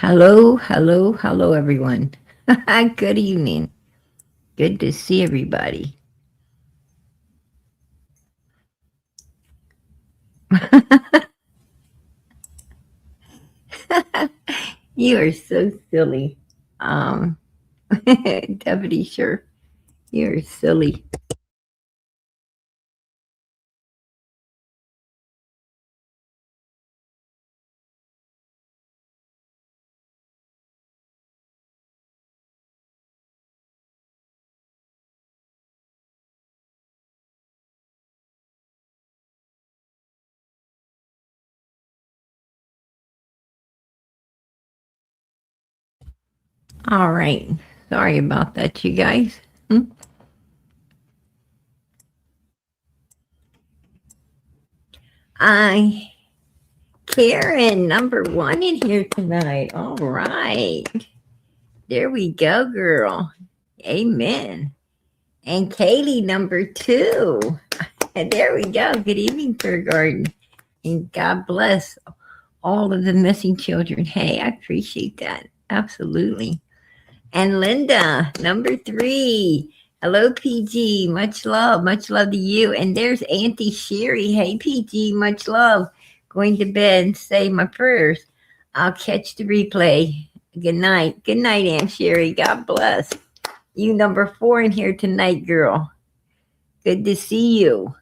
Hello, hello, hello, everyone. Good evening. Good to see everybody. You are so silly. Um, Deputy Sheriff, you're silly. All right. Sorry about that, you guys. Hmm? I Karen, number one in here tonight. All right. There we go, girl. Amen. And Katie, number two. And there we go. Good evening, Fair Garden. And God bless all of the missing children. Hey, I appreciate that. Absolutely. And Linda, number three. Hello, PG. Much love to you. And there's Auntie Sherry. Hey, PG. Much love. Going to bed and say my prayers. I'll catch the replay. Good night. Good night, Aunt Sherry. God bless. You number four in here tonight, girl. Good to see you.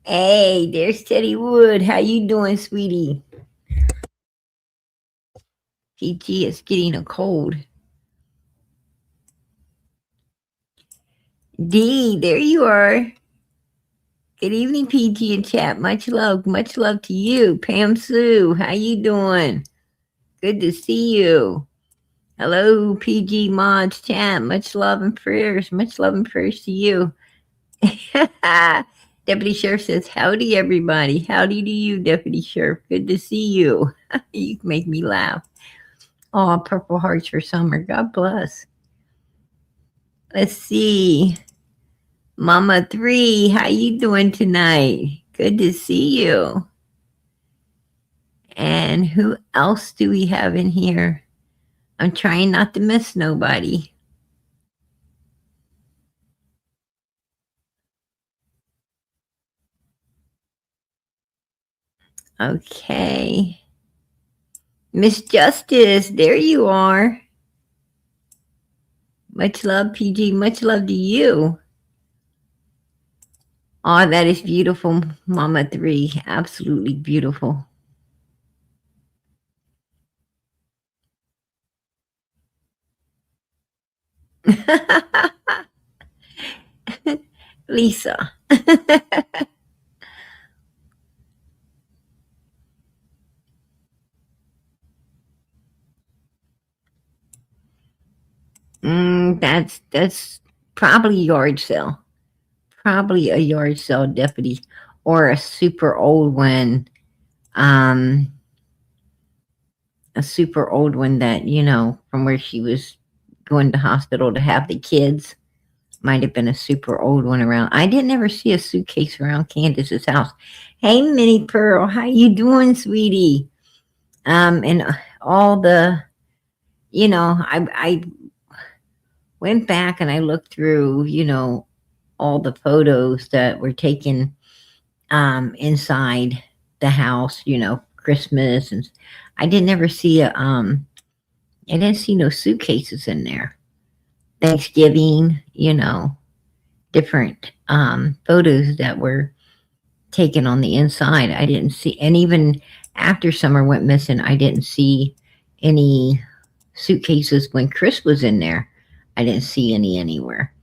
Hey, there's Teddy Wood. How you doing, sweetie? PG is getting a cold. D, there you are. Good evening, PG and chat. Much love to you. Pam Sue, how you doing? Good to see you. Hello, PG mods chat. Much love and prayers. Much love and prayers to you. Deputy Sheriff says, howdy, everybody. Howdy to you, Deputy Sheriff. Good to see you. You make me laugh. Oh, Purple Hearts for summer. God bless. Let's see. Mama 3, how you doing tonight? Good to see you. And who else do we have in here? I'm trying not to miss nobody. Okay. Miss Justice, there you are. Much love, PG. Much love to you. Oh, that is beautiful, Mama 3. Absolutely beautiful. Lisa. That's probably yard sale. Probably a yard sale deputy or a super old one. Um, a super old one that, from where she was going to hospital to have the kids. Might have been a super old one around. I didn't ever see a suitcase around Candus's house. Hey, Minnie Pearl, how you doing, sweetie? And all the, I went back and I looked through, all the photos that were taken inside the house, Christmas, and I didn't ever see I didn't see no suitcases in there. Thanksgiving, different photos that were taken on the inside. I didn't see, and even after summer went missing, I didn't see any suitcases when Chris was in there. I didn't see any anywhere.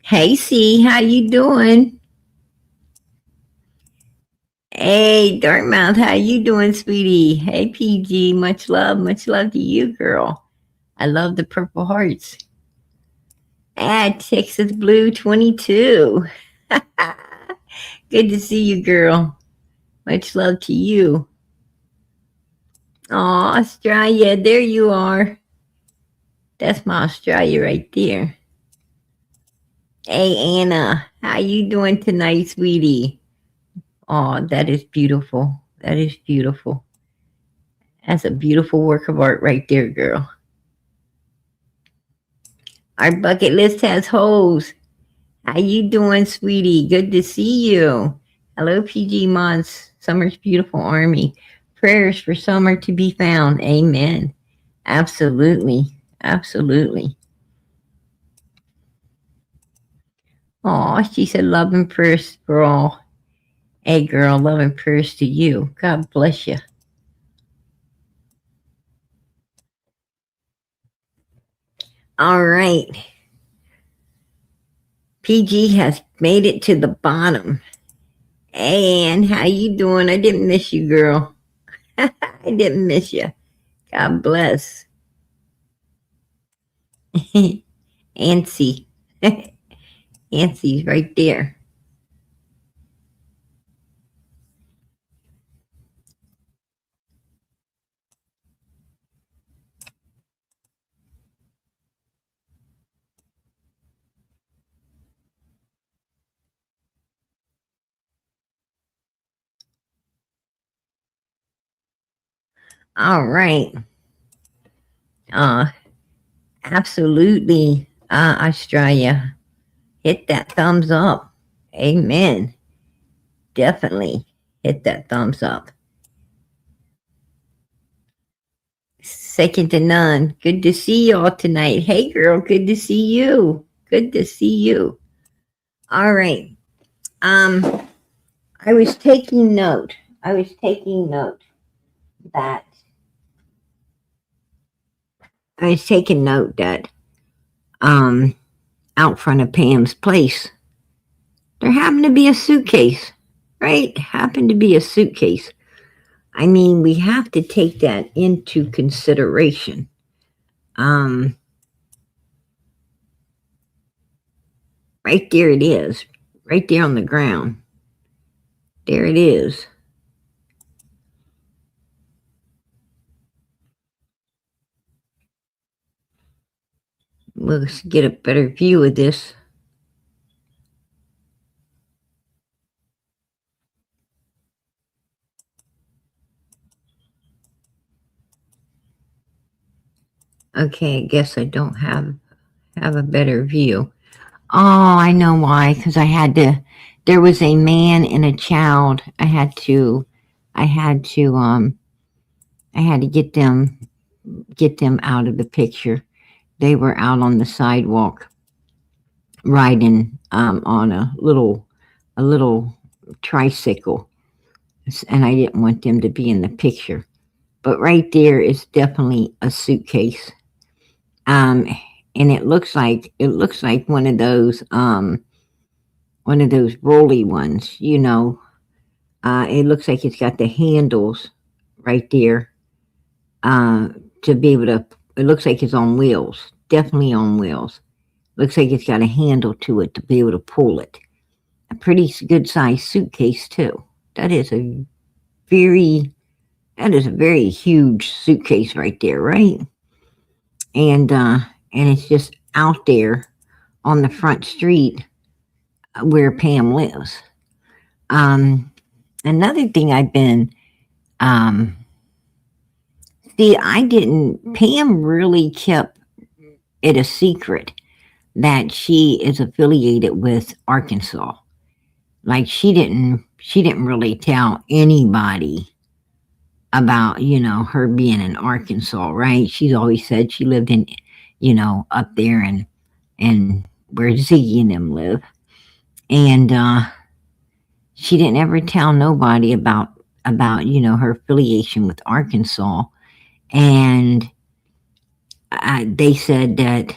Hey, C, how you doing? Hey, Dartmouth, how you doing, sweetie? Hey, PG, much love to you, girl. I love the Purple Hearts. Texas Blue 22. Good to see you, girl. Much love to you. Oh, Australia, there you are. That's my Australia right there. Hey, Anna, how you doing tonight, sweetie? Oh, that is beautiful. That is beautiful. That's a beautiful work of art right there, girl. Our bucket list has holes. How you doing, sweetie? Good to see you. Hello, PG Mods, Summer's Beautiful Army. Prayers for summer to be found. Amen. Absolutely. Absolutely. Oh, she said love and prayers for all. Hey, girl, love and prayers to you. God bless you. All right. PG has made it to the bottom. Hey, Ann, how you doing? I didn't miss you, girl. I didn't miss you. God bless. Antsy. Antsy's right there. All right. Uh, absolutely, Australia. Hit that thumbs up. Amen. Definitely hit that thumbs up. Second to none. Good to see y'all tonight. Hey, girl. Good to see you. Good to see you. All right. Um, I was taking note. I was taking note that I was taking note that um out front of Pam's place there happened to be a suitcase. Right? Happened to be a suitcase. I mean, we have to take that into consideration. Um right there it is. Right there on the ground. There it is. Let's get a better view of this. Okay, I guess I don't have a better view. Oh, I know why. Because I had to. There was a man and a child. I had to. I had to. I had to get them out of the picture. They were out on the sidewalk riding on a little tricycle, and I didn't want them to be in the picture. But right there is definitely a suitcase. Um, and it looks like one of those rolly ones, you know. It looks like it's got the handles right there uh, to be able to. It looks like it's on wheels, definitely on wheels. Looks like it's got a handle to it to be able to pull it. A pretty good sized suitcase too. That is a very that is a very huge suitcase right there, right? And it's just out there on the front street where Pam lives. Um, Another thing I've been um, see, I didn't. Pam really kept it a secret that she is affiliated with Arkansas. Like she didn't really tell anybody about, you know, her being in Arkansas, right? She's always said she lived in, you know, up there and where Ziggy and them live. And she didn't ever tell nobody about, you know, her affiliation with Arkansas. And they said that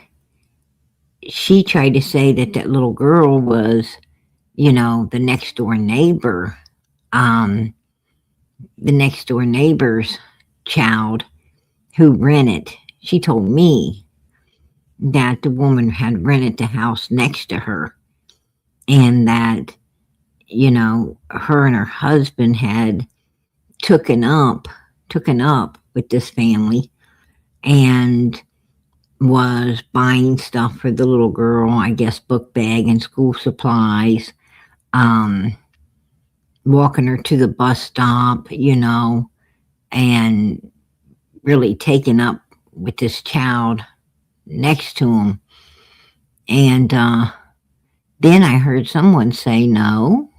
she tried to say that that little girl was, you know, um, the next door neighbor's child who rented. She told me that the woman had rented the house next to her and that, you know, her and her husband had taken up with this family and was buying stuff for the little girl, I guess book bag and school supplies, um, walking her to the bus stop, and really taken up with this child next to him. And then I heard someone say, no,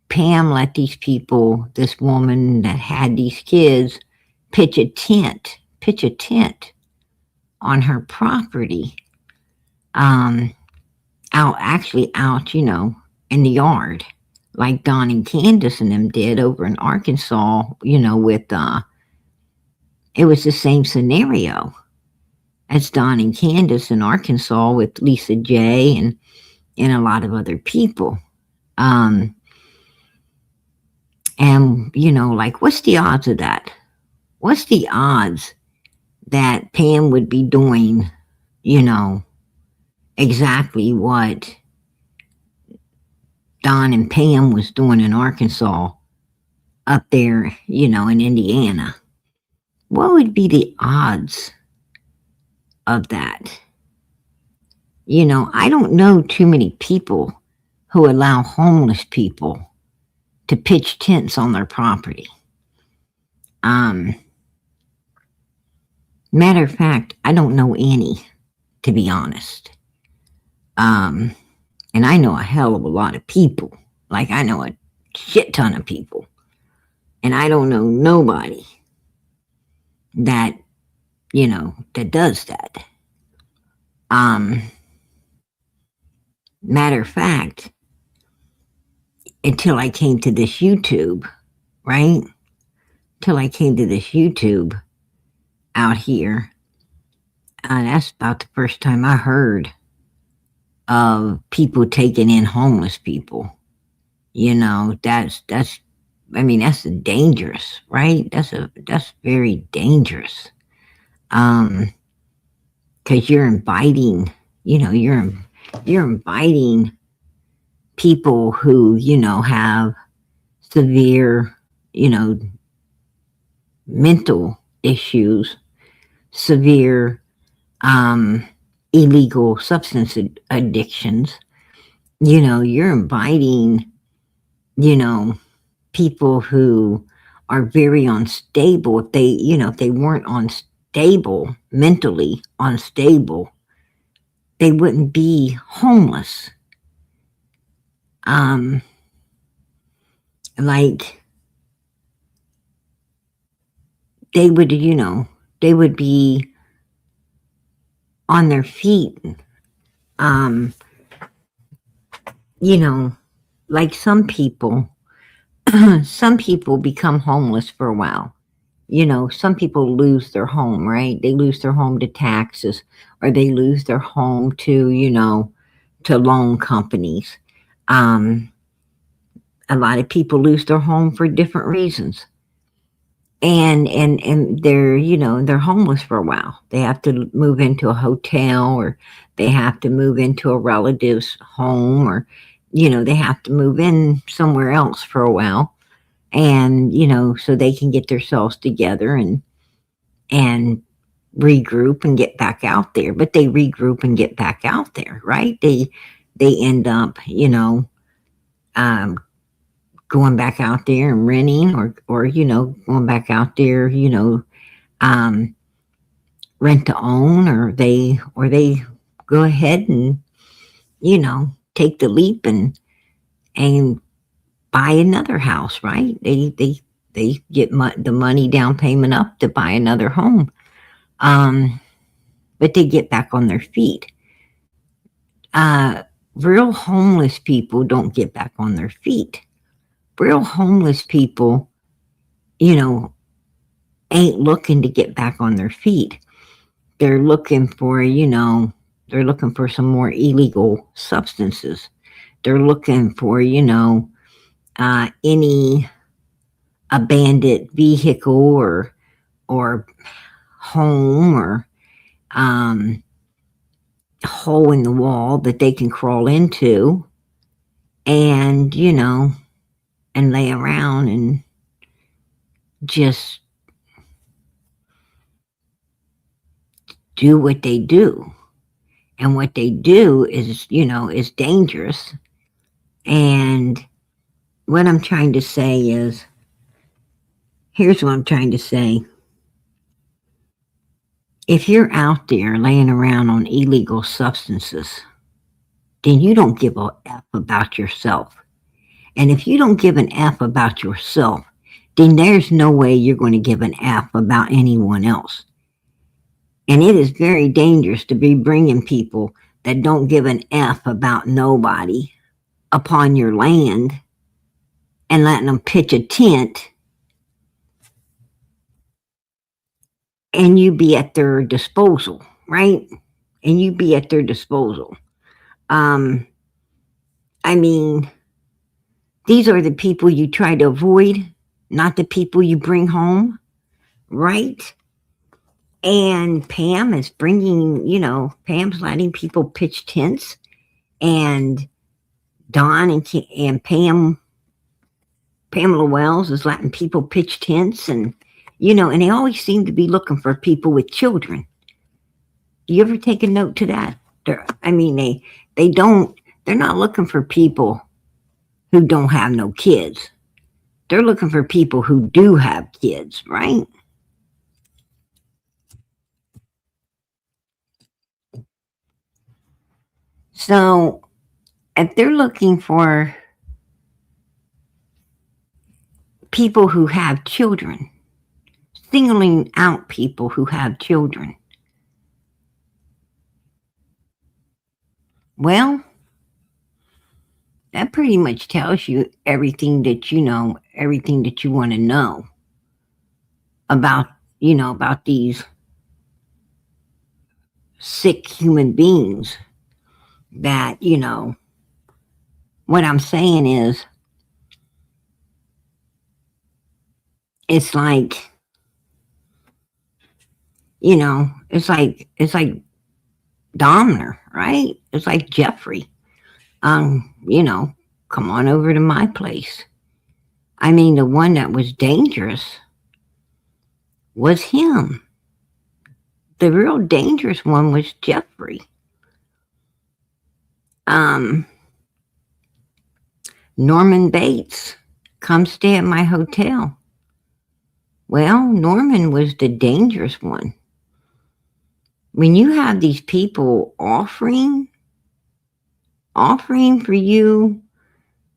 Pam let these people, this woman that had these kids, pitch a tent on her property, um, out, in the yard, like Don and Candus and them did over in Arkansas, with, it was the same scenario as Don and Candus in Arkansas with Lisa J and a lot of other people. Um, and, like, what's the odds of that? What's the odds that Pam would be doing, exactly what Don and Pam was doing in Arkansas up there, in Indiana? What would be the odds of that? I don't know too many people who allow homeless people to pitch tents on their property. Matter of fact, I don't know any, to be honest. And I know a hell of a lot of people. Like, I know a shit ton of people. And I don't know nobody that, that does that. Matter of fact, until I came to this YouTube, right? Till I came to this YouTube out here, that's about the first time I heard of people taking in homeless people. That's dangerous, right? That's very dangerous. Because you're inviting, you're inviting people who, have severe, mental issues, severe illegal substance addictions. You're inviting, people who are very unstable. If they weren't unstable, mentally unstable, they wouldn't be homeless. Like, they would, they would be on their feet. Like some people, some people become homeless for a while. Some people lose their home, right? They lose their home to taxes, or they lose their home to, to loan companies. A lot of people lose their home for different reasons. And they're, they're homeless for a while. They have to move into a hotel, or they have to move into a relative's home, or, they have to move in somewhere else for a while. And, so they can get themselves together and regroup and get back out there. But they regroup and get back out there, right? They end up, going back out there and renting, or going back out there, rent to own, or they go ahead and, take the leap and buy another house, right? They get the money down payment up to buy another home. But they get back on their feet. Real homeless people don't get back on their feet. Real homeless people, ain't looking to get back on their feet. They're looking for, they're looking for some more illegal substances. They're looking for, any abandoned vehicle or home, or hole in the wall that they can crawl into and, and lay around and just do what they do. And what they do is, is dangerous. And what I'm trying to say is, here's what I'm trying to say. If you're out there laying around on illegal substances, then you don't give a F about yourself. And if you don't give an F about yourself, then there's no way you're going to give an F about anyone else. And it is very dangerous to be bringing people that don't give an F about nobody upon your land and letting them pitch a tent and you be at their disposal, right? And you be at their disposal. Um, I mean, these are the people you try to avoid, not the people you bring home, right? And Pam is bringing, Pam's letting people pitch tents, and Dawn and Pamela Wells is letting people pitch tents, and and they always seem to be looking for people with children. Do you ever take a note to that? They don't. They're not looking for people who don't have no kids. They're looking for people who do have kids, right? So if they're looking for people who have children, singling out people who have children, well, that pretty much tells you everything that you know, everything that you want to know about, about these sick human beings that, what I'm saying is, it's like, it's like Domner, right? It's like Jeffrey. Come on over to my place. I mean, the one that was dangerous was him. The real dangerous one was Jeffrey. Norman Bates, come stay at my hotel. Well, Norman was the dangerous one. When you have these people offering for you,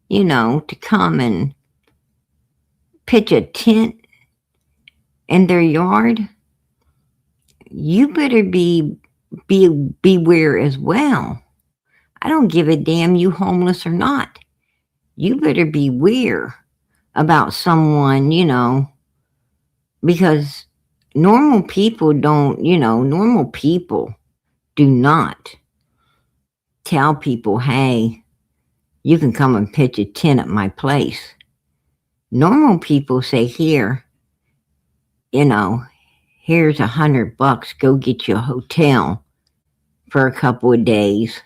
to come and pitch a tent in their yard, you better beware as well. I don't give a damn you homeless or not. You better beware about someone, because normal people do not tell people, hey, you can come and pitch a tent at my place. Normal people say, here's $100, go get you a hotel for a couple of days.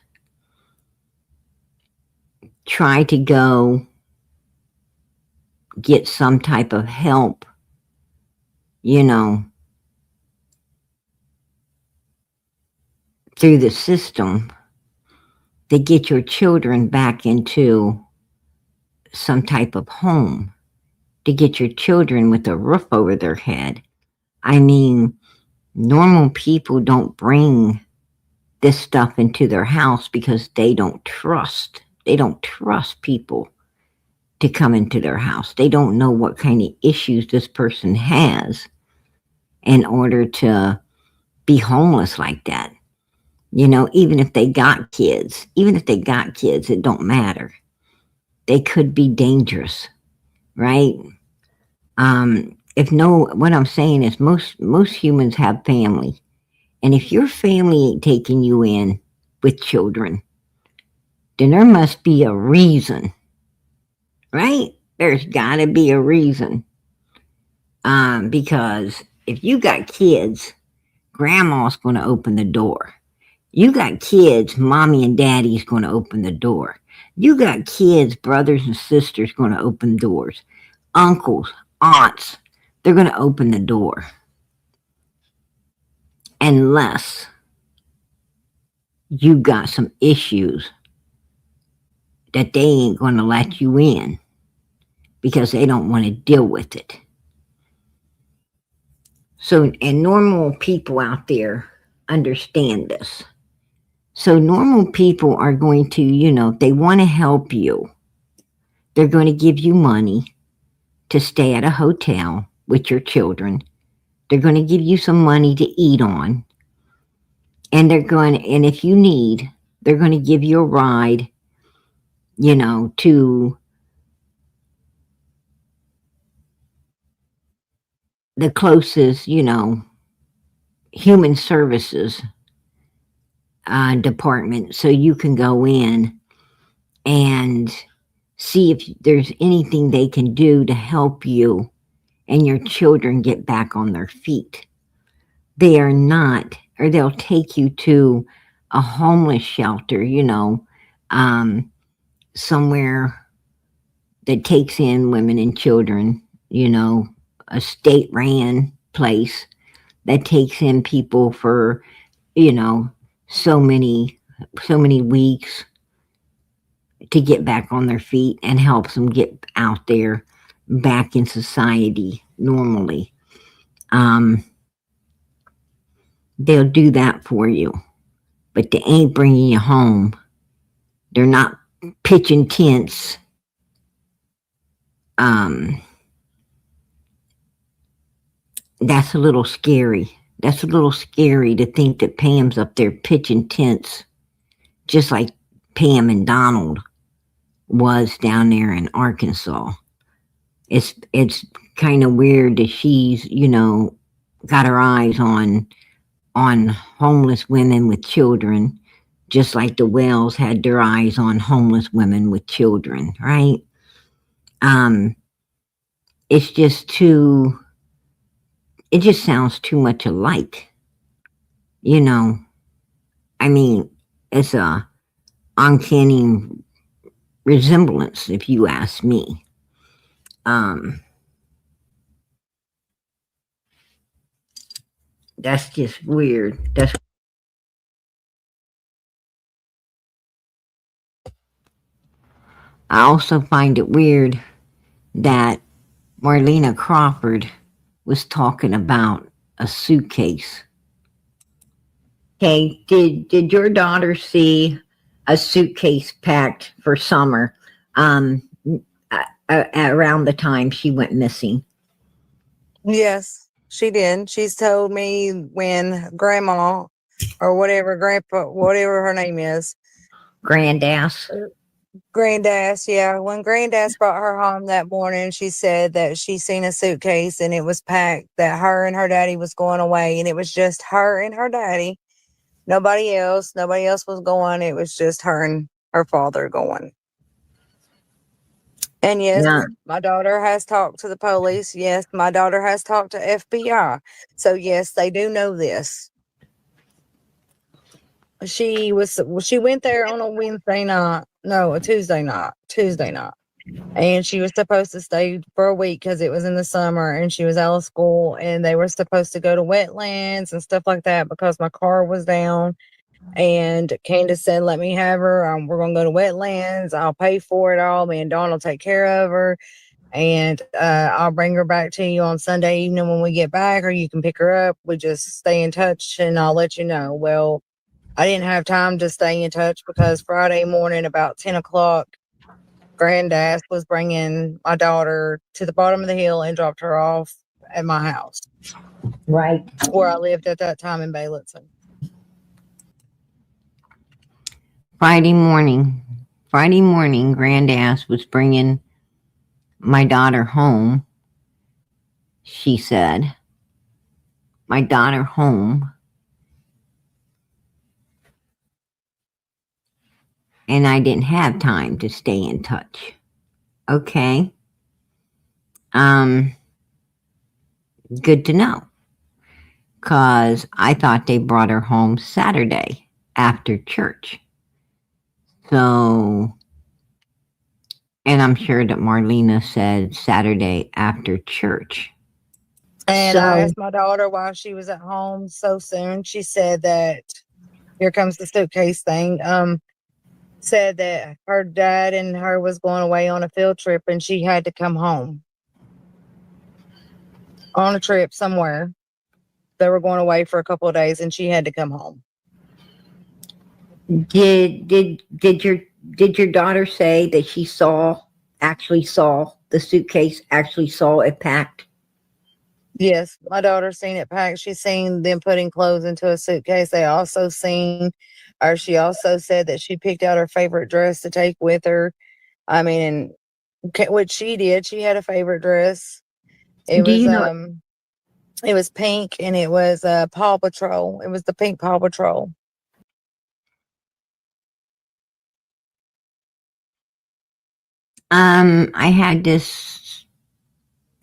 Try to go get some type of help, through the system to get your children back into some type of home, to get your children with a roof over their head. I mean, normal people don't bring this stuff into their house because they don't trust people to come into their house. They don't know what kind of issues this person has in order to be homeless like that. Even if they got kids, it don't matter. They could be dangerous, right? What I'm saying is most humans have family. And if your family ain't taking you in with children, then there must be a reason, right? There's gotta be a reason. Because if you got kids, grandma's going to open the door. You got kids, mommy and daddy's going to open the door. You got kids, brothers and sisters going to open doors. Uncles, aunts, they're going to open the door. Unless you got some issues that they ain't going to let you in. because they don't want to deal with it. So, and normal people out there understand this. So, normal people are going to, they want to help you. They're going to give you money to stay at a hotel with your children. They're going to give you some money to eat on. And and if you need, they're going to give you a ride, to the closest, human services department so you can go in and see if there's anything they can do to help you and your children get back on their feet. They are not, or they'll take you to a homeless shelter, somewhere that takes in women and children, a state ran place that takes in people for, you know, so many so many weeks to get back on their feet and helps them get out there back in society normally. Um, they'll do that for you, but they ain't bringing you home. They're not pitching tents. Um, that's a little scary. That's a little scary to think that Pam's up there pitching tents, just like Pam and Donald was down there in Arkansas. It's kind of weird that she's got her eyes on homeless women with children, just like the Wells had their eyes on homeless women with children, right? Um, it's just too. It just sounds too much alike, you know. I mean, it's a uncanny resemblance, if you ask me. Um, that's just weird. I also find it weird that Marlena Crawford was talking about a suitcase. Okay, did your daughter see a suitcase packed for summer around the time she went missing? Yes, she did. She's told me when grandma or whatever, grandpa, whatever her name is, Grandass. Grandass, yeah. When Grandass brought her home that morning, she said that she seen a suitcase and it was packed, that her and her daddy was going away, and it was just her and her daddy. Nobody else. Nobody else was going. It was just her and her father going. And yes, Yeah. my daughter has talked to the police. Yes, my daughter has talked to FBI. So yes, they do know this. She went there on a Wednesday night. No, a Tuesday night. Tuesday night. And she was supposed to stay for a week because it was in the summer and she was out of school and they were supposed to go to wetlands and stuff like that because my car was down. And Candus said, let me have her. We're going to go to wetlands. I'll pay for it all. Me and Dawn will take care of her. And I'll bring her back to you on Sunday evening when we get back, or you can pick her up. We just stay in touch and I'll let you know. Well, I didn't have time to stay in touch because Friday morning about 10 o'clock, Grandass was bringing my daughter to the bottom of the hill and dropped her off at my house. Right. Where I lived at that time in Bayletson. Friday morning, Grandass was bringing my daughter home. She said, my daughter home. And I didn't have time to stay in touch. Okay. Good to know. Cause I thought they brought her home Saturday after church. So, and I'm sure that Marlena said Saturday after church. And I asked my daughter why she was at home so soon. She said that here comes the suitcase thing. said that her dad and her was going away on a field trip and she had to come home on a trip somewhere. They were going away for a couple of days and she had to come home. Did your daughter say that she actually saw the suitcase, actually saw it packed? Yes, my daughter's seen it packed. She's seen them putting clothes into a suitcase. They also seen, or she also said that she picked out her favorite dress to take with her. I mean, what she did, she had a favorite dress. It Do was you know? it was pink and it was Paw Patrol. It was the pink Paw Patrol. I had this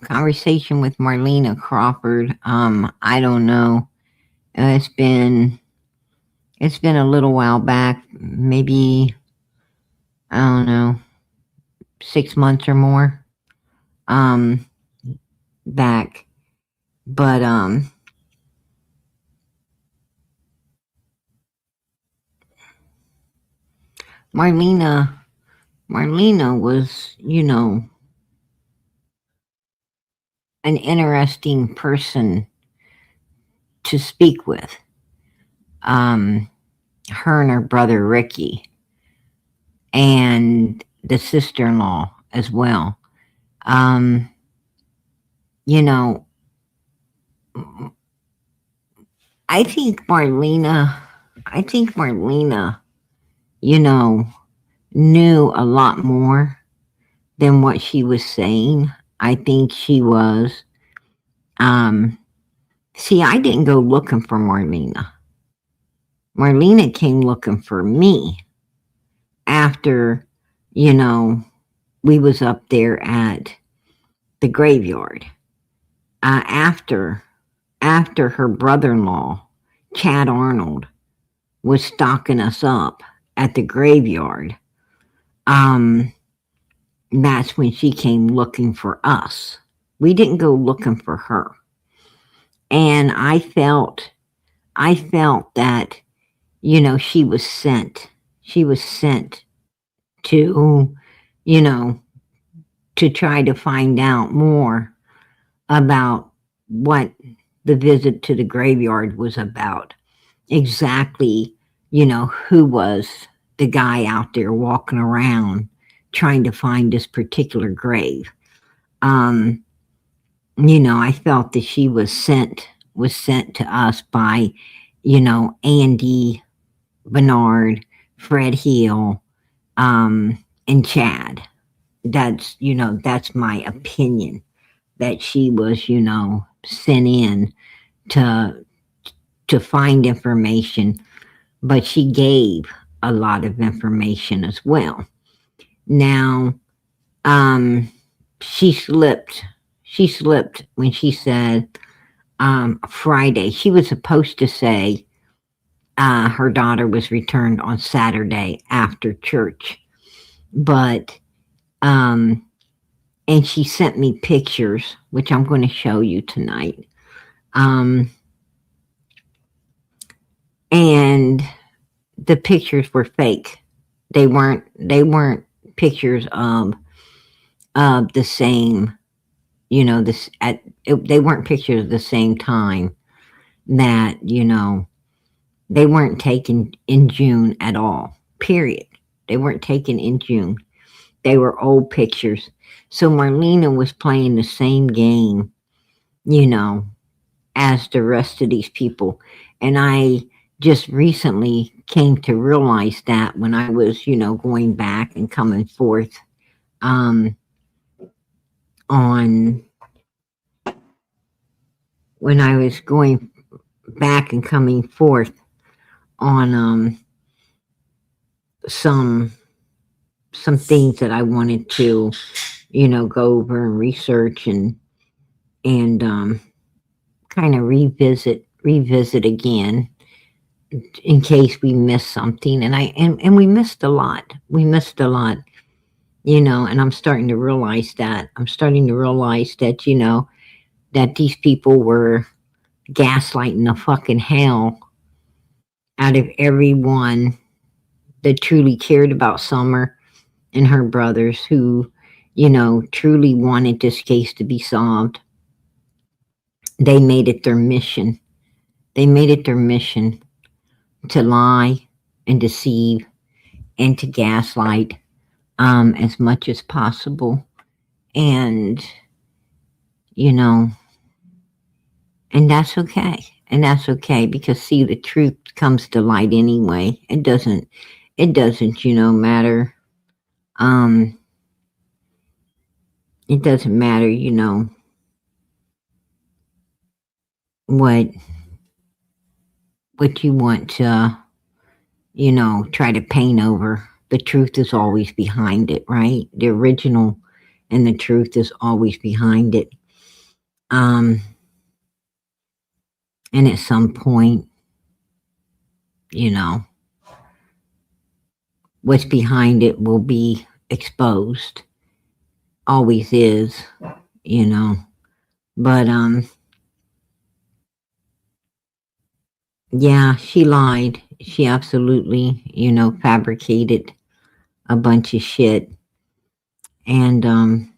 conversation with Marlena Crawford. I don't know. It's been a little while back, maybe, I don't know, 6 months or more back. But Marlena was, an interesting person to speak with. Her and her brother Ricky, and the sister-in-law as well. Um, you know, I think Marlena, knew a lot more than what she was saying. I think she was, see, I didn't go looking for Marlena. Marlena came looking for me after, we was up there at the graveyard. After her brother-in-law, Chad Arnold, was stocking us up at the graveyard, um, that's when she came looking for us. We didn't go looking for her. And I felt that, she was sent. She was sent to, you know, to try to find out more about what the visit to the graveyard was about. Exactly, who was the guy out there walking around trying to find this particular grave. Um, I felt that she was sent to us by, Andy Bernard, Fred Hill, and Chad. That's my opinion, that she was, sent in to find information, but she gave a lot of information as well. Now, um, she slipped. She slipped when she said Friday. She was supposed to say her daughter was returned on Saturday after church, but and she sent me pictures, which I'm going to show you tonight. And the pictures were fake. They weren't pictures of the same, they weren't pictures of the same time, that, they weren't taken in June at all. Period. They weren't taken in June. They were old pictures. So Marlena was playing the same game, as the rest of these people. And I just recently came to realize that when I was, going back and coming forth on when I was going back and coming forth on some things that I wanted to, go over and research and kind of revisit again, in case we missed something. And we missed a lot. And I'm starting to realize that. That these people were gaslighting the fucking hell out of everyone that truly cared about Summer and her brothers, who, truly wanted this case to be solved. They made it their mission. They made it their mission to lie and deceive and to gaslight as much as possible. And, you know, and that's okay. And that's okay, because see, the truth comes to light anyway. It doesn't, matter. Um, it doesn't matter, what you want to, try to paint over. The truth is always behind it, right? The original and the truth is always behind it. And at some point, what's behind it will be exposed. Always is, But yeah, she lied. She absolutely, fabricated a bunch of shit. And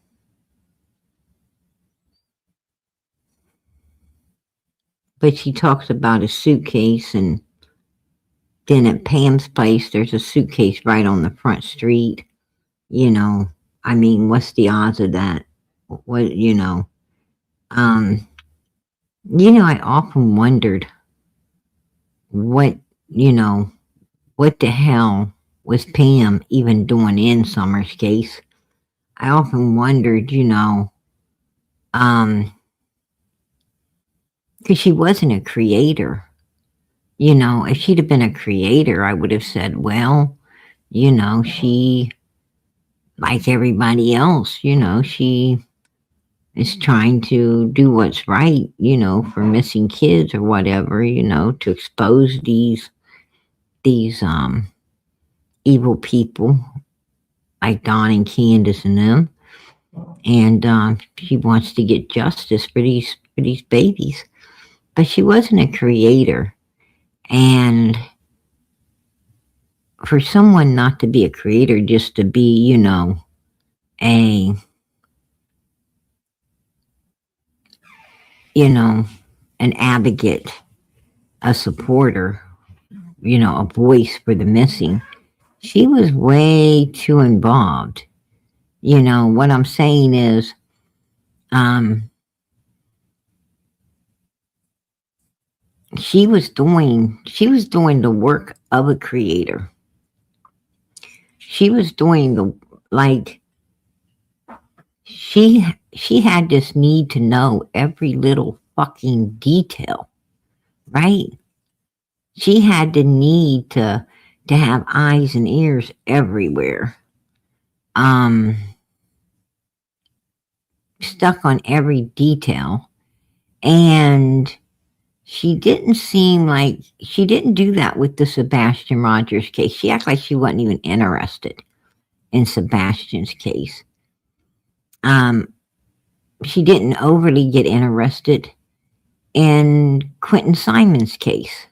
but she talks about a suitcase, and then at Pam's place there's a suitcase right on the front street. I mean, what's the odds of that? What, um I often wondered what, what the hell was Pam even doing in Summer's case. I often wondered, because she wasn't a creator. If she'd have been a creator, I would have said, well, she, like everybody else, she is trying to do what's right, for missing kids or whatever, to expose these evil people like Don and Candus and them. And she wants to get justice for these babies. But she wasn't a creator. And for someone not to be a creator, just to be, an advocate, a supporter, a voice for the missing, she was way too involved. What I'm saying is, she was doing the work of a creator. She was doing she had this need to know every little fucking detail, right? She had the need to have eyes and ears everywhere. Stuck on every detail. And she didn't do that with the Sebastian Rogers case. She acted like she wasn't even interested in Sebastian's case. She didn't overly get interested in Quentin Simon's case.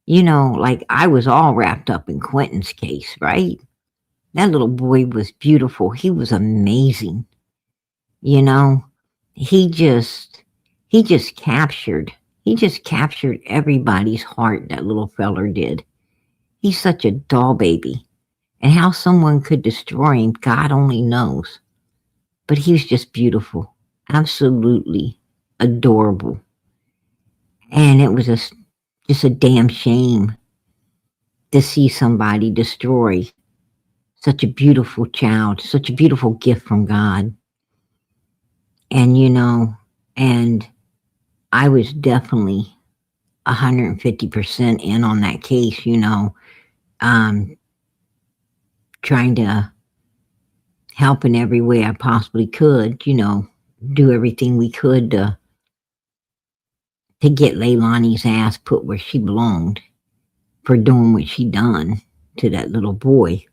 I was all wrapped up in Quentin's case, right? That little boy was beautiful. He was amazing. He just captured everybody's heart, that little feller did. He's such a doll baby. And how someone could destroy him, God only knows. But he was just beautiful. Absolutely adorable. And it was just a damn shame to see somebody destroy such a beautiful child, such a beautiful gift from God. And, and I was definitely 150% in on that case, trying to help in every way I possibly could, do everything we could to get Leilani's ass put where she belonged for doing what she done to that little boy.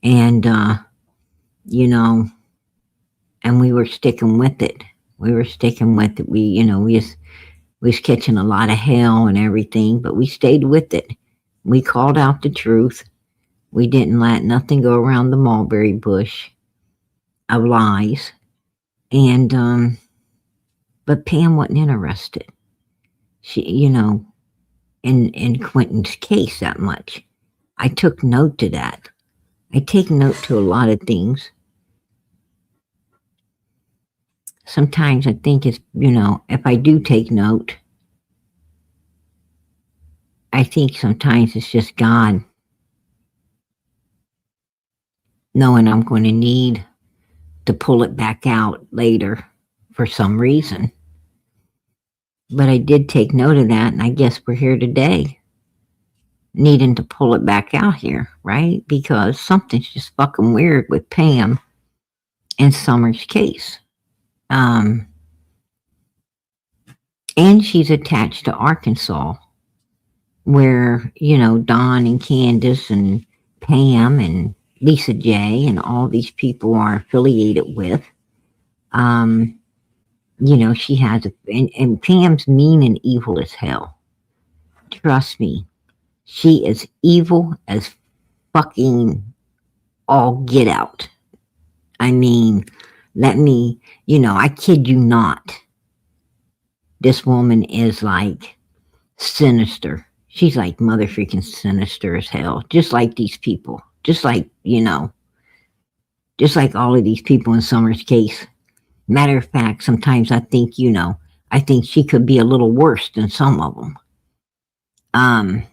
And, and we were sticking with it. We was catching a lot of hell and everything, but we stayed with it. We called out the truth. We didn't let nothing go around the mulberry bush of lies. And but Pam wasn't interested. She, in Quentin's case that much. I took note to that. I take note to a lot of things. Sometimes I think it's, if I do take note, I think sometimes it's just God knowing I'm going to need to pull it back out later for some reason. But I did take note of that, and I guess we're here today needing to pull it back out here, right? Because something's just fucking weird with Pam and Summer's case. And she's attached to Arkansas, where, Don and Candus and Pam and Lisa J and all these people are affiliated with. She has, and Pam's mean and evil as hell. Trust me, she is evil as fucking all get out. I mean, I kid you not. This woman is like sinister. She's like mother freaking sinister as hell. Just like these people. Just like all of these people in Summer's case. Matter of fact, sometimes I think, I think she could be a little worse than some of them.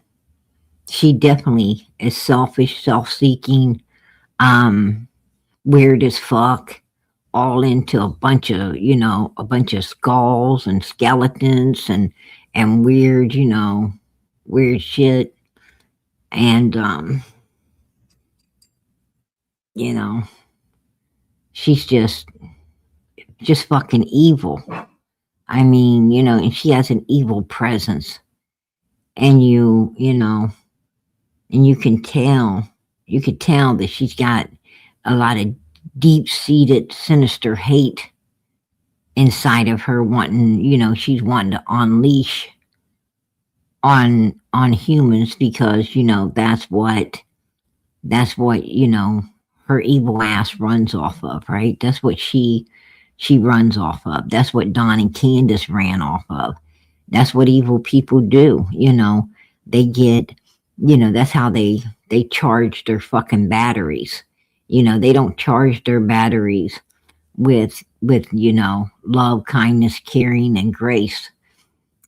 She definitely is selfish, self-seeking, weird as fuck, all into a bunch of skulls and skeletons and weird, weird shit. And she's just fucking evil. I mean, and she has an evil presence. And and you can tell that she's got a lot of deep-seated sinister hate inside of her, wanting, she's wanting to unleash on humans because, that's what, her evil ass runs off of, right? That's what she runs off of. That's what Don and Candus ran off of. That's what evil people do, They get, that's how they charge their fucking batteries. They don't charge their batteries with love, kindness, caring, and grace.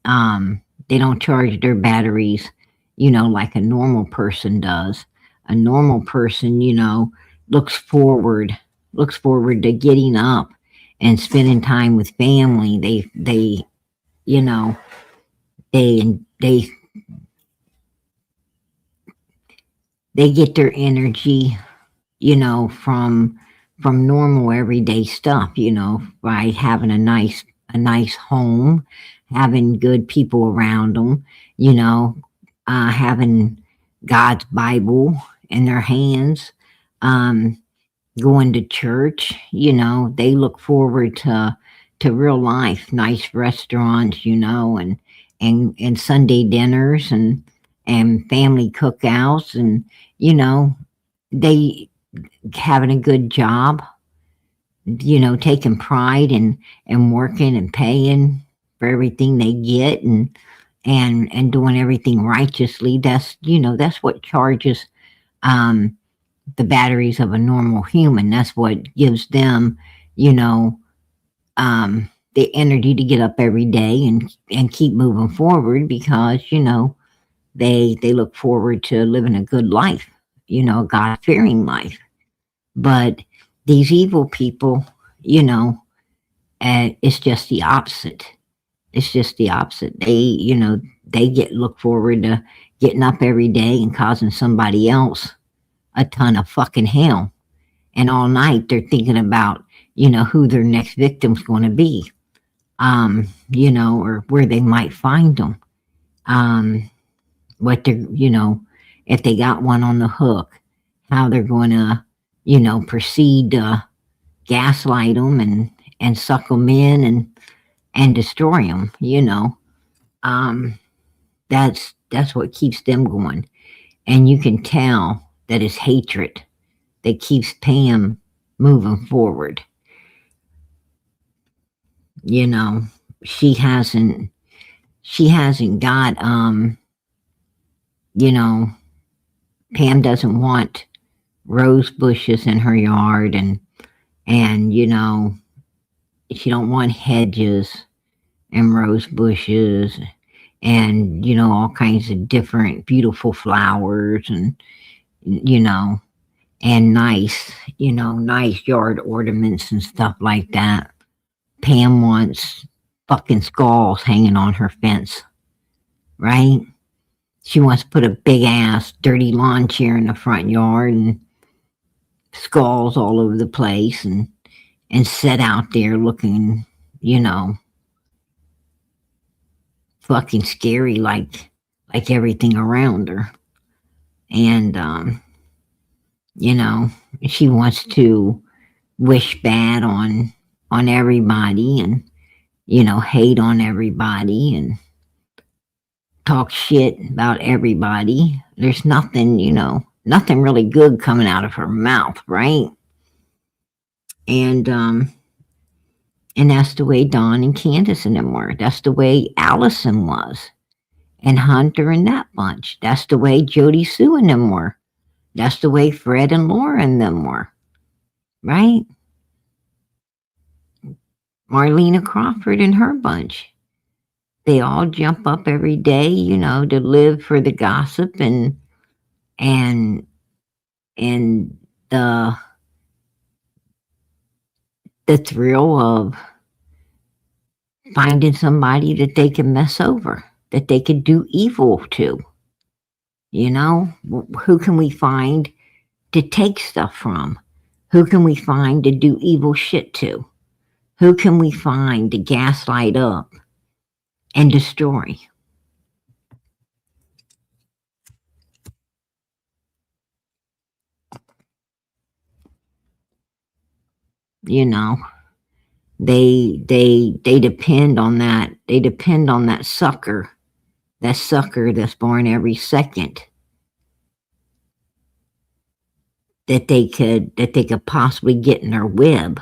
They don't charge their batteries, like a normal person does. A normal person, looks forward to getting up and spending time with family. They get their energy, from normal everyday stuff, by having a nice home, having good people around them, having God's Bible in their hands, going to church, they look forward to real life, nice restaurants, and Sunday dinners and family cookouts, and they having a good job, taking pride in working and paying for everything they get, and doing everything righteously. That's what charges the batteries of a normal human. That's what gives them, the energy to get up every day and keep moving forward, because they look forward to living a good life, a God-fearing life. But these evil people, it's just the opposite. It's just the opposite. They look forward to getting up every day and causing somebody else a ton of fucking hell. And all night they're thinking about, who their next victim's going to be, or where they might find them. What they're, if they got one on the hook, how they're going to, proceed to gaslight them and suck them in and destroy them, that's what keeps them going. And you can tell that is hatred that keeps Pam moving forward. You know, she hasn't got you know, Pam doesn't want rose bushes in her yard, and you know, she don't want hedges and rose bushes and you know, all kinds of different beautiful flowers, and you know, and nice yard ornaments and stuff like that. Pam wants fucking skulls hanging on her fence, right? She wants to put a big ass dirty lawn chair in the front yard and skulls all over the place, and sit out there looking, you know, fucking scary like everything around her. And you know, she wants to wish bad on everybody, and you know, hate on everybody, and talk shit about everybody. There's nothing, you know, nothing really good coming out of her mouth, right? And that's the way Dawn and Candus and them were. That's the way Allison was, and Hunter and that bunch. That's the way Jody Sue and them were. That's the way Fred and Laura and them were, right? Marlena Crawford and her bunch. They all jump up every day, you know, to live for the gossip and the thrill of finding somebody that they can mess over, that they could do evil to. You know, who can we find to take stuff from? Who can we find to do evil shit to? Who can we find to gaslight up and destroy? You know, they depend on that. They depend on that sucker that's born every second that they could possibly get in their web.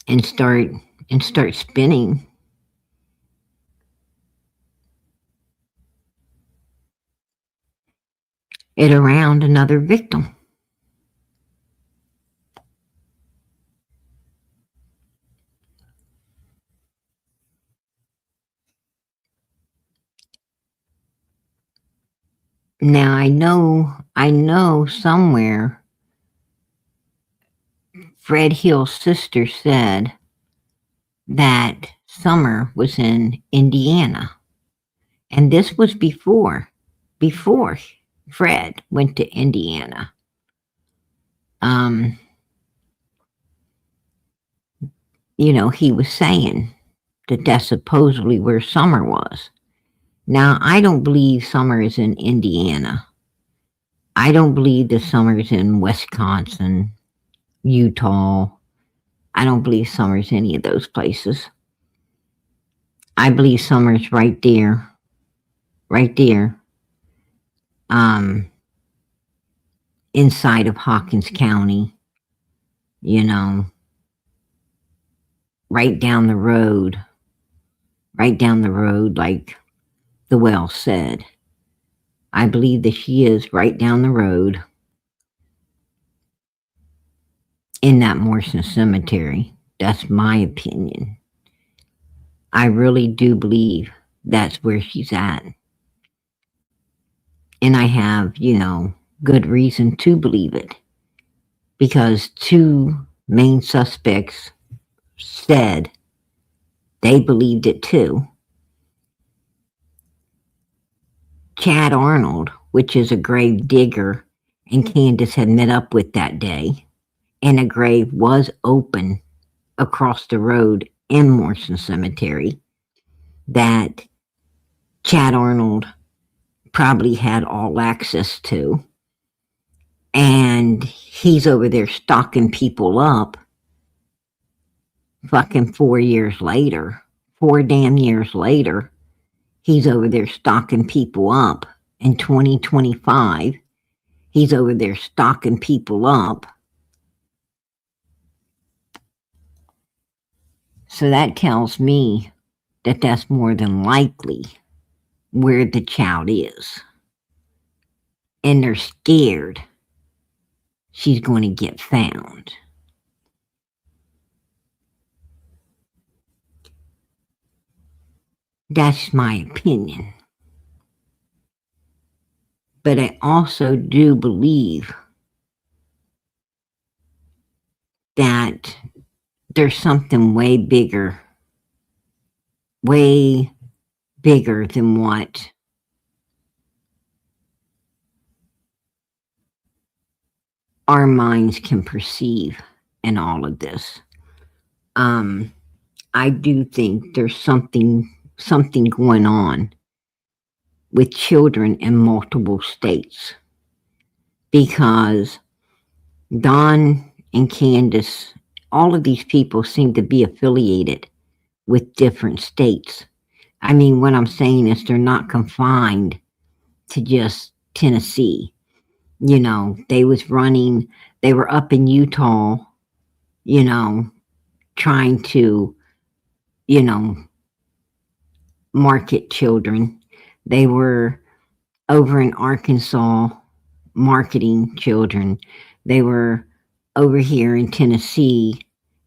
And start spinning it around another victim. Now I know somewhere Fred Hill's sister said that Summer was in Indiana. And this was before Fred went to Indiana. You know, he was saying that that's supposedly where Summer was. Now, I don't believe Summer is in Indiana. I don't believe that Summer is in Wisconsin, Utah. I don't believe Summer's any of those places. I believe Summer's right there. Inside of Hawkins County, you know, right down the road, like the well said. I believe that she is right down the road in that Morrison Cemetery. That's my opinion. I really do believe that's where she's at. And I have, you know, good reason to believe it. Because two main suspects said they believed it too. Chad Arnold, which is a grave digger, and Candus had met up with that day, and a grave was open across the road in Morrison Cemetery that Chad Arnold probably had all access to. And he's over there stocking people up fucking 4 damn years later, He's over there stocking people up. In 2025, he's over there stocking people up. So that tells me that that's more than likely where the child is. And they're scared she's going to get found. That's my opinion. But I also do believe that there's something way bigger than what our minds can perceive in all of this. I do think there's something going on with children in multiple states because Don and Candus, all of these people seem to be affiliated with different states. I mean, what I'm saying is they're not confined to just Tennessee. You know, they were up in Utah, you know, trying to, you know, market children. They were over in Arkansas marketing children. They were over here in Tennessee,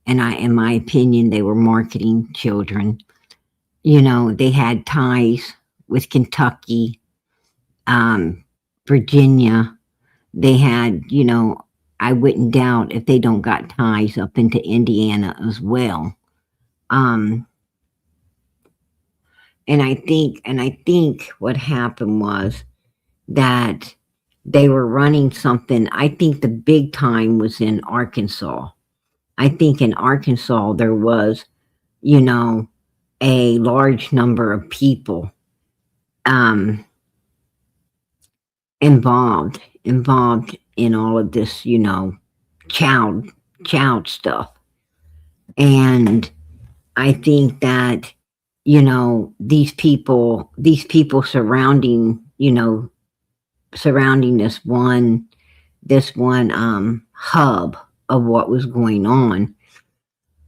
and in my opinion, they were marketing children. You know, they had ties with Kentucky, Virginia. They had, you know, I wouldn't doubt if they don't got ties up into Indiana as well. And I think what happened was that they were running something. I think the big time was in Arkansas. I think in Arkansas there was, you know, a large number of people involved in all of this, you know, child stuff. And I think that, you know, these people surrounding, you know, surrounding this one hub of what was going on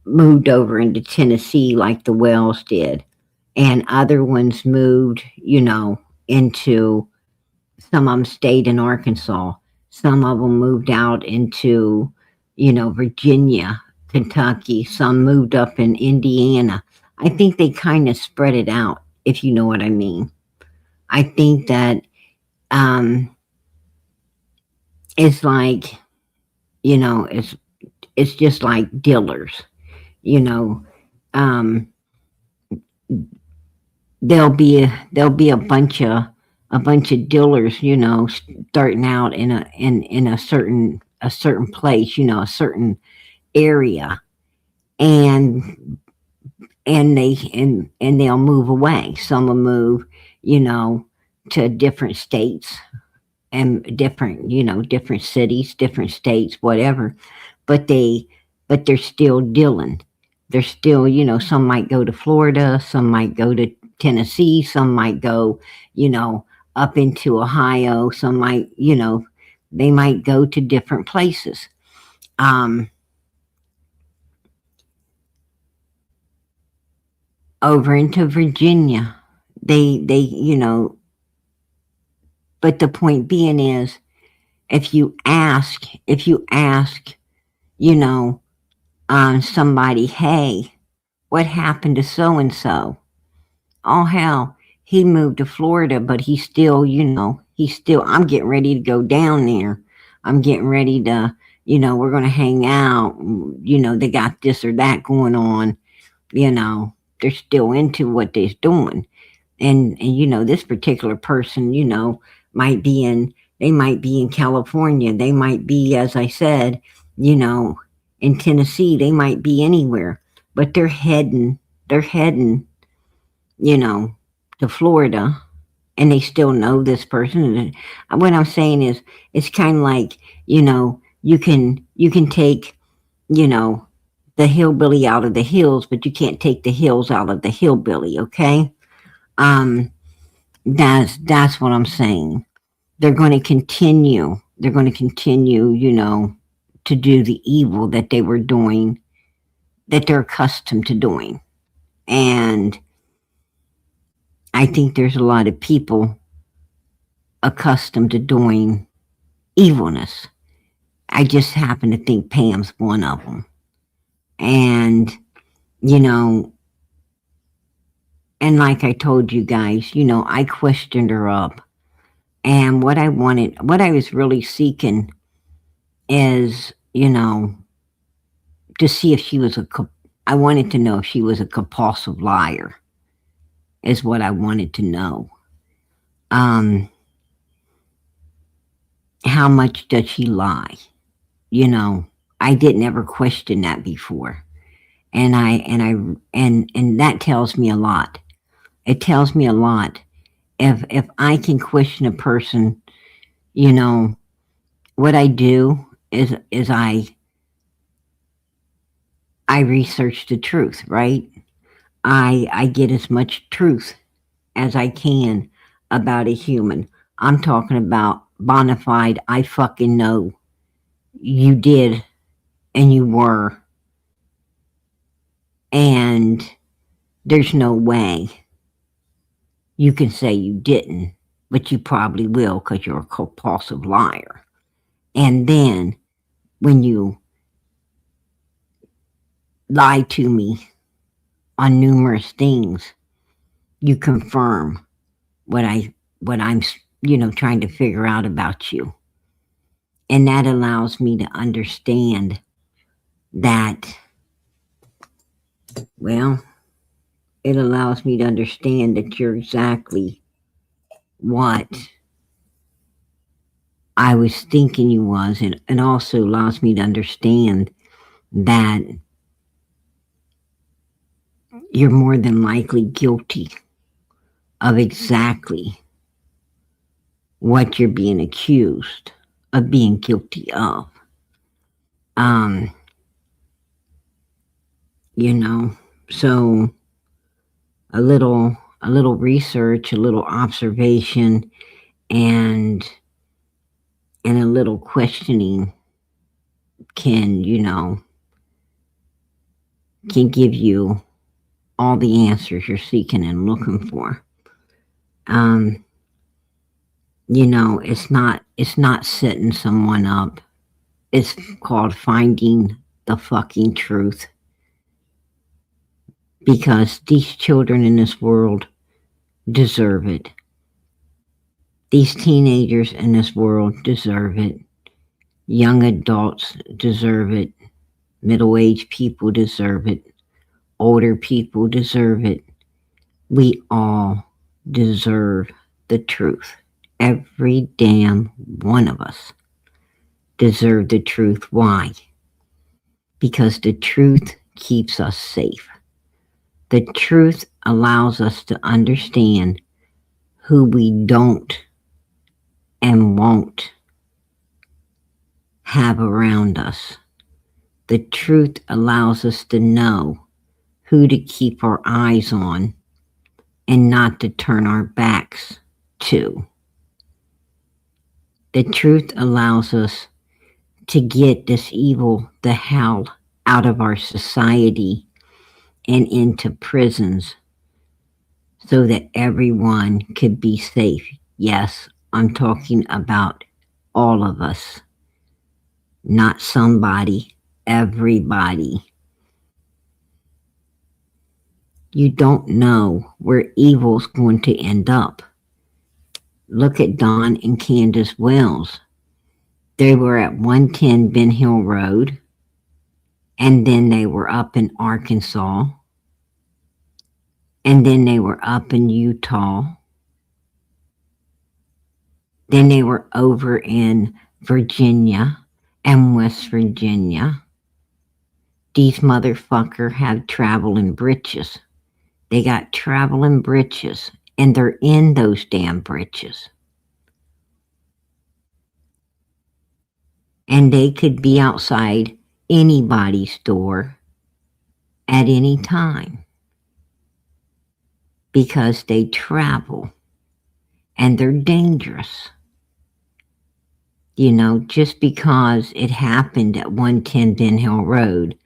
moved over into Tennessee like the Wells did, and other ones moved, you know, into, some of them stayed in Arkansas, some of them moved out into, you know, Virginia, Kentucky, some moved up in Indiana. I think they kind of spread it out, if you know what I mean. I think that it's like, you know, it's just like dealers, you know. There'll be a bunch of dealers, you know, starting out in a certain place, you know, a certain area, and they'll move away. Some will move, you know, to different states and different, you know, different cities, different states, whatever. But they're still dealing. They're still, you know, some might go to Florida, some might go to Tennessee, some might go, you know, up into Ohio, some might, you know, they might go to different places. Over into Virginia, they, you know, but the point being is, if you ask, you know, somebody, hey, what happened to so and so? Oh hell, he moved to Florida, but he's still, you know, I'm getting ready to go down there. I'm getting ready to, you know, we're going to hang out. You know, they got this or that going on. You know, they're still into what they're doing. And you know, this particular person, you know, they might be in California. They might be, as I said, you know, in Tennessee. They might be anywhere, but they're heading, you know, to Florida, and they still know this person. And what I'm saying is, it's kind of like, you know, you can take, you know, the hillbilly out of the hills, but you can't take the hills out of the hillbilly. Okay. That's what I'm saying. They're going to continue. They're going to continue, to do the evil that they were doing, that they're accustomed to doing. And I think there's a lot of people accustomed to doing evilness. I just happen to think Pam's one of them. And, you know, and like I told you guys, I questioned her up. And what I was really seeking is, to see if she was I wanted to know if she was a compulsive liar, is what I wanted to know. How much does she lie? I didn't ever question that before. And that tells me a lot. It tells me a lot. If I can question a person, what I do is I research the truth, right? I get as much truth as I can about a human. I'm talking about bona fide, I fucking know you did and you were. And there's no way you can say you didn't, but you probably will because you're a compulsive liar. And then when you lie to me on numerous things, you confirm what I'm trying to figure out about you. And that allows me to understand that, well, it allows me to understand that you're exactly what I was thinking you was, and also allows me to understand that you're more than likely guilty of exactly what you're being accused of being guilty of. Um, so a little research, a little observation, and a little questioning can, can give you all the answers you're seeking and looking for. It's not setting someone up. It's called finding the fucking truth. Because these children in this world deserve it. These teenagers in this world deserve it. Young adults deserve it. Middle-aged people deserve it. Older people deserve it. We all deserve the truth. Every damn one of us deserve the truth. Why? Because the truth keeps us safe. The truth allows us to understand who we don't and won't have around us. The truth allows us to know who to keep our eyes on and not to turn our backs to. The truth allows us to get this evil the hell out of our society and into prisons so that everyone could be safe. Yes, I'm talking about all of us, not somebody, everybody. You don't know where evil's going to end up. Look at Don and Candus Wells. They were at 110 Ben Hill Road, and then they were up in Arkansas, and then they were up in Utah, then they were over in Virginia and West Virginia. These motherfuckers have traveling britches. They got traveling britches, and they're in those damn britches. And they could be outside anybody's door at any time because they travel. and they're dangerous. Just because it happened at 110 Ben Hill Road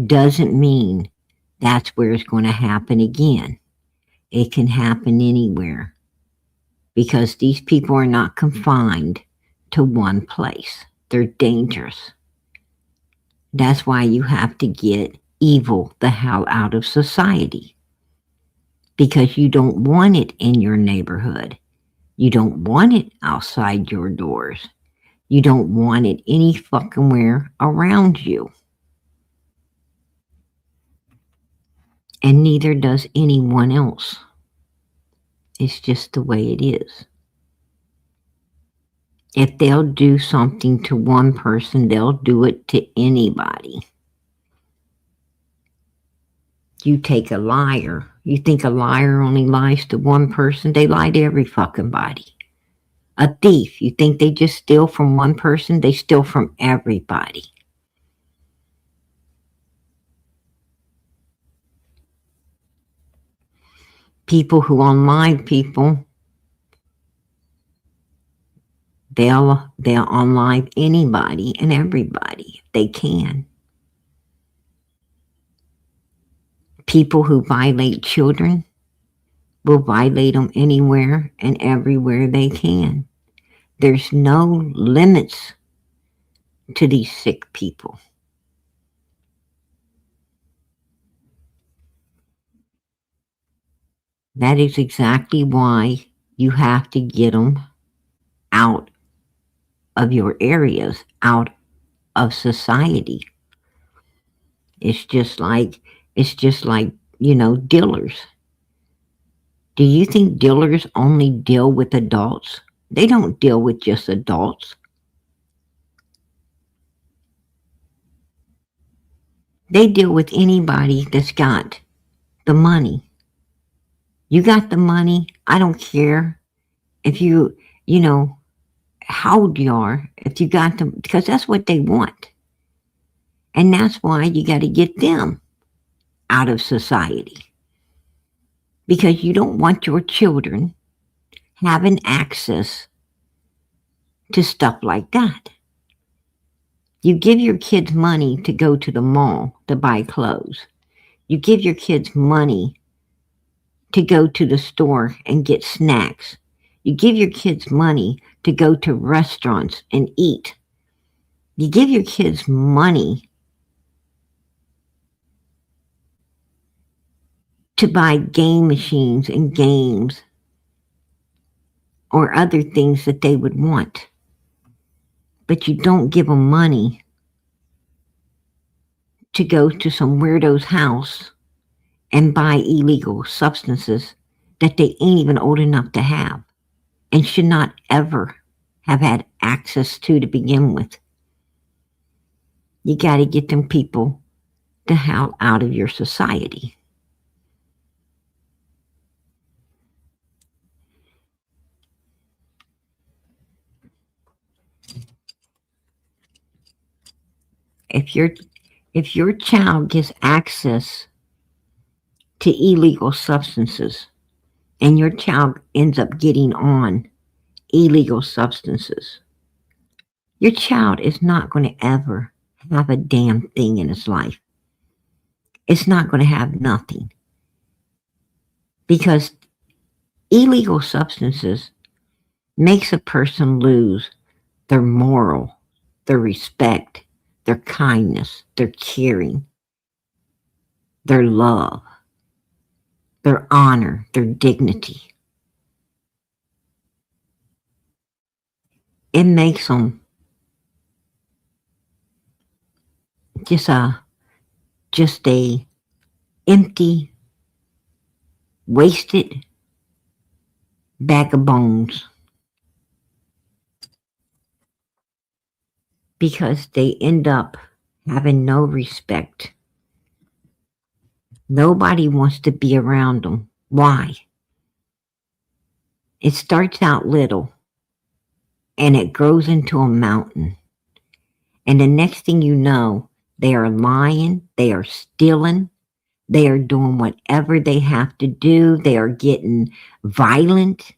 doesn't mean that's where it's going to happen again. It can happen anywhere because these people are not confined to one place. They're dangerous. That's why you have to get evil the hell out of society, because you don't want it in your neighborhood. You don't want it outside your doors. You don't want it any fucking where around you. And neither does anyone else. It's just the way it is. If they'll do something to one person, they'll do it to anybody. You take a liar. You think a liar only lies to one person? They lie to every fucking body. A thief, you think they just steal from one person? They steal from everybody. People who unlive people, they'll unlive anybody and everybody if they can. People who violate children will violate them anywhere and everywhere they can. There's no limits to these sick people. That is exactly why you have to get them out of your areas, out of society. It's just like, dealers. Do you think dealers only deal with adults? They don't deal with just adults. They deal with anybody that's got the money. You got the money, I don't care if how old you are, if you got them, because that's what they want. And that's why you got to get them out of society. Because you don't want your children having access to stuff like that. You give your kids money to go to the mall to buy clothes. You give your kids money to go to the store and get snacks. You give your kids money to go to restaurants and eat. You give your kids money to buy game machines and games or other things that they would want. But you don't give them money to go to some weirdo's house and buy illegal substances that they ain't even old enough to have and should not ever have had access to begin with. You got to get them people the hell out of your society. If your child gets access to illegal substances and your child ends up getting on illegal substances, your child is not going to ever have a damn thing in his life. It's not going to have nothing. Because illegal substances makes a person lose their moral, their respect, their kindness, their caring, their love, their honor, their dignity. It makes them just a empty, wasted bag of bones. Because they end up having no respect. Nobody wants to be around them. Why? It starts out little and it grows into a mountain. And the next thing you know, they are lying, they are stealing, they are doing whatever they have to do, they are getting violent.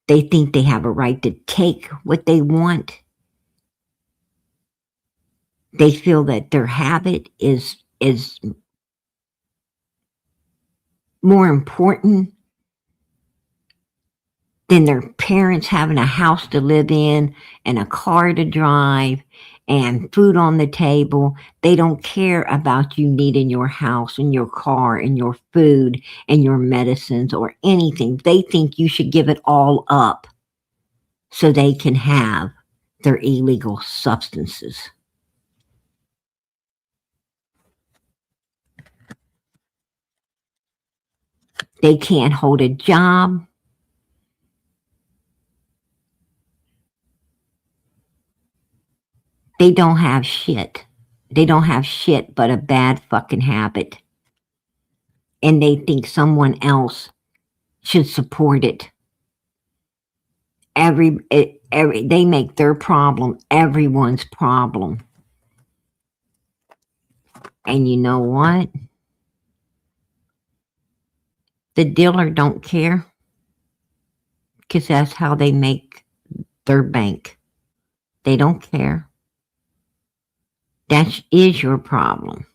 They think they have a right to take what they want. They feel that their habit is more important than their parents having a house to live in and a car to drive and food on the table. They don't care about you needing your house and your car and your food and your medicines or anything. They think you should give it all up so they can have their illegal substances. They can't hold a job. They don't have shit. They don't have shit but a bad fucking habit. And they think someone else should support it. They make their problem everyone's problem. And you know what? The dealer don't care because that's how they make their bank. They don't care. That is your problem.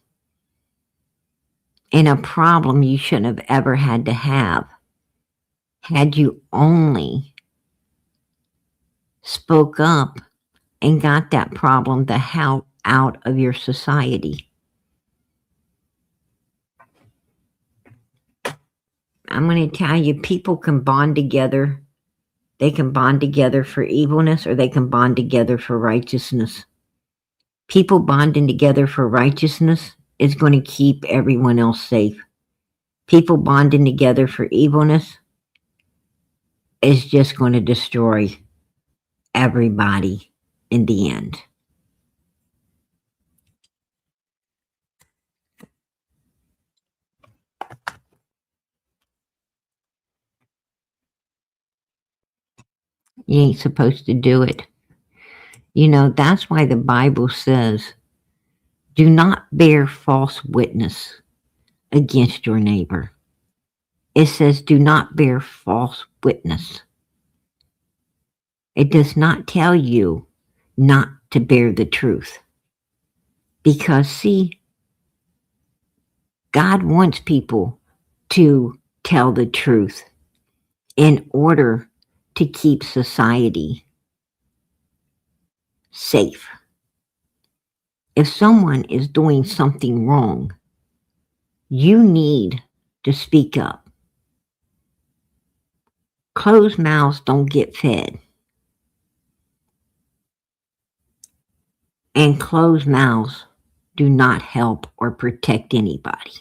And a problem you shouldn't have ever had to have had you only spoke up and got that problem the hell out of your society. I'm going to tell you, people can bond together. They can bond together for evilness or they can bond together for righteousness. People bonding together for righteousness is going to keep everyone else safe. People bonding together for evilness is just going to destroy everybody in the end. You ain't supposed to do it. You know, that's why the Bible says, do not bear false witness against your neighbor. It says, do not bear false witness. It does not tell you not to bear the truth. Because, see, God wants people to tell the truth in order to keep society safe. If someone is doing something wrong, you need to speak up. Closed mouths don't get fed. And closed mouths do not help or protect anybody.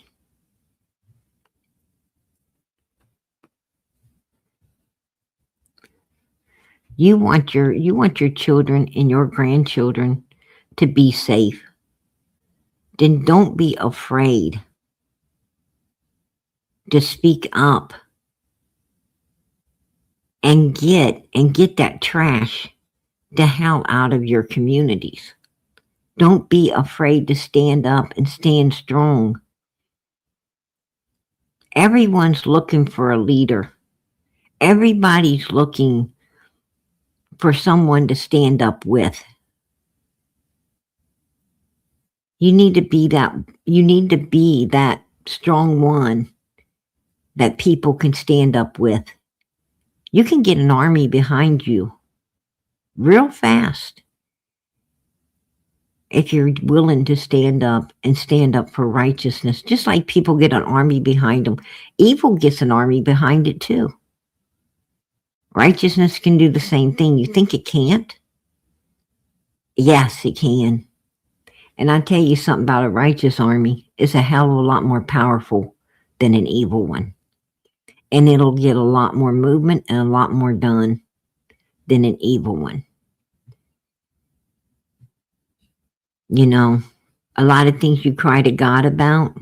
You want your children and your grandchildren to be safe. Then don't be afraid to speak up and get that trash the hell out of your communities. Don't be afraid to stand up and stand strong. Everyone's looking for a leader. Everybody's looking for someone to stand up with. You need to be that strong one that people can stand up with. You can get an army behind you real fast if you're willing to stand up and stand up for righteousness. Just like people get an army behind them, evil gets an army behind it too. Righteousness can do the same thing. You think it can't? Yes, it can. And I tell you something about a righteous army. It's a hell of a lot more powerful than an evil one. And it'll get a lot more movement and a lot more done than an evil one. You know, a lot of things you cry to God about,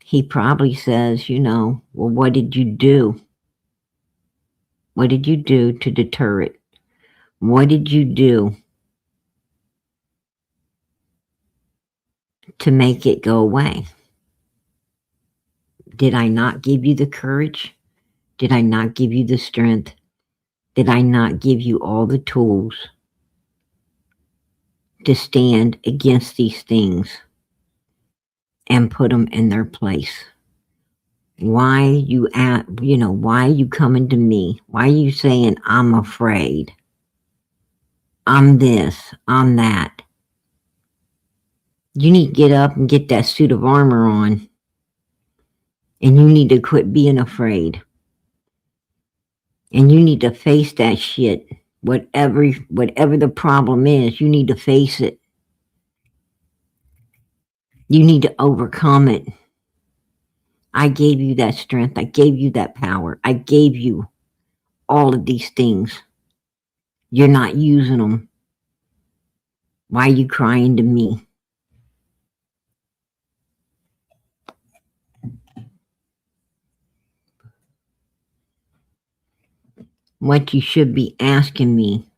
he probably says, well, what did you do? What did you do to deter it? What did you do to make it go away? Did I not give you the courage Did I not give you the strength? Did I not give you all the tools to stand against these things and put them in their place? Why why are you coming to me? Why are you saying I'm afraid? I'm this, I'm that. You need to get up and get that suit of armor on. And you need to quit being afraid. And you need to face that shit. Whatever the problem is, you need to face it. You need to overcome it. I gave you that strength. I gave you that power. I gave you all of these things. You're not using them. Why are you crying to me? What you should be asking me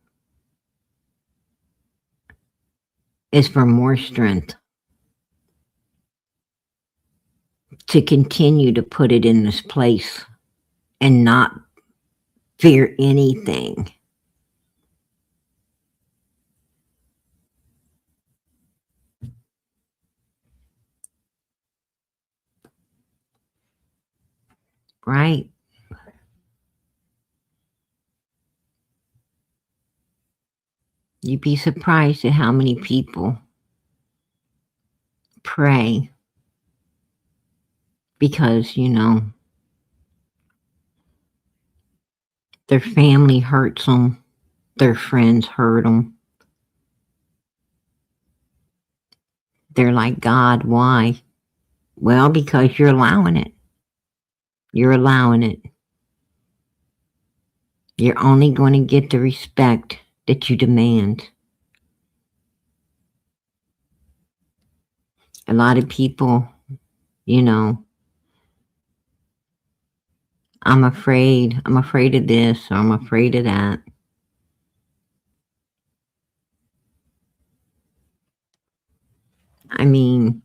is for more strength to continue to put it in this place and not fear anything. Right? You'd be surprised at how many people pray because, their family hurts them, their friends hurt them. They're like, God, why? Well, because you're allowing it. You're allowing it. You're only going to get the respect that you demand. A lot of people, I'm afraid of this, or I'm afraid of that. I mean,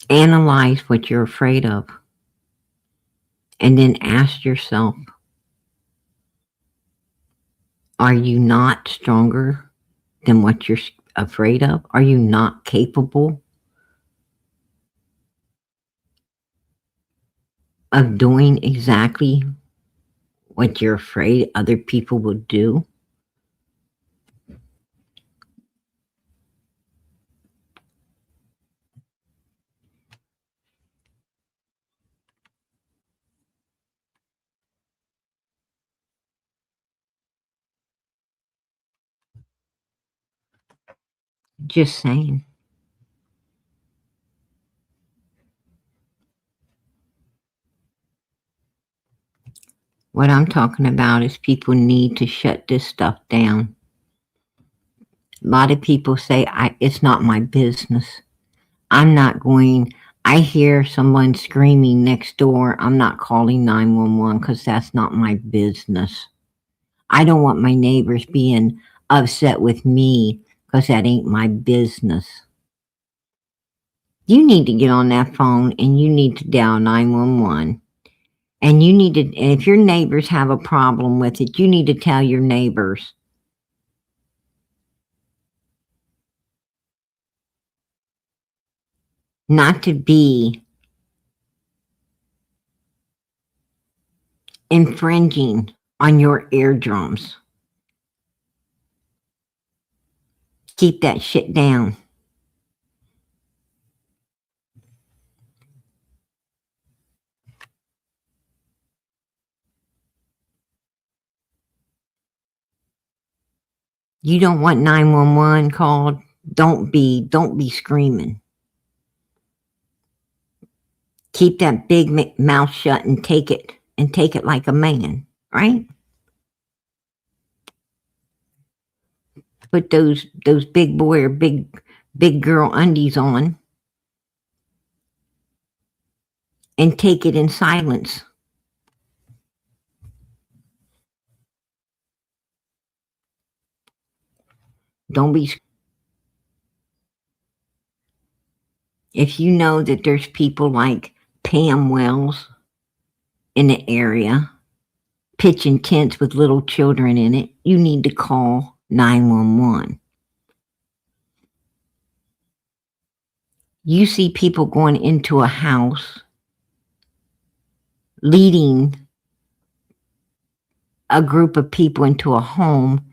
analyze what you're afraid of and then ask yourself, are you not stronger than what you're afraid of? Are you not capable of doing exactly what you're afraid other people will do? Just saying. What I'm talking about is people need to shut this stuff down. A lot of people say, it's not my business. I'm not going, I hear someone screaming next door. I'm not calling 911 because that's not my business. I don't want my neighbors being upset with me because that ain't my business. You need to get on that phone and you need to dial 911. And you need to, and if your neighbors have a problem with it, you need to tell your neighbors. Not to be infringing on your eardrums. Keep that shit down. You don't want 911 called. Don't be screaming. Keep that big mouth shut and take it like a man, right? Put those big boy or big girl undies on and take it in silence. Don't be. If you know that there's people like Pam Wells in the area pitching tents with little children in it, you need to call 911. You see people going into a house, leading a group of people into a home,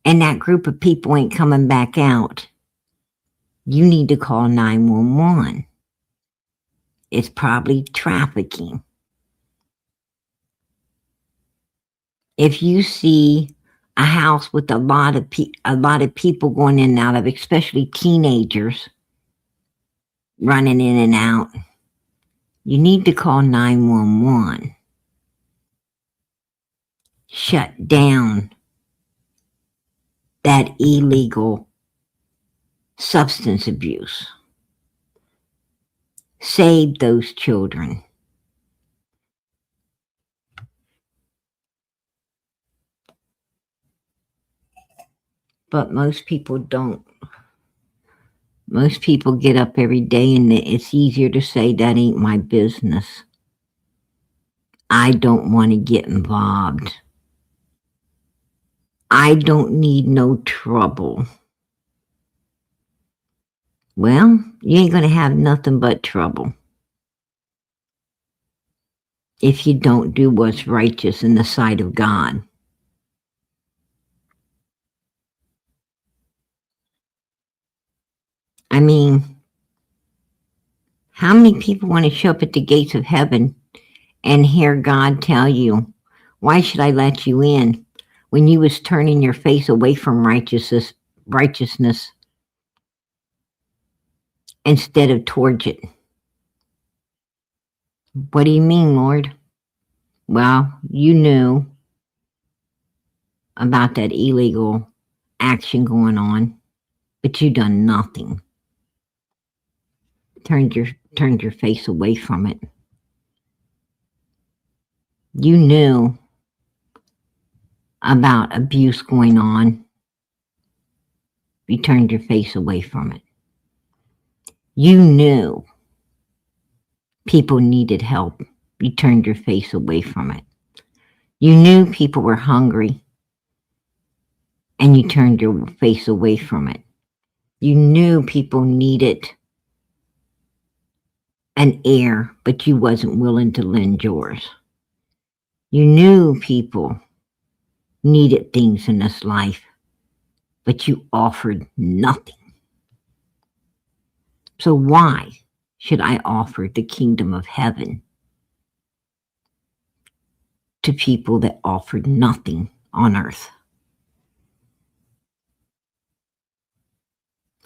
and that group of people ain't coming back out. You need to call 911. It's probably trafficking. If you see a house with a lot of people going in and out of, especially teenagers running in and out, you need to call 911. Shut down that illegal substance abuse. Save those children. But most people don't. Most people get up every day and it's easier to say that ain't my business. I don't want to get involved. I don't need no trouble. Well, you ain't going to have nothing but trouble if you don't do what's righteous in the sight of God. I mean, how many people want to show up at the gates of heaven and hear God tell you, why should I let you in, when you was turning your face away from righteousness instead of towards it? What do you mean, Lord? Well, you knew about that illegal action going on, but you done nothing. Turned your face away from it. You knew about abuse going on. You turned your face away from it. You knew people needed help. You turned your face away from it. You knew people were hungry and you turned your face away from it. You knew people needed an ear, but you wasn't willing to lend yours. You knew people needed things in this life, but you offered nothing. So why should I offer the kingdom of heaven to people that offered nothing on earth?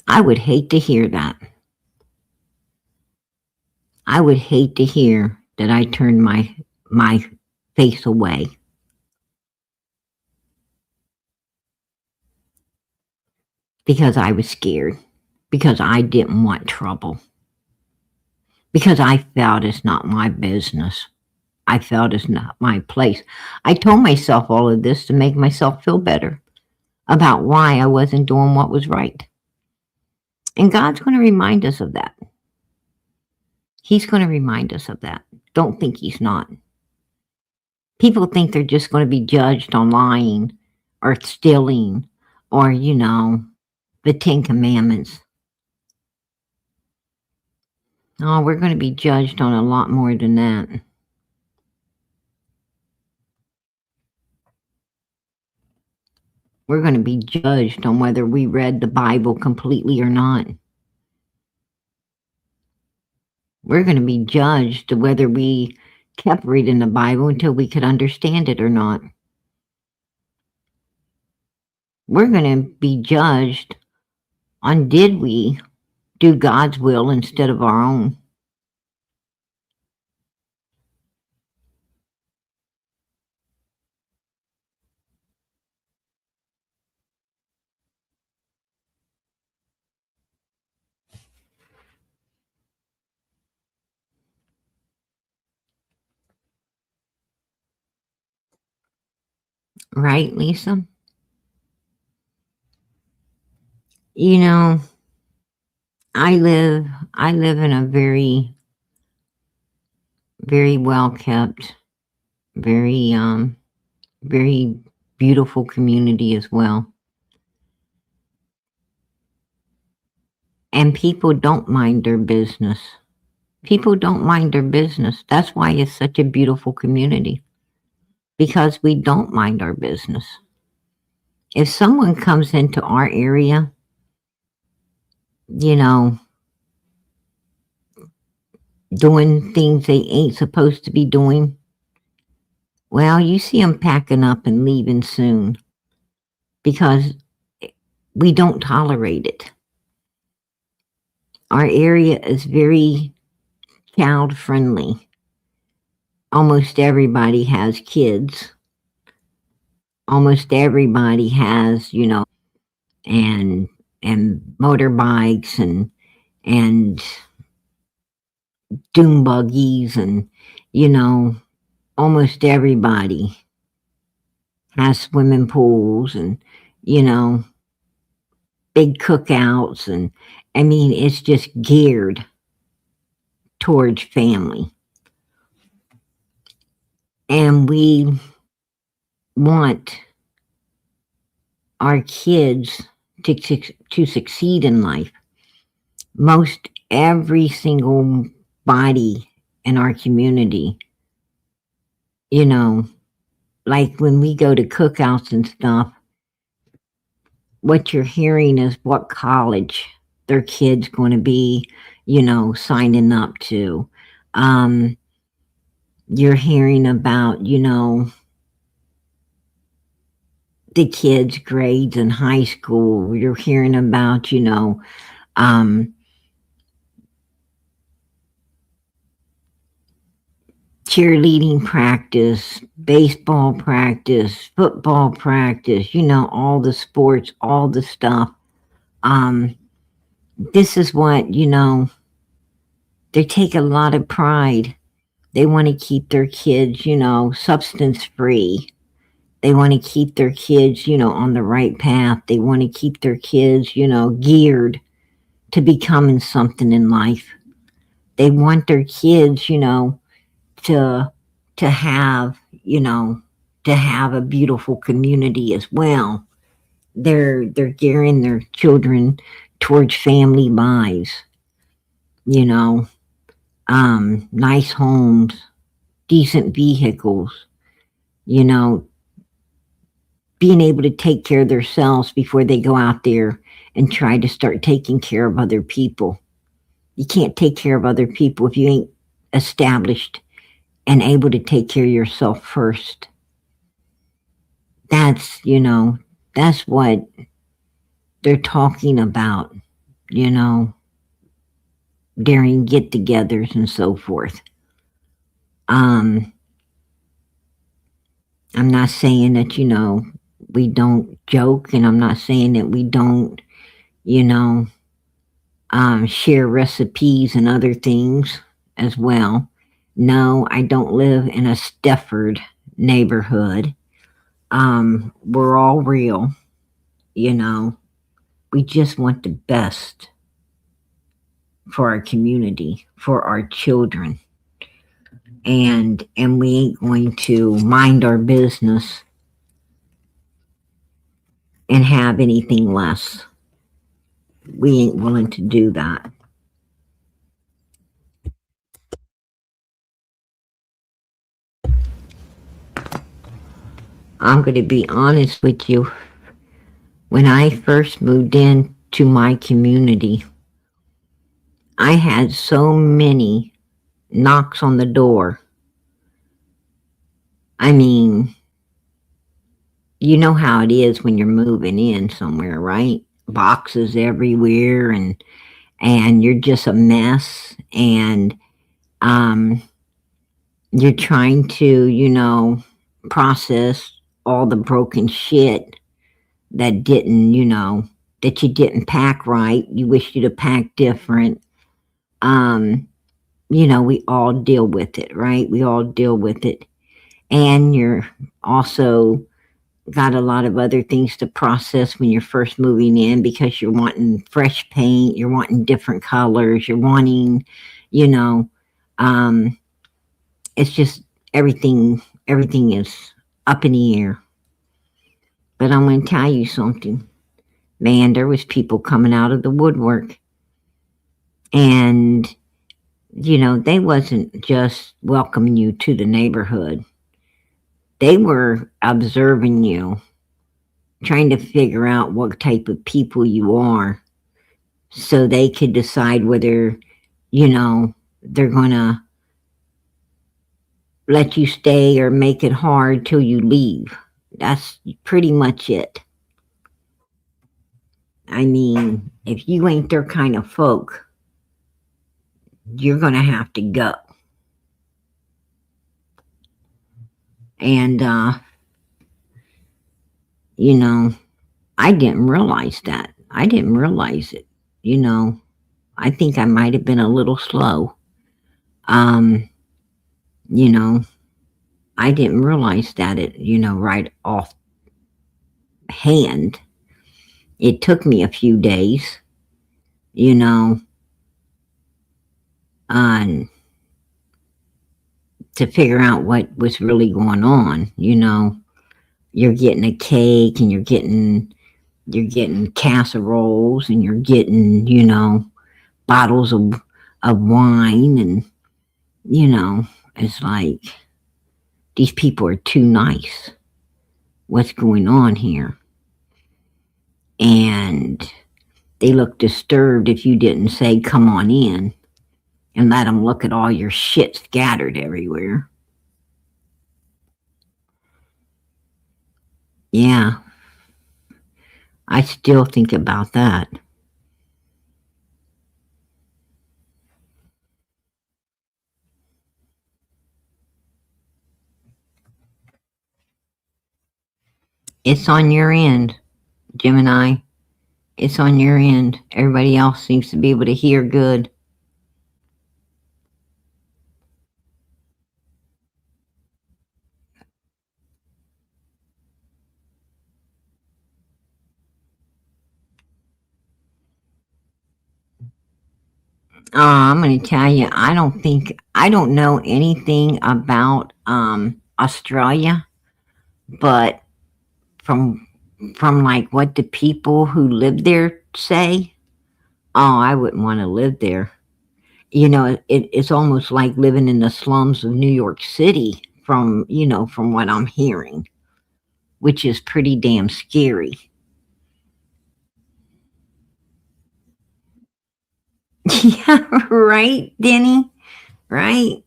I would hate to hear that. I would hate to hear that I turned my face away because I was scared, because I didn't want trouble, because I felt it's not my business. I felt it's not my place. I told myself all of this to make myself feel better about why I wasn't doing what was right. And God's going to remind us of that. He's going to remind us of that. Don't think he's not. People think they're just going to be judged on lying or stealing or, the 10 Commandments. Oh, we're going to be judged on a lot more than that. We're going to be judged on whether we read the Bible completely or not. We're going to be judged whether we kept reading the Bible until we could understand it or not. We're going to be judged on did we do God's will instead of our own. Right, Lisa? You know, I live in a very, very well kept, very, very beautiful community as well. And people don't mind their business. People don't mind their business. That's why it's such a beautiful community, because we don't mind our business. If someone comes into our area, you know, doing things they ain't supposed to be doing, well, you see them packing up and leaving soon because we don't tolerate it. Our area is very child friendly. Almost everybody has kids. Almost everybody has, and motorbikes and doom buggies and you know almost everybody has swimming pools and you know big cookouts, and I mean it's just geared towards family, and we want our kids to succeed in life. Most every single body in our community, you know, like when we go to cookouts and stuff, what you're hearing is what college their kid's going to be, signing up to. Um, you're hearing about, the kids' grades in high school. You're hearing about, um, cheerleading practice, baseball practice, football practice, all the sports, all the stuff. Um, this is what, they take a lot of pride. They want to keep their kids, substance free. They want to keep their kids, on the right path. They want to keep their kids, geared to becoming something in life. They want their kids, to to have, to have a beautiful community as well. They're gearing their children towards family lives, you know, nice homes, decent vehicles, you know, being able to take care of themselves before they go out there and try to start taking care of other people. You can't take care of other people if you ain't established and able to take care of yourself first. That's, that's what they're talking about, you know, during get togethers and so forth. Um, I'm not saying that, we don't joke, and I'm not saying that we don't, you know, share recipes and other things as well. No, I don't live in a Stefford neighborhood. We're all real, you know. We just want the best for our community, for our children. And we ain't going to mind our business and have anything less. We ain't willing to do that. I'm going to be honest with you. When I first moved into my community, I had so many knocks on the door. I mean, you know how it is when you're moving in somewhere, right? Boxes everywhere, and you're just a mess, and um you're trying to, process all the broken shit that didn't, that you didn't pack right. You wish you'd have packed different. Um, we all deal with it, right? We all deal with it. And you're also got a lot of other things to process when you're first moving in because you're wanting fresh paint, you're wanting different colors, you're wanting, you know, um, it's just everything is up in the air. But I'm going to tell you something. Man, there was people coming out of the woodwork, and they wasn't just welcoming you to the neighborhood. They were observing you, trying to figure out what type of people you are so they could decide whether, they're going to let you stay or make it hard till you leave. That's pretty much it. I mean, if you ain't their kind of folk, you're going to have to go. And, I didn't realize that. I didn't realize it. I think I might have been a little slow. Um, you know, I didn't realize that right off hand. It took me a few days, um, to figure out what was really going on. You're getting a cake and you're getting casseroles and you're getting, bottles of wine and, it's like these people are too nice. What's going on here? And they look disturbed if you didn't say, come on in, and let them look at all your shit scattered everywhere. Yeah, I still think about that. It's on your end, Gemini. It's on your end. Everybody else seems to be able to hear good. I'm going to tell you, I don't know anything about Australia, but from like what the people who live there say, oh, I wouldn't want to live there. It's almost like living in the slums of New York City from what I'm hearing, which is pretty damn scary. Yeah, right, Denny? Right?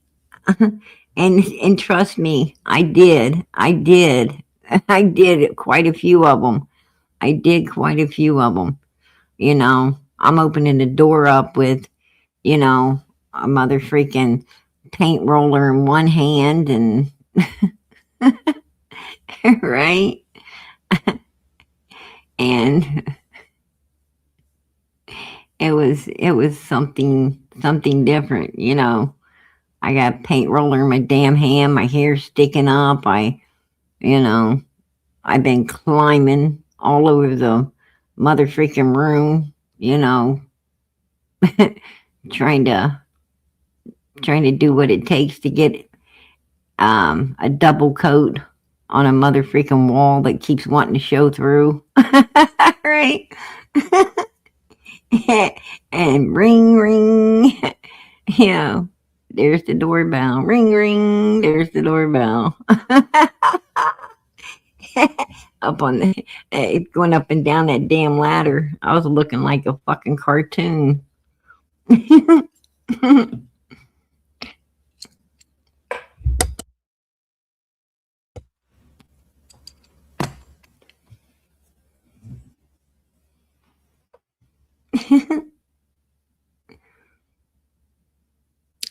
And trust me, I did. I did. I did quite a few of them. I did quite a few of them. I'm opening the door up with, a mother freaking paint roller in one hand and right? And it was something different. I got a paint roller in my damn hand, my hair sticking up. You know, I've been climbing all over the mother freaking room, trying to do what it takes to get a double coat on a mother freaking wall that keeps wanting to show through. Right? And ring ring. There's the doorbell. Ring ring. There's the doorbell. Up on going up and down that damn ladder. I was looking like a fucking cartoon.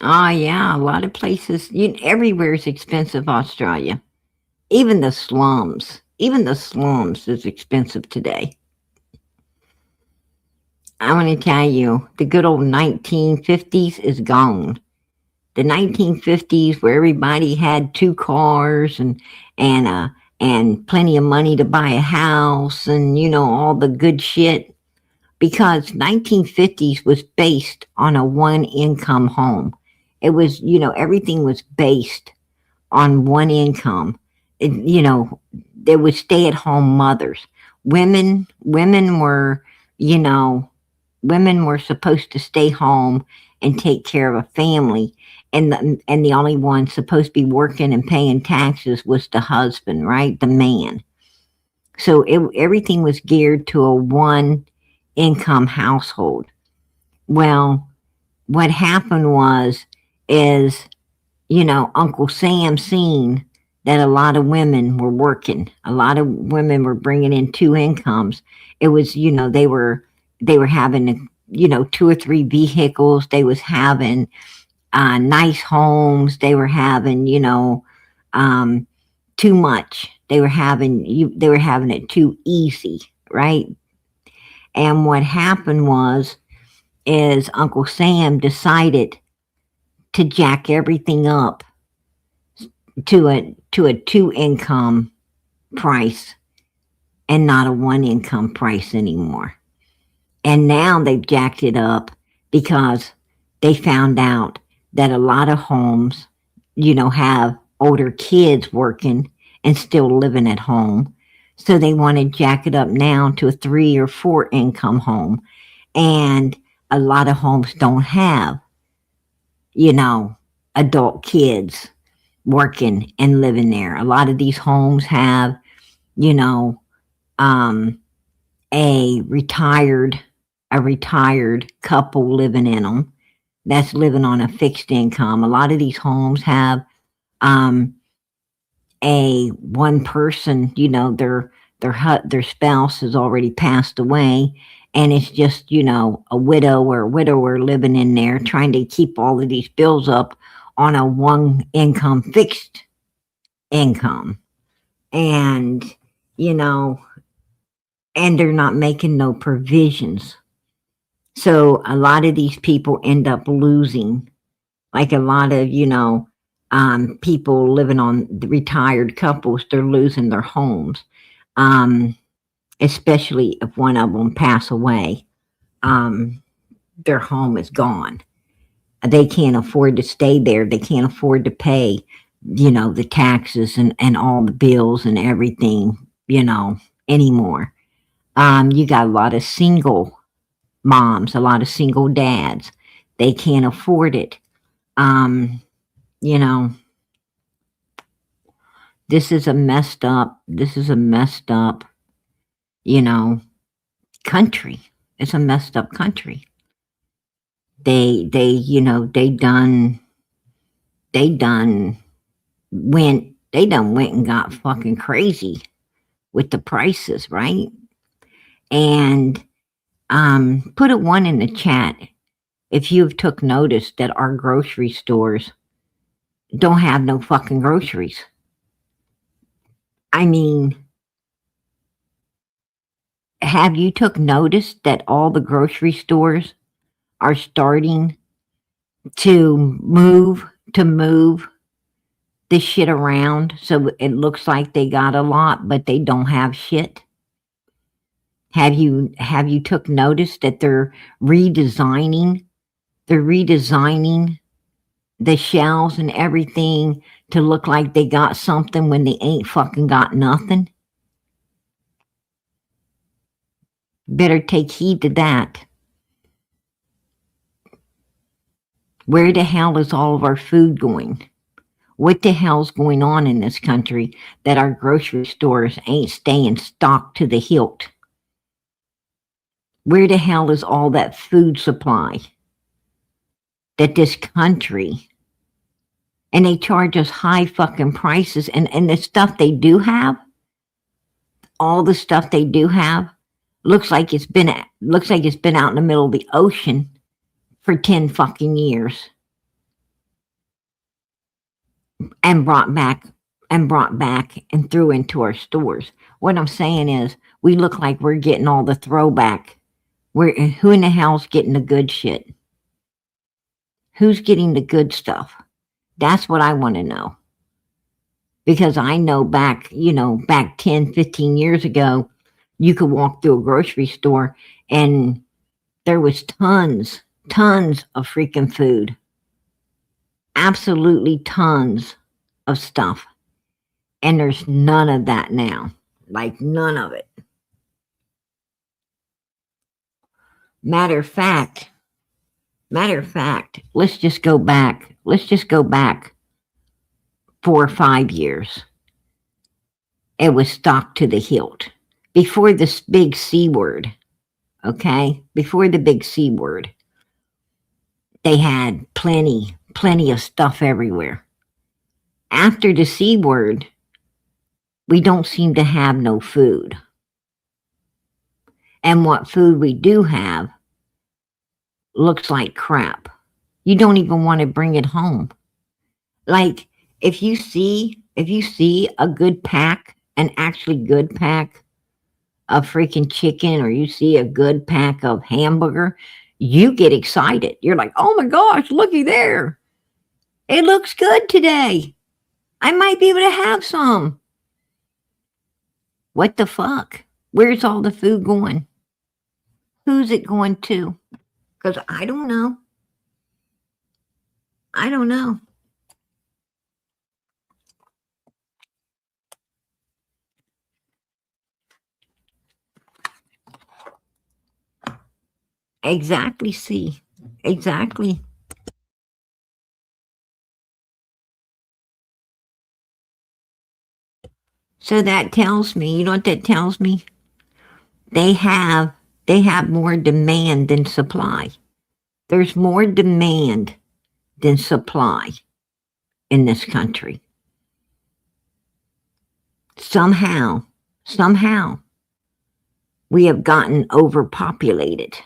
Oh yeah, a lot of places. Everywhere is expensive. Australia, even the slums. Even the slums is expensive today. I want to tell you, the good old 1950s is gone. The 1950s, where everybody had two cars and and plenty of money to buy a house and, all the good shit. Because 1950s was based on a one income home. It was, everything was based on one income. There was stay at home mothers. Women were, you know, women were supposed to stay home and take care of a family. And the only one supposed to be working and paying taxes was the husband, right? The man. So everything was geared to a one income household. Well, what happened is Uncle Sam seen that a lot of women were working. A lot of women were bringing in two incomes. It was, they were having, two or three vehicles. They was having nice homes. They were having, um, too much. They were having it too easy, right? And what happened is Uncle Sam decided to jack everything up to a two income price and not a one income price anymore. And now they've jacked it up because they found out that a lot of homes, have older kids working and still living at home. So they want to jack it up now to a three or four income home. And a lot of homes don't have, adult kids working and living there. A lot of these homes have, you know, um, a retired couple living in them that's living on a fixed income. A lot of these homes have um, a one person, their spouse has already passed away, and it's just a widow or a widower living in there trying to keep all of these bills up on a one income fixed income. And you know and they're not making no provisions. So a lot of these people end up losing, like a lot of, people living on the retired couples, they're losing their homes, um, especially if one of them pass away. Um, their home is gone. They can't afford to stay there. They can't afford to pay, the taxes and all the bills and everything, anymore. You got a lot of single moms, a lot of single dads. They can't afford it. Um, you know, this is a messed up, you know, country. It's a messed up country. They done went and got fucking crazy with the prices, right? And put a one in the chat if you've took notice that our grocery stores don't have no fucking groceries. I mean, have you took notice that all the grocery stores are starting to move this shit around so it looks like they got a lot but they don't have shit? Have you took notice that they're redesigning the shelves and everything to look like they got something when they ain't fucking got nothing? Better take heed to that. Where the hell is all of our food going? What the hell's going on in this country that our grocery stores ain't staying stocked to the hilt? Where the hell is all that food supply that this country, and they charge us high fucking prices, and the stuff they do have, all the stuff they do have, looks like it's been out in the middle of the ocean for 10 fucking years and brought back and threw into our stores. What I'm saying is we look like we're getting all the throwback. Who in the hell's getting the good shit? Who's getting the good stuff? That's what I want to know. Because I know back 10, 15 years ago, you could walk through a grocery store and there was tons of freaking food. Absolutely tons of stuff. And there's none of that now. Like none of it. Matter of fact, let's just go back. Let's just go back 4 or 5 years. It was stocked to the hilt. Before this big C word, okay? Before the big C word, they had plenty of stuff everywhere. After the C word, we don't seem to have no food. And what food we do have looks like crap. You don't even want to bring it home. Like if you see a good pack, an actually good pack of freaking chicken, or you see a good pack of hamburger, you get excited. You're like, oh my gosh, looky there. It looks good today. I might be able to have some. What the fuck? Where's all the food going? Who's it going to? Because I don't know. I don't know. Exactly, see. Exactly. So that tells me, you know what that tells me? They have more demand than supply. There's more demand than supply in this country. Somehow, we have gotten overpopulated.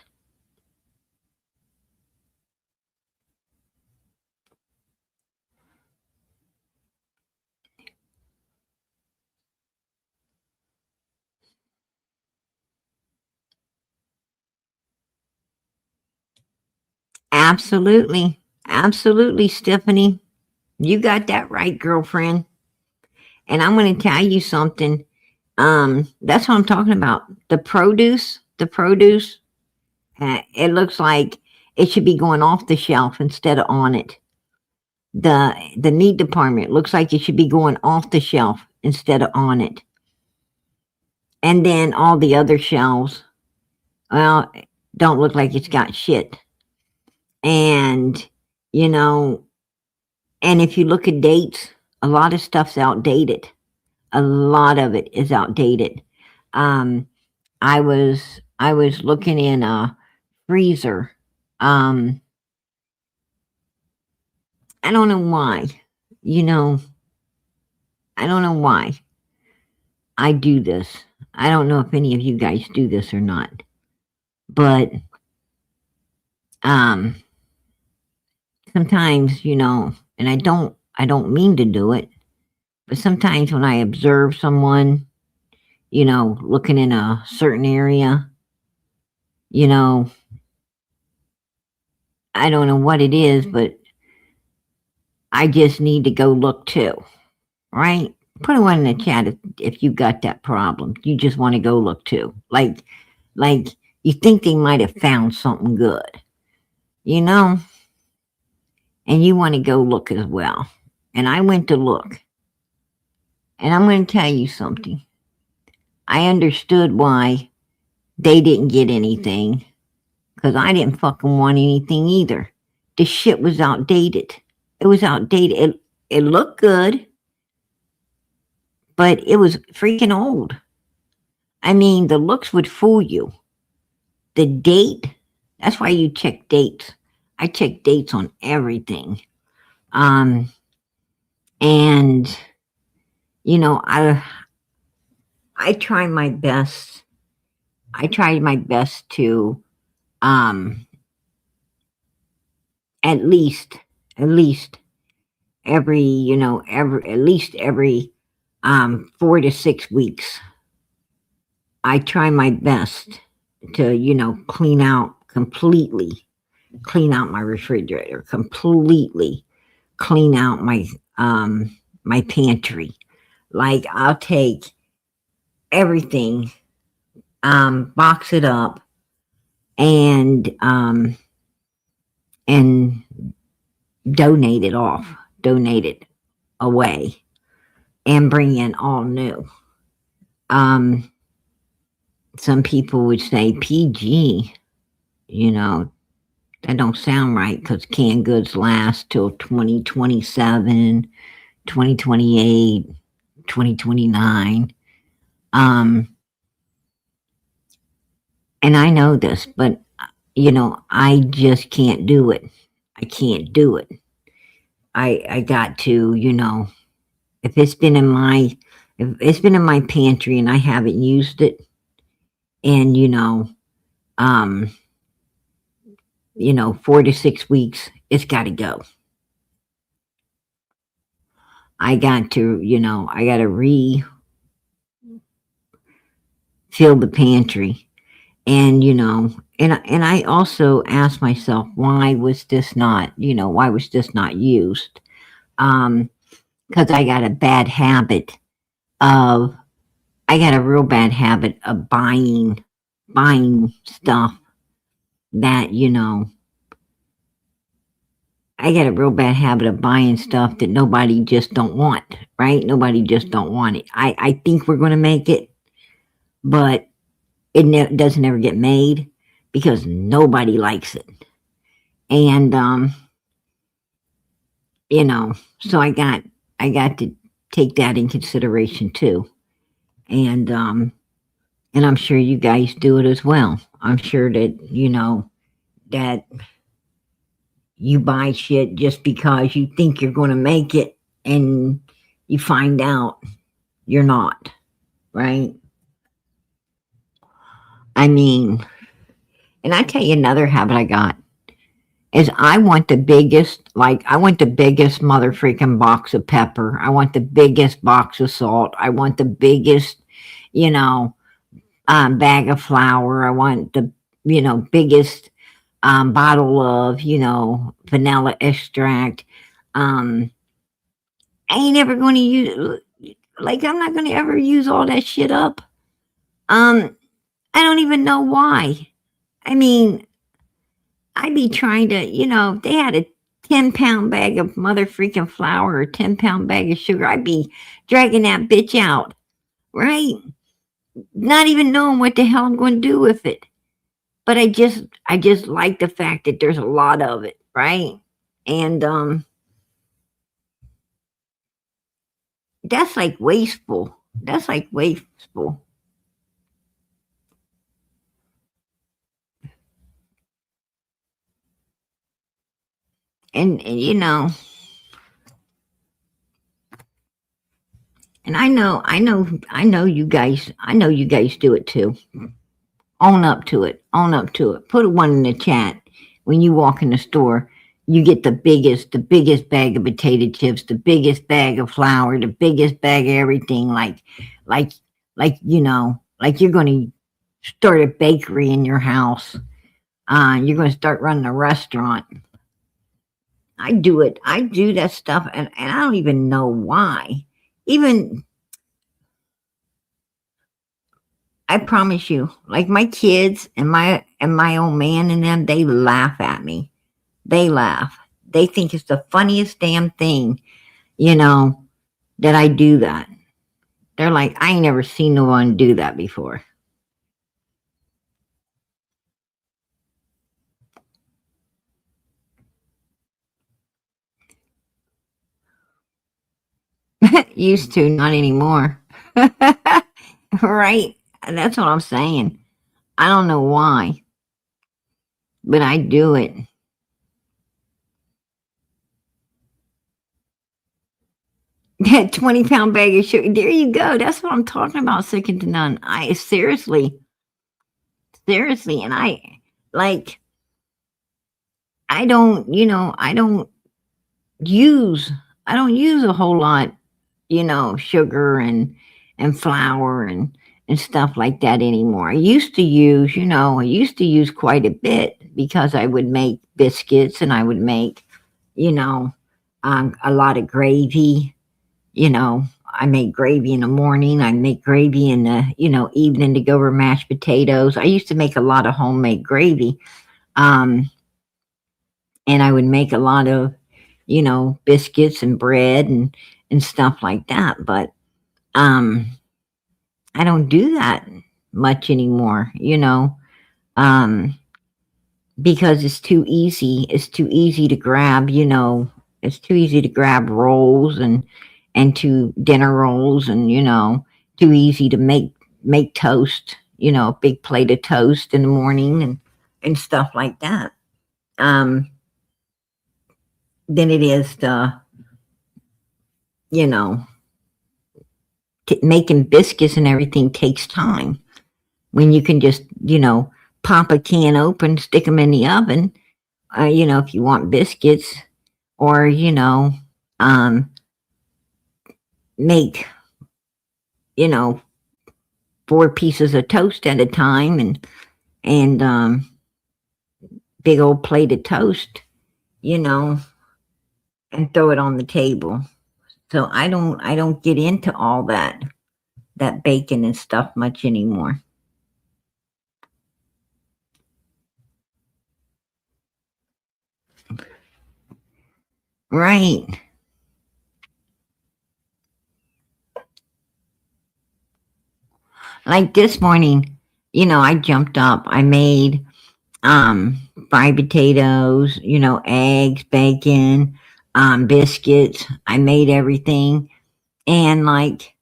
Absolutely. Absolutely, Stephanie. You got that right, girlfriend. And I'm going to tell you something. That's what I'm talking about. The produce, it looks like it should be going off the shelf instead of on it. The meat department looks like it should be going off the shelf instead of on it. And then all the other shelves, well, don't look like it's got shit. And, you know, and if you look at dates, a lot of stuff's outdated. A lot of it is outdated. I was looking in a freezer. I don't know why. You know, I don't know why I do this. I don't know if any of you guys do this or not. But sometimes, and I don't mean to do it, but sometimes when I observe someone, looking in a certain area, I don't know what it is, but I just need to go look too, right? Put a one in the chat if you got that problem. You just want to go look too. Like you think they might have found something good, and you want to go look as well. And I went to look. And I'm going to tell you something. I understood why they didn't get anything, because I didn't fucking want anything either. The shit was outdated. It was outdated. It looked good, but it was freaking old. I mean, the looks would fool you. The date, that's why you check dates. I check dates on everything. And I try my best. I try my best to at least every 4 to 6 weeks, I try my best to clean out my refrigerator, completely clean out my my pantry, Like I'll take everything, box it up, and and donate it off, donate it away, and bring in all new. Um, some people would say PG, you know, that don't sound right because canned goods last till 2027, 2028, 2029. Um, and I know this, but I just can't do it. I can't do it. I got to, if it's been in my if it's been in my pantry and I haven't used it, and um 4 to 6 weeks, it's got to go. I got to refill the pantry, and and I also ask myself, why was this not used? Because of I got a real bad habit of buying stuff that I get a real bad habit of buying stuff that nobody just don't want, right? Nobody just don't want it. I think we're going to make it, but doesn't ever get made because nobody likes it. And so I got to take that in consideration too. And I'm sure you guys do it as well. I'm sure that that you buy shit just because you think you're going to make it, and you find out you're not, right? I mean, and I tell you another habit I got is I want the biggest mother freaking box of pepper. I want the biggest box of salt. I want the biggest, you know, bag of flour. I want the, biggest bottle of, vanilla extract. Um, I ain't ever going to use, like, I'm not going to ever use all that shit up. Um, I don't even know why. I mean, I'd be trying to, if they had a 10-pound bag of mother freaking flour or 10-pound bag of sugar, I'd be dragging that bitch out, right? Not even knowing what the hell I'm going to do with it. But I just like the fact that there's a lot of it, right? And that's like wasteful. That's like wasteful. And and I know you guys do it too. Own up to it. Own up to it. Put one in the chat. When you walk in the store, you get the biggest bag of potato chips, the biggest bag of flour, the biggest bag of everything. Like, like you're going to start a bakery in your house. You're going to start running a restaurant. I do it. I do that stuff, and I don't even know why. Even I promise you, like my kids and my old man and them, they laugh at me. They laugh. They think it's the funniest damn thing, you know, that I do that. They're like, I ain't never seen no one do that before. Used to, not anymore. Right? That's what I'm saying. I don't know why, but I do it. That 20-pound bag of sugar. There you go. That's what I'm talking about, second to none. I seriously, and like, use, I don't use a whole lot, sugar and flour and stuff like that anymore. I used to use quite a bit because I would make biscuits and I would make, you know, a lot of gravy, I make gravy in the morning. I make gravy in the, evening to go over mashed potatoes. I used to make a lot of homemade gravy. Um, and I would make a lot of, biscuits and bread and stuff like that. But um, I don't do that much anymore, um, because it's too easy. It's too easy to grab, it's too easy to grab rolls and to dinner rolls and, too easy to make toast, a big plate of toast in the morning and stuff like that. Um, than it is to, you know, making biscuits and everything takes time when you can just, pop a can open, stick them in the oven, if you want biscuits, or, um, make, you know, 4 pieces of toast at a time and big old plate of toast, you know, and throw it on the table. So I don't get into all that bacon and stuff much anymore. Right. Like this morning, I jumped up. I made fried potatoes, eggs, bacon, biscuits. I made everything. And like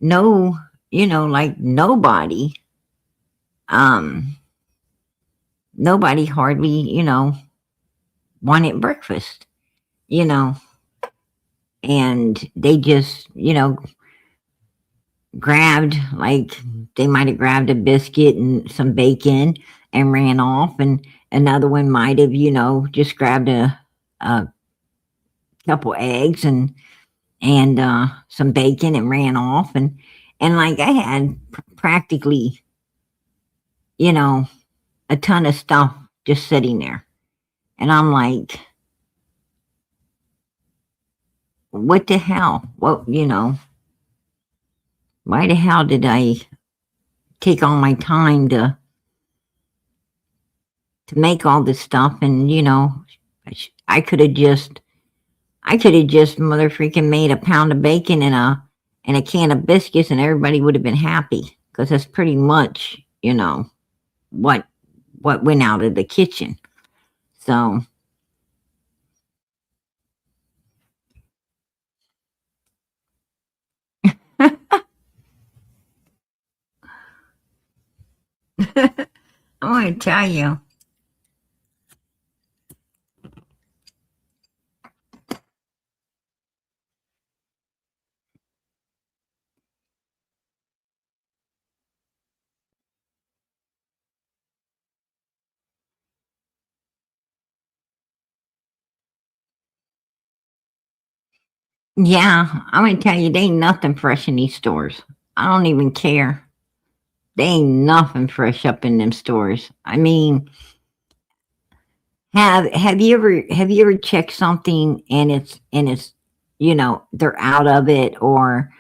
no, like um nobody hardly, wanted breakfast, you know, and they just, grabbed, like they might have grabbed a biscuit and some bacon and ran off, and another one might have, just grabbed a couple eggs and some bacon and ran off, and like I had practically, you know a ton of stuff just sitting there, and I'm like, what the hell, why the hell did I take all my time to make all this stuff? And I could have just mother freaking made a pound of bacon and a can of biscuits, and everybody would have been happy, because that's pretty much, what went out of the kitchen. So I want to tell you. Yeah, I'm going to tell you, they ain't nothing fresh in these stores. I don't even care. They ain't nothing fresh up in them stores. I mean, have you ever checked something and it's they're out of it, or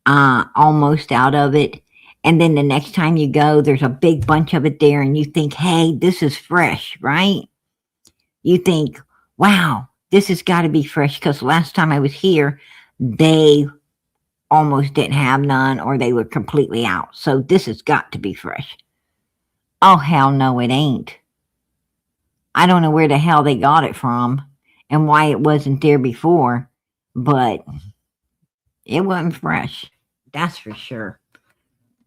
almost out of it, and then the next time you go there's a big bunch of it there, and you think, hey, this is fresh, right? You think, wow, this has got to be fresh, because last time I was here they almost didn't have none, or they were completely out, so this has got to be fresh. Oh, hell no, it ain't. I don't know where the hell they got it from and why it wasn't there before, but it wasn't fresh. That's for sure.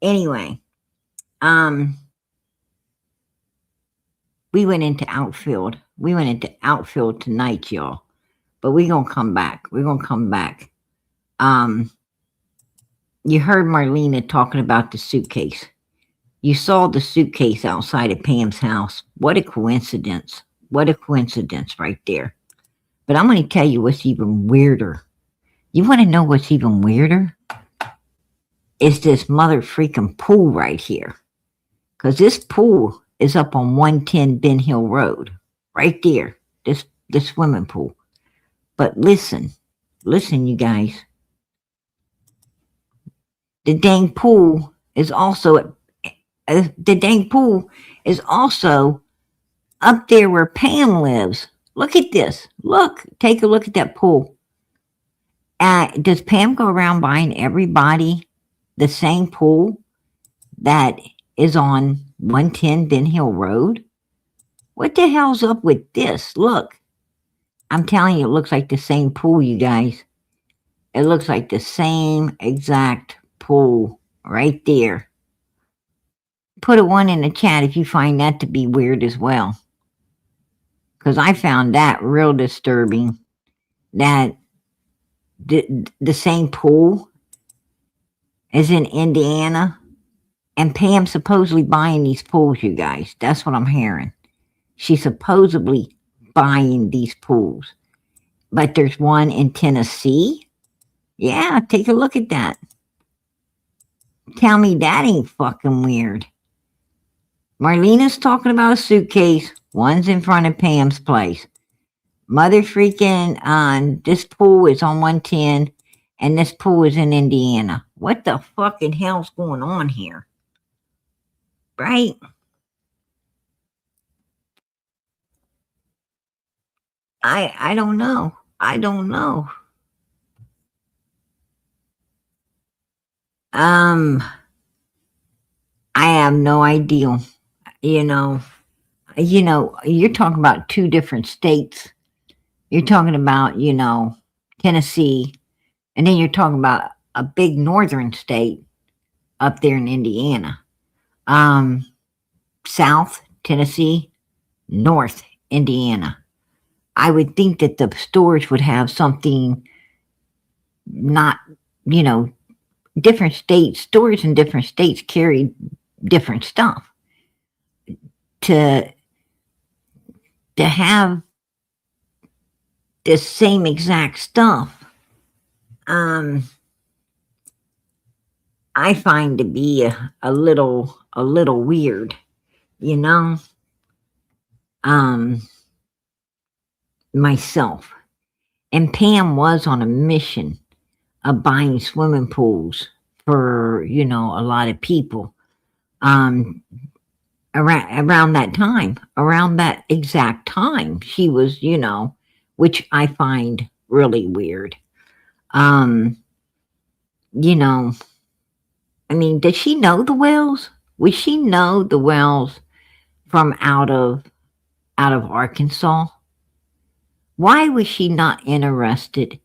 Anyway, um, we went into outfield. We went into outfield tonight, y'all. But we're gonna come back. We're gonna come back. Um, you heard Marlena talking about the suitcase. You saw the suitcase outside of Pam's house. What a coincidence. What a coincidence right there. But I'm going to tell you what's even weirder. You want to know what's even weirder? It's this mother freaking pool right here. Because this pool is up on 110 Ben Hill Road. Right there. This swimming pool. But listen, you guys. the dang pool is also the dang pool is also up there where Pam lives. Look at this. Look, take a look at that pool. Does Pam go around buying everybody the same pool that is on 110 Ben Hill Road? What the hell's up with this? Look, I'm telling you, it looks like the same pool, you guys. It looks like the same exact pool right there. Put a 1 in the chat if you find that to be weird as well. Because I found that real disturbing. That the same pool is in Indiana. And Pam's supposedly buying these pools, you guys. That's what I'm hearing. She's supposedly buying these pools. But there's one in Tennessee. Yeah, take a look at that. Tell me that ain't fucking weird. Marlena's talking about a suitcase. One's in front of Pam's place. Mother freaking, this pool is on 110, and this pool is in Indiana. What the fucking hell's going on here? Right? I don't know. I don't know. I have no idea. You're talking about 2 different states. You're talking about, Tennessee, and then you're talking about a big northern state up there in Indiana. South Tennessee, North Indiana. I would think that the stores would have something not, different states, stores in different states carry different stuff. To have the same exact stuff, I find to be a little weird, myself. And Pam was on a mission of buying swimming pools for, a lot of people. Around that exact time, she was, which I find really weird. I mean, does she know the Wells? Would she know the Wells from out of Arkansas? Why was she not interested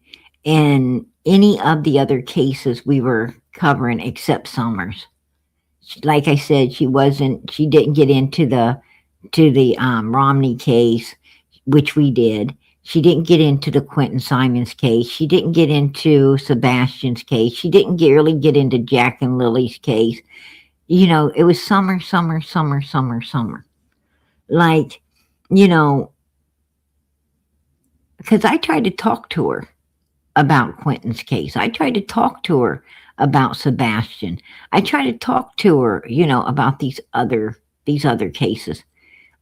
in any of the other cases we were covering except Summers? Like I said, she didn't get into the Romney case, which we did. She didn't get into the Quentin Simons case. She didn't get into Sebastian's case. She didn't really get into Jack and Lily's case. It was summer. Like, because I tried to talk to her about Quentin's case. I tried to talk to her about Sebastian. I tried to talk to her, about these other cases.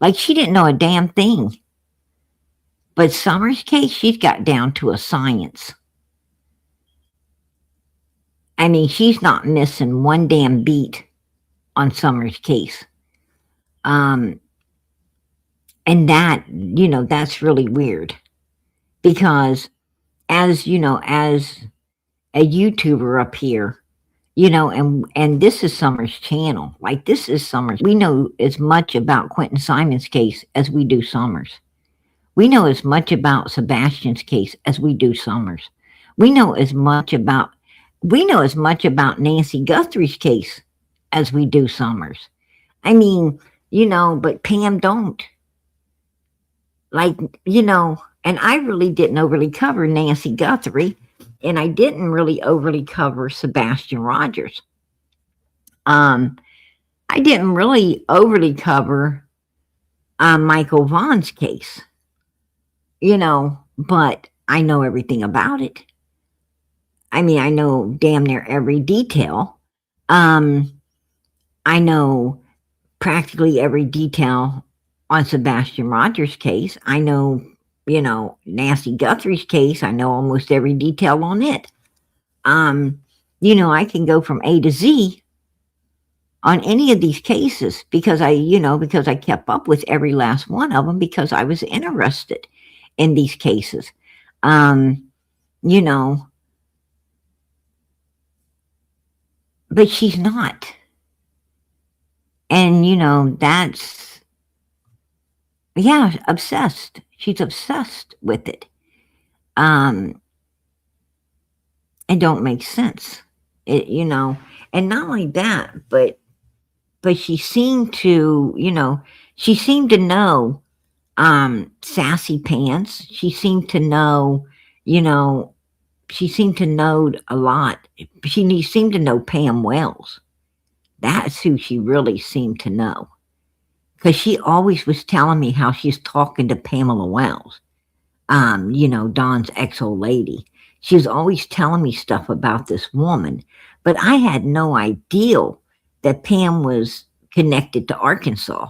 Like, she didn't know a damn thing. But Summer's case, she's got down to a science. I mean, she's not missing one damn beat on Summer's case. And that, that's really weird. Because as a YouTuber up here, and this is Summer's channel. Like, this is Summer's. We know as much about Quentin Simons' case as we do Summer's. We know as much about Sebastian's case as we do Summer's. We know as much about Nancy Guthrie's case as we do Summer's. I mean, but Pam don't. Like, and I really didn't overly cover Nancy Guthrie, and I didn't really overly cover Sebastian Rogers. I didn't really overly cover Michael Vaughn's case, but I know everything about it. I mean, I know damn near every detail. I know practically every detail on Sebastian Rogers' case. I know, Nancy Guthrie's case. I know almost every detail on it. I can go from A to Z on any of these cases because because I kept up with every last one of them because I was interested in these cases. Um, you know, but she's not. And, that's, yeah, obsessed. She's obsessed with it. It don't make sense. And not only that, but she seemed to know Sassy Pants. You know, she seemed to know a lot. She seemed to know Pam Wells. That's who she really seemed to know. Because she always was telling me how she's talking to Pamela Wells, Don's ex old lady. She was always telling me stuff about this woman, but I had no idea that Pam was connected to Arkansas.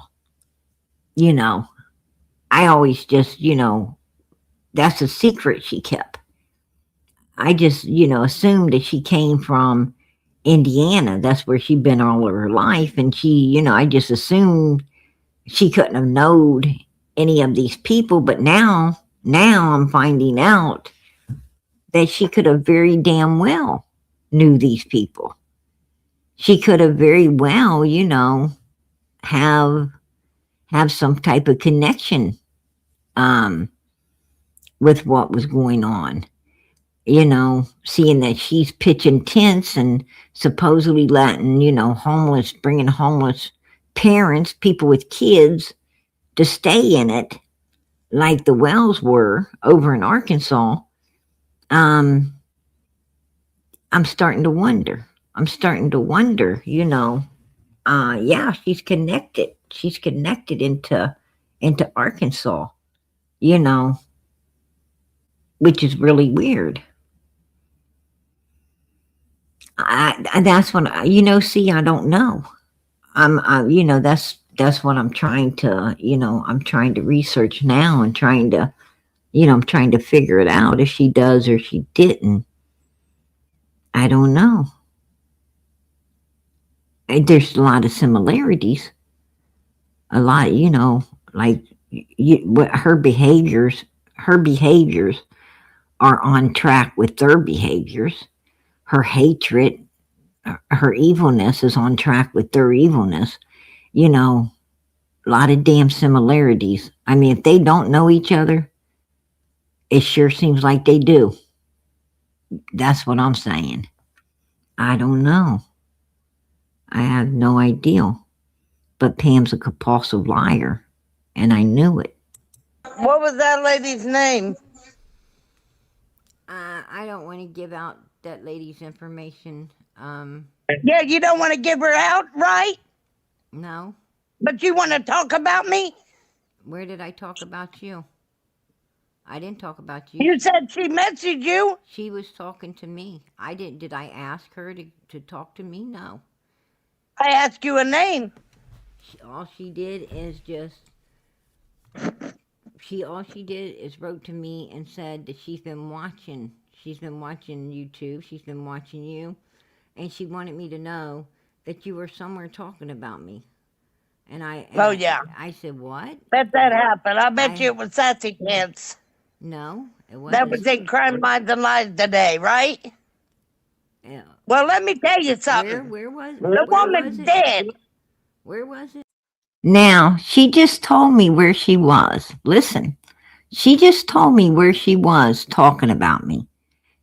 You know, I always just, that's a secret she kept. I just, assumed that she came from Indiana. That's where she'd been all of her life. And I just assumed she couldn't have known any of these people. But now I'm finding out that she could have very damn well knew these people. She could have very well, have some type of connection um, with what was going on. Seeing that she's pitching tents and supposedly letting, bringing homeless parents, people with kids, to stay in it, like the Wells were over in Arkansas. I'm starting to wonder. Yeah, she's connected. She's connected into Arkansas, which is really weird. That's what see, I don't know. That's what I'm trying to, I'm trying to research now and I'm trying to figure it out if she does or she didn't. I don't know. There's a lot of similarities. A lot, like her behaviors are on track with their behaviors. Her hatred, her evilness is on track with their evilness. A lot of damn similarities. I mean, if they don't know each other, it sure seems like they do. That's what I'm saying. I don't know. I have no idea. But Pam's a compulsive liar, and I knew it. What was that lady's name? I don't want to give out that lady's information. Yeah, you don't want to give her out, right? No. But you want to talk about me? Where did I talk about you? I didn't talk about you. You said she messaged you. She was talking to me. I didn't. Did I ask her to talk to me? No. I asked you a name. All she did is wrote to me and said that she's been watching YouTube. She's been watching you, and she wanted me to know that you were somewhere talking about me. And yeah. I said, what? Bet that happened. I bet you it was Sassy Pants. No, it wasn't. That was in Crime Minds and Lies today, right? Yeah. Well, let me tell you something. Where was it? The woman's dead. Where was it? Now, she just told me where she was. Listen, she just told me where she was talking about me.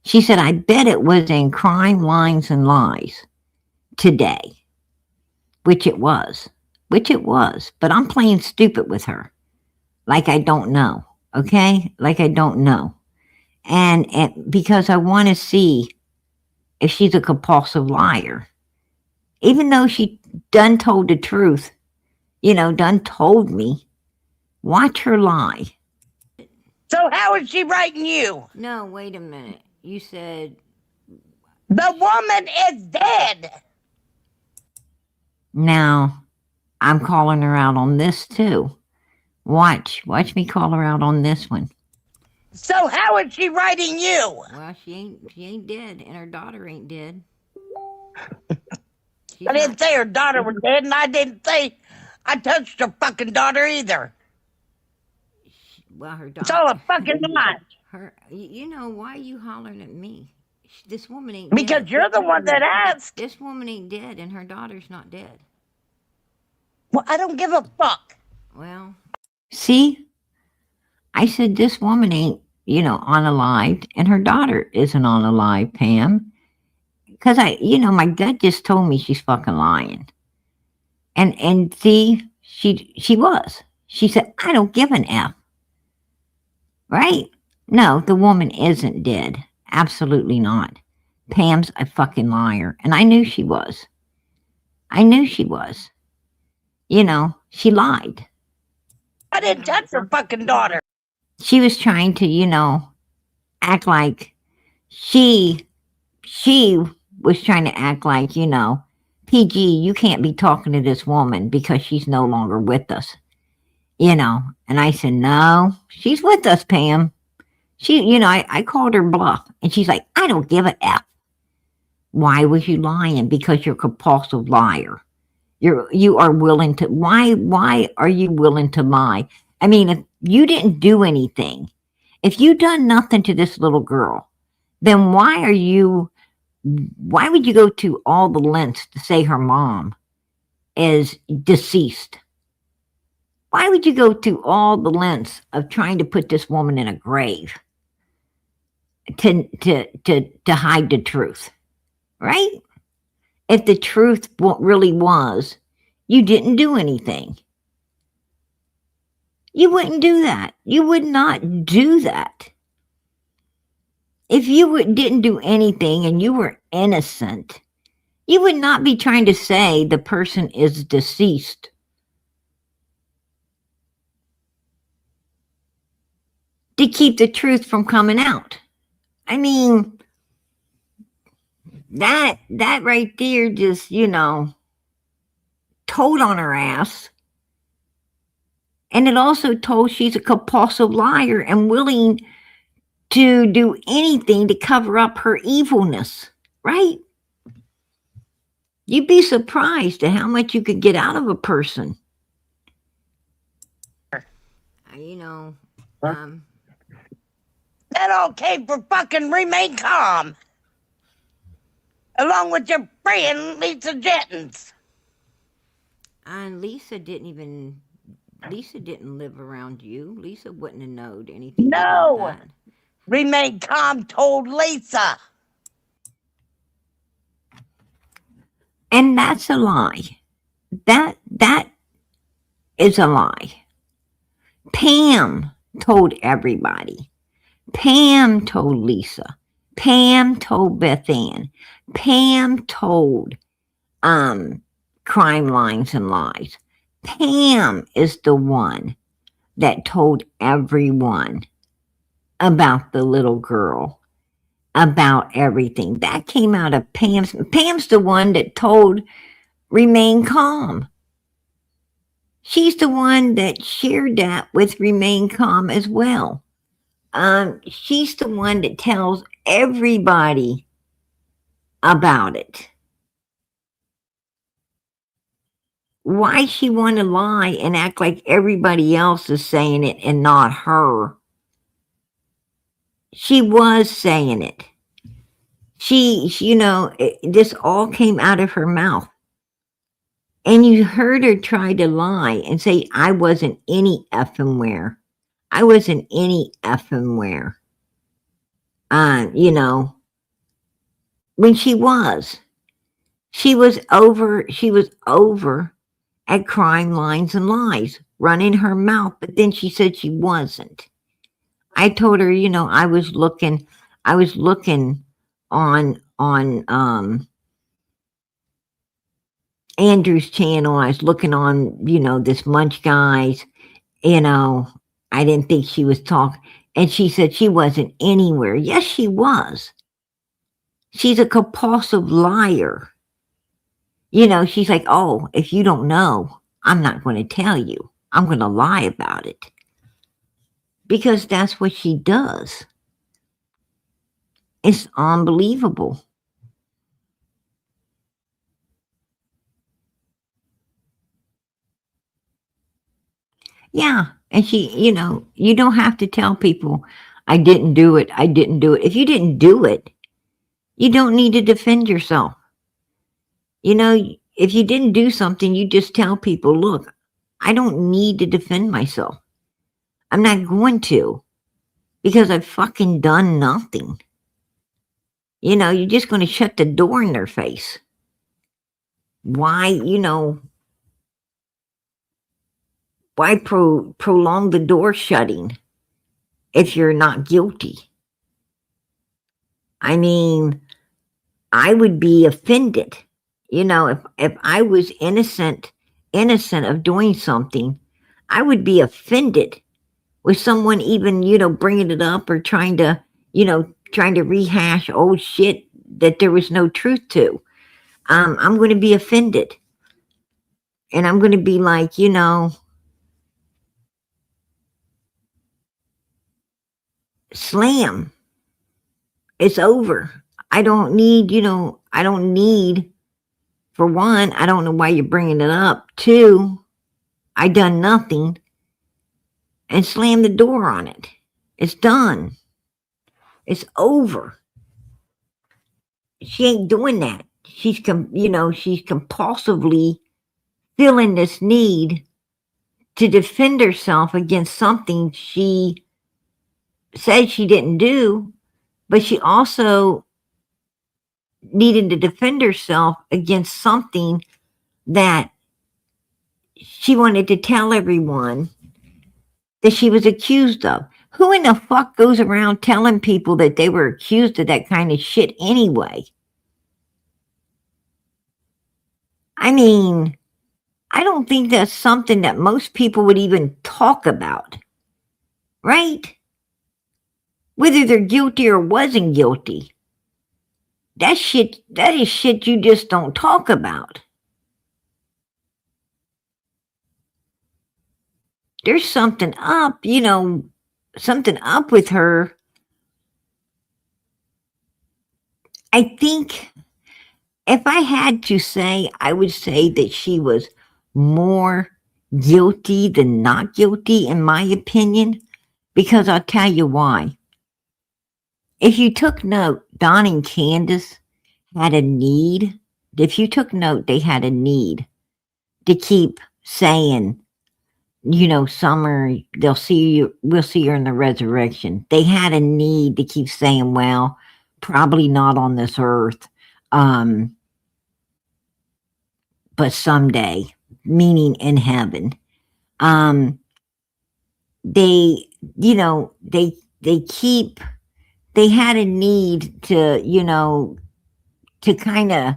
She said, I bet it was in Crime, Lines, and Lies today, which it was. But I'm playing stupid with her. Like I don't know, okay? Like I don't know. And because I want to see if she's a compulsive liar. Even though she done told the truth, done told me, watch her lie. So how is she writing you? No, wait a minute. You said... The woman is dead. Now, I'm calling her out on this too. Watch me call her out on this one. So how is she writing you? Well, she ain't dead, and her daughter ain't dead. She's I didn't not, say her daughter was dead, and I didn't say I touched her fucking daughter either. well, her It's all daughter, a fucking lie. you know, why are you hollering at me? This woman ain't Because dead. you're the one that asked. This woman ain't dead, and her daughter's not dead. Well, I don't give a fuck. Well, see, I said this woman ain't, unalived, and her daughter isn't unalive, Pam. Because my gut just told me she's fucking lying. And see, she was. She said, I don't give an F. Right? No, the woman isn't dead. Absolutely not. Pam's a fucking liar. And I knew she was. I knew she was. She lied. I didn't touch her fucking daughter. She was trying to, act like she was trying to act like, PG, you can't be talking to this woman because she's no longer with us. And I said, no, she's with us, Pam. I called her bluff, and she's like, I don't give a F. Why was you lying? Because you're a compulsive liar. You are willing to, why are you willing to lie? I mean, if you didn't do anything, if you done nothing to this little girl, then why would you go to all the lengths to say her mom is deceased? Why would you go to all the lengths of trying to put this woman in a grave to hide the truth? Right? If the truth really was, you didn't do anything. You wouldn't do that. You would not do that. If you didn't do anything and you were innocent, you would not be trying to say the person is deceased. To keep the truth from coming out. I mean, that right there just, told on her ass. And it also told she's a compulsive liar and willing to do anything to cover up her evilness, right? You'd be surprised at how much you could get out of a person. That all came for fucking Remain Calm. Along with your friend, Lisa Jettins. And Lisa didn't live around you. Lisa wouldn't have known anything about that. Remain Calm told Lisa. And that's a lie. That is a lie. Pam told everybody. Pam told Lisa. Pam told Beth Ann. Pam told Crime Lines and Lies. Pam is the one that told everyone about the little girl, about everything. That came out of Pam's. Pam's the one that told Remain Calm. She's the one that shared that with Remain Calm as well. She's the one that tells everybody about it. Why she want to lie and act like everybody else is saying it and not her? She was saying it. This all came out of her mouth. And you heard her try to lie and say, I wasn't any effing where. I wasn't any effing where. When she was over at Crime Lines and Lies, running her mouth, but then she said she wasn't. I told her, I was looking on Andrew's channel. I was looking on, this Munch Guys, I didn't think she was talking. And she said she wasn't anywhere. Yes, she was. She's a compulsive liar. She's like, oh, if you don't know, I'm not going to tell you. I'm going to lie about it. Because that's what she does. It's unbelievable. Yeah. And she, you don't have to tell people, I didn't do it. I didn't do it. If you didn't do it, you don't need to defend yourself. If you didn't do something, you just tell people, look, I don't need to defend myself. I'm not going to because I've fucking done nothing. You're just going to shut the door in their face. Why, why prolong the door shutting if you're not guilty? I mean, I would be offended. If I was innocent of doing something, I would be offended with someone even, bringing it up or trying to rehash old shit that there was no truth to. I'm going to be offended. And I'm going to be like, slam. It's over. I don't need, for one, I don't know why you're bringing it up. Two, I done nothing, and slam the door on it. It's done. It's over. She ain't doing that. She's compulsively feeling this need to defend herself against something she said she didn't do, but she also needed to defend herself against something that she wanted to tell everyone that she was accused of. Who in the fuck goes around telling people that they were accused of that kind of shit anyway? I mean, I don't think that's something that most people would even talk about, right? Whether they're guilty or wasn't guilty. That is shit you just don't talk about. There's something up, something up with her. I think if I had to say, I would say that she was more guilty than not guilty, in my opinion, because I'll tell you why. If you took note, Don and Candus had a need. If you took note, they had a need to keep saying, Summer, we'll see her in the resurrection. They had a need to keep saying, well, probably not on this earth, but someday, meaning in heaven. They had a need to kind of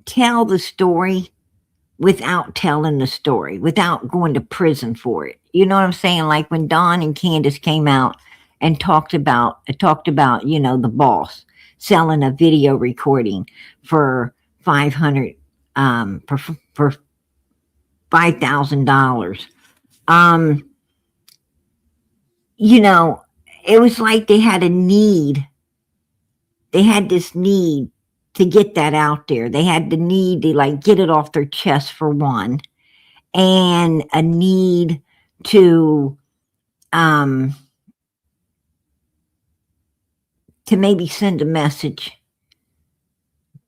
tell the story without telling the story, without going to prison for it. You know what I'm saying? Like when Don and Candus came out and talked about, the boss selling a video recording for $500, for $5,000. It was like they had a need. They had this need to get that out there. They had the need to get it off their chest for one, and a need to maybe send a message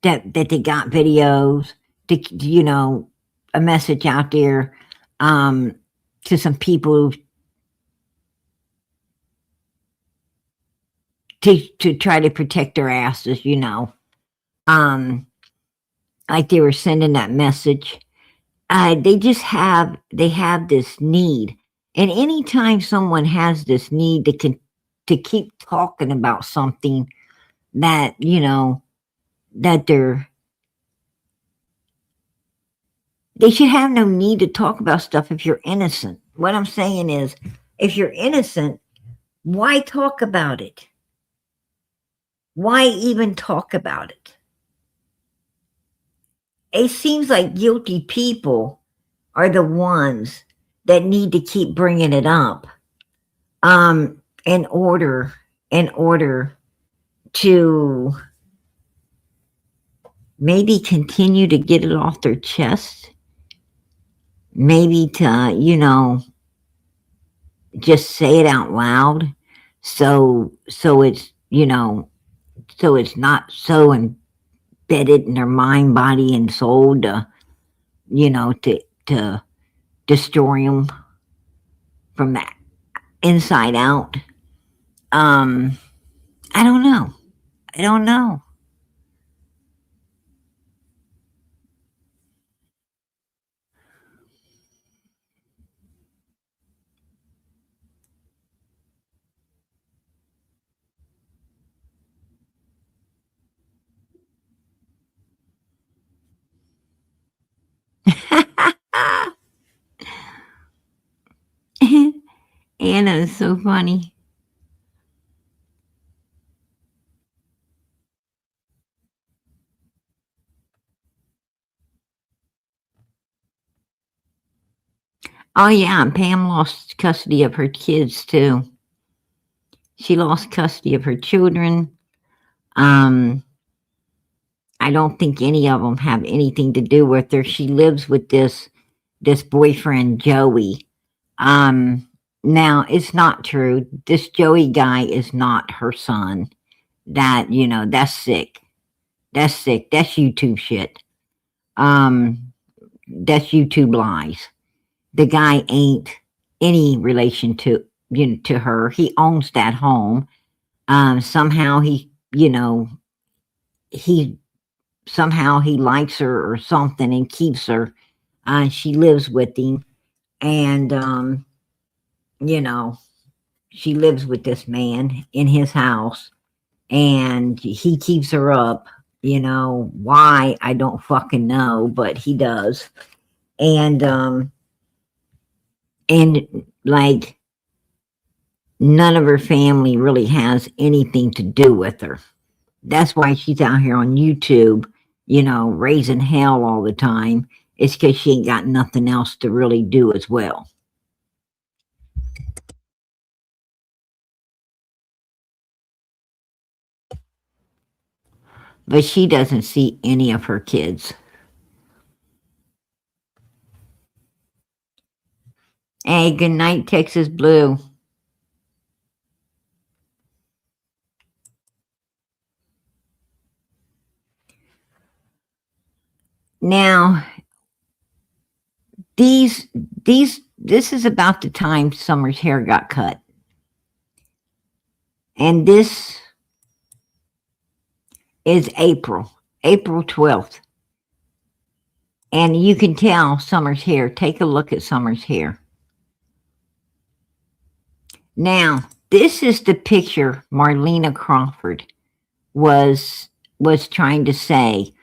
that they got videos, to a message out there to some people to try to protect their asses, like they were sending that message. They have this need. And anytime someone has this need to keep talking about something that, that they should have no need to talk about stuff if you're innocent. What I'm saying is, if you're innocent, why talk about it? Why even talk about it? It seems like guilty people are the ones that need to keep bringing it up in order to maybe continue to get it off their chest, maybe to just say it out loud, so it's, so it's not so embedded in their mind, body, and soul to, to destroy them from that inside out. Um, I don't know. I don't know. Anna is so funny. Oh yeah, and Pam lost custody of her kids too. She lost custody of her children. Um, I don't think any of them have anything to do with her. She lives with this boyfriend Joey. Um, Now it's not true. This Joey guy is not her son. That, that's sick. That's sick. That's YouTube shit. That's YouTube lies. The guy ain't any relation to, to her. He owns that home. Somehow he somehow he likes her or something and keeps her. She lives with him, and you know, she lives with this man in his house, and he keeps her up. Why, I don't fucking know, but he does. And like, none of her family really has anything to do with her. That's why she's out here on YouTube, raising hell all the time. It's because she ain't got nothing else to really do as well. But she doesn't see any of her kids. Hey, good night, Texas Blue. Now, these this is about the time Summer's hair got cut. And this is April 12th. And you can tell Summer's hair. Take a look at Summer's hair. Now, this is the picture Marlena Crawford was trying to say.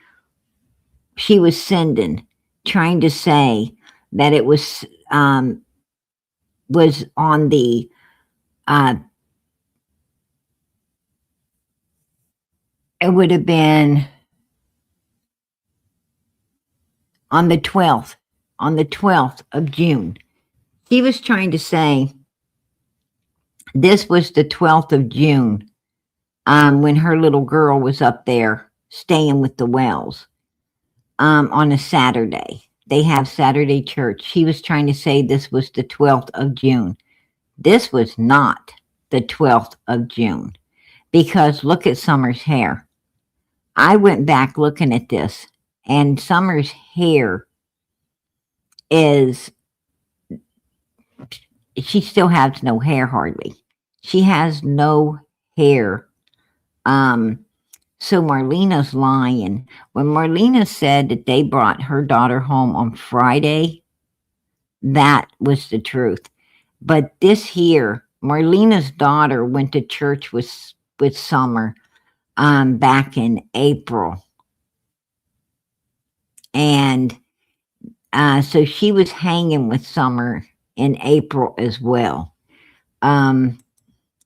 She was trying to say that it was on the it would have been on the 12th of June. She was trying to say this was the 12th of June, when her little girl was up there staying with the Wells, on a Saturday. They have Saturday church. She was trying to say this was the 12th of June. This was not the 12th of June, because look at Summer's hair. I went back looking at this, and Summer's hair is, she still has no hair hardly. She has no hair. So Marlena's lying. When Marlena said that they brought her daughter home on Friday, that was the truth. But this here, Marlena's daughter went to church with Summer back in April. And so she was hanging with Summer in April as well. And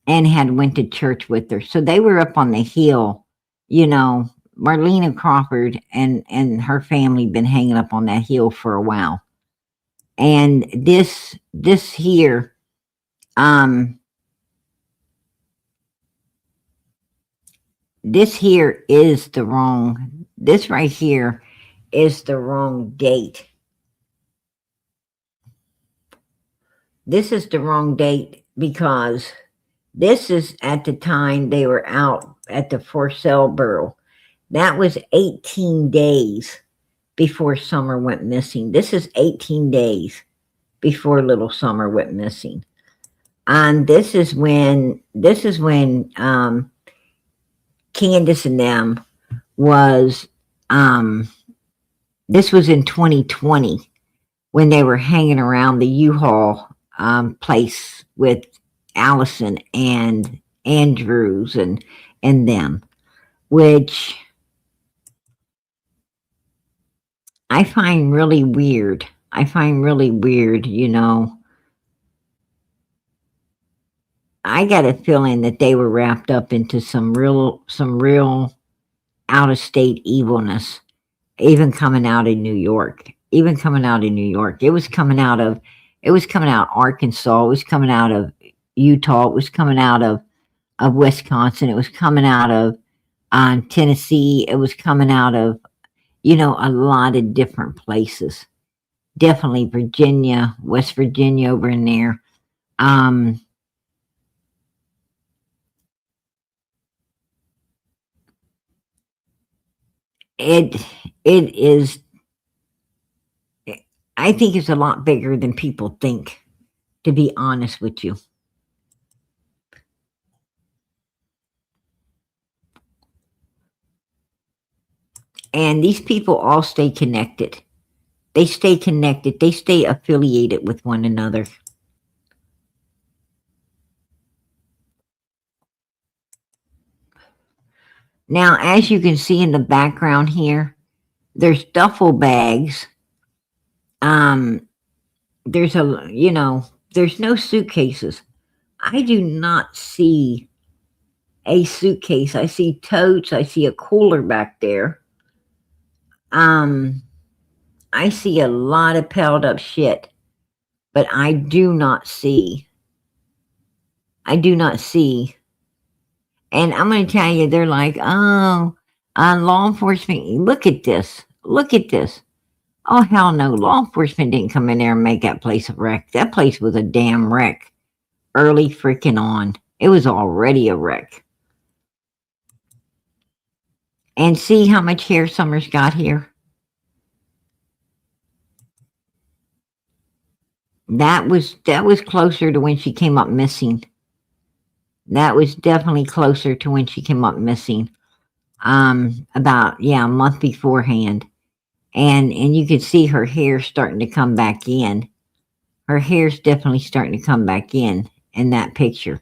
had went to church with her. So they were up on the hill, Marlena Crawford and her family been hanging up on that hill for a while. And this here, this here is the wrong, this right here is the wrong date. this is the wrong date because this is at the time they were out at the for sale barrel. That was 18 days before Summer went missing. This is 18 days before little Summer went missing. And this is when Candus and them was this was in 2020 when they were hanging around the U-Haul place with Allison and Andrews and them, which I find really weird. You know. I got a feeling that they were wrapped up into some real out of state evilness, even coming out of New York. It was coming out of Arkansas, it was coming out of Utah, it was coming out of Wisconsin, it was coming out of Tennessee, it was coming out of, you know, a lot of different places. Definitely Virginia, West Virginia over in there. It is, I think it's a lot bigger than people think, to be honest with you. And these people all stay connected. They stay connected. They stay affiliated with one another. Now, as you can see in the background here, there's duffel bags. There's there's no suitcases. I do not see a suitcase. I see totes. I see a cooler back there. I see a lot of piled up shit, but I do not see. And I'm going to tell you, they're like, oh, law enforcement, look at this. Oh, hell no. Law enforcement didn't come in there and make that place a wreck. That place was a damn wreck. Early freaking on. It was already a wreck. And see how much hair Summer's got here? That was closer to when she came up missing. That was definitely closer to when she came up missing. About a month beforehand. And you could see her hair starting to come back in. Her hair's definitely starting to come back in that picture.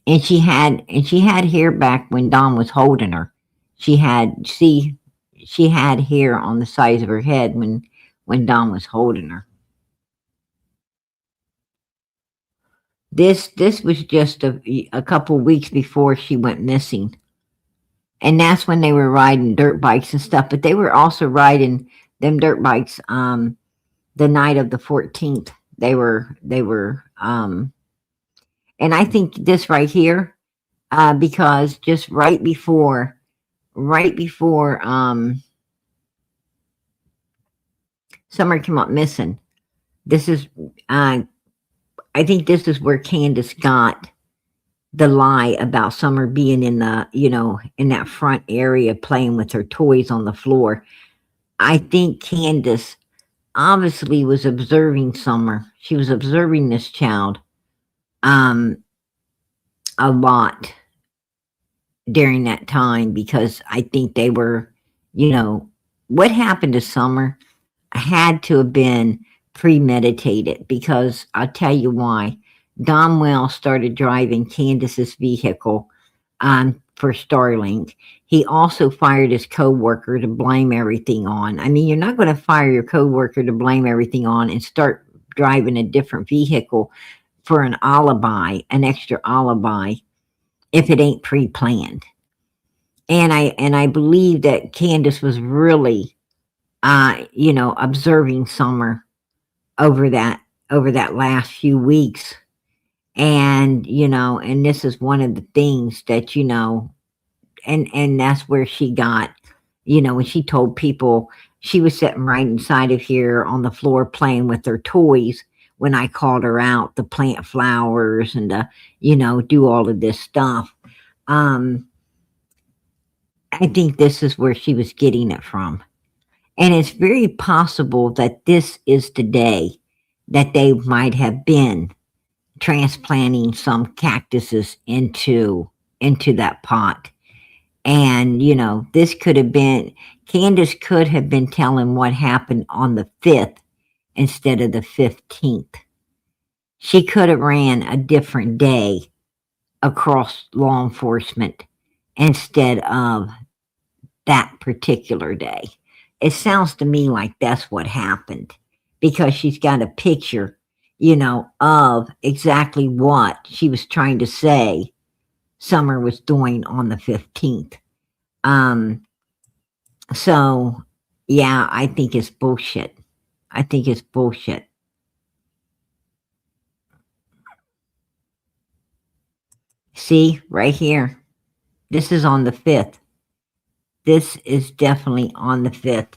And she had hair back when Dom was holding her. She had hair on the sides of her head when Dom was holding her. This was just a couple weeks before she went missing. And that's when they were riding dirt bikes and stuff, but they were also riding them dirt bikes the night of the 14th. They were and I think this right here, because just right before Summer came up missing, this is I think this is where Candus got the lie about Summer being in the, in that front area playing with her toys on the floor. I think Candus obviously was observing Summer. She was observing this child a lot during that time, because I think they were, what happened to Summer had to have been premeditated, because I'll tell you why. Domwell started driving Candus's vehicle for Starlink. He also fired his co-worker to blame everything on. I mean, you're not going to fire your co-worker to blame everything on and start driving a different vehicle for an extra alibi, if it ain't pre-planned. And I believe that Candus was really, observing Summer over that last few weeks. And, and this is one of the things that, and that's where she got, when she told people she was sitting right inside of here on the floor playing with her toys when I called her out to plant flowers and to, do all of this stuff. I think this is where she was getting it from. And it's very possible that this is the day that they might have been transplanting some cactuses into that pot. And, this could have been, Candus could have been telling what happened on the 5th instead of the 15th. She could have ran a different day across law enforcement instead of that particular day. It sounds to me like that's what happened, because she's got a picture, of exactly what she was trying to say Summer was doing on the 15th. So yeah, I think it's bullshit. I think it's bullshit. See, right here. This is on the 5th. This is definitely on the 5th.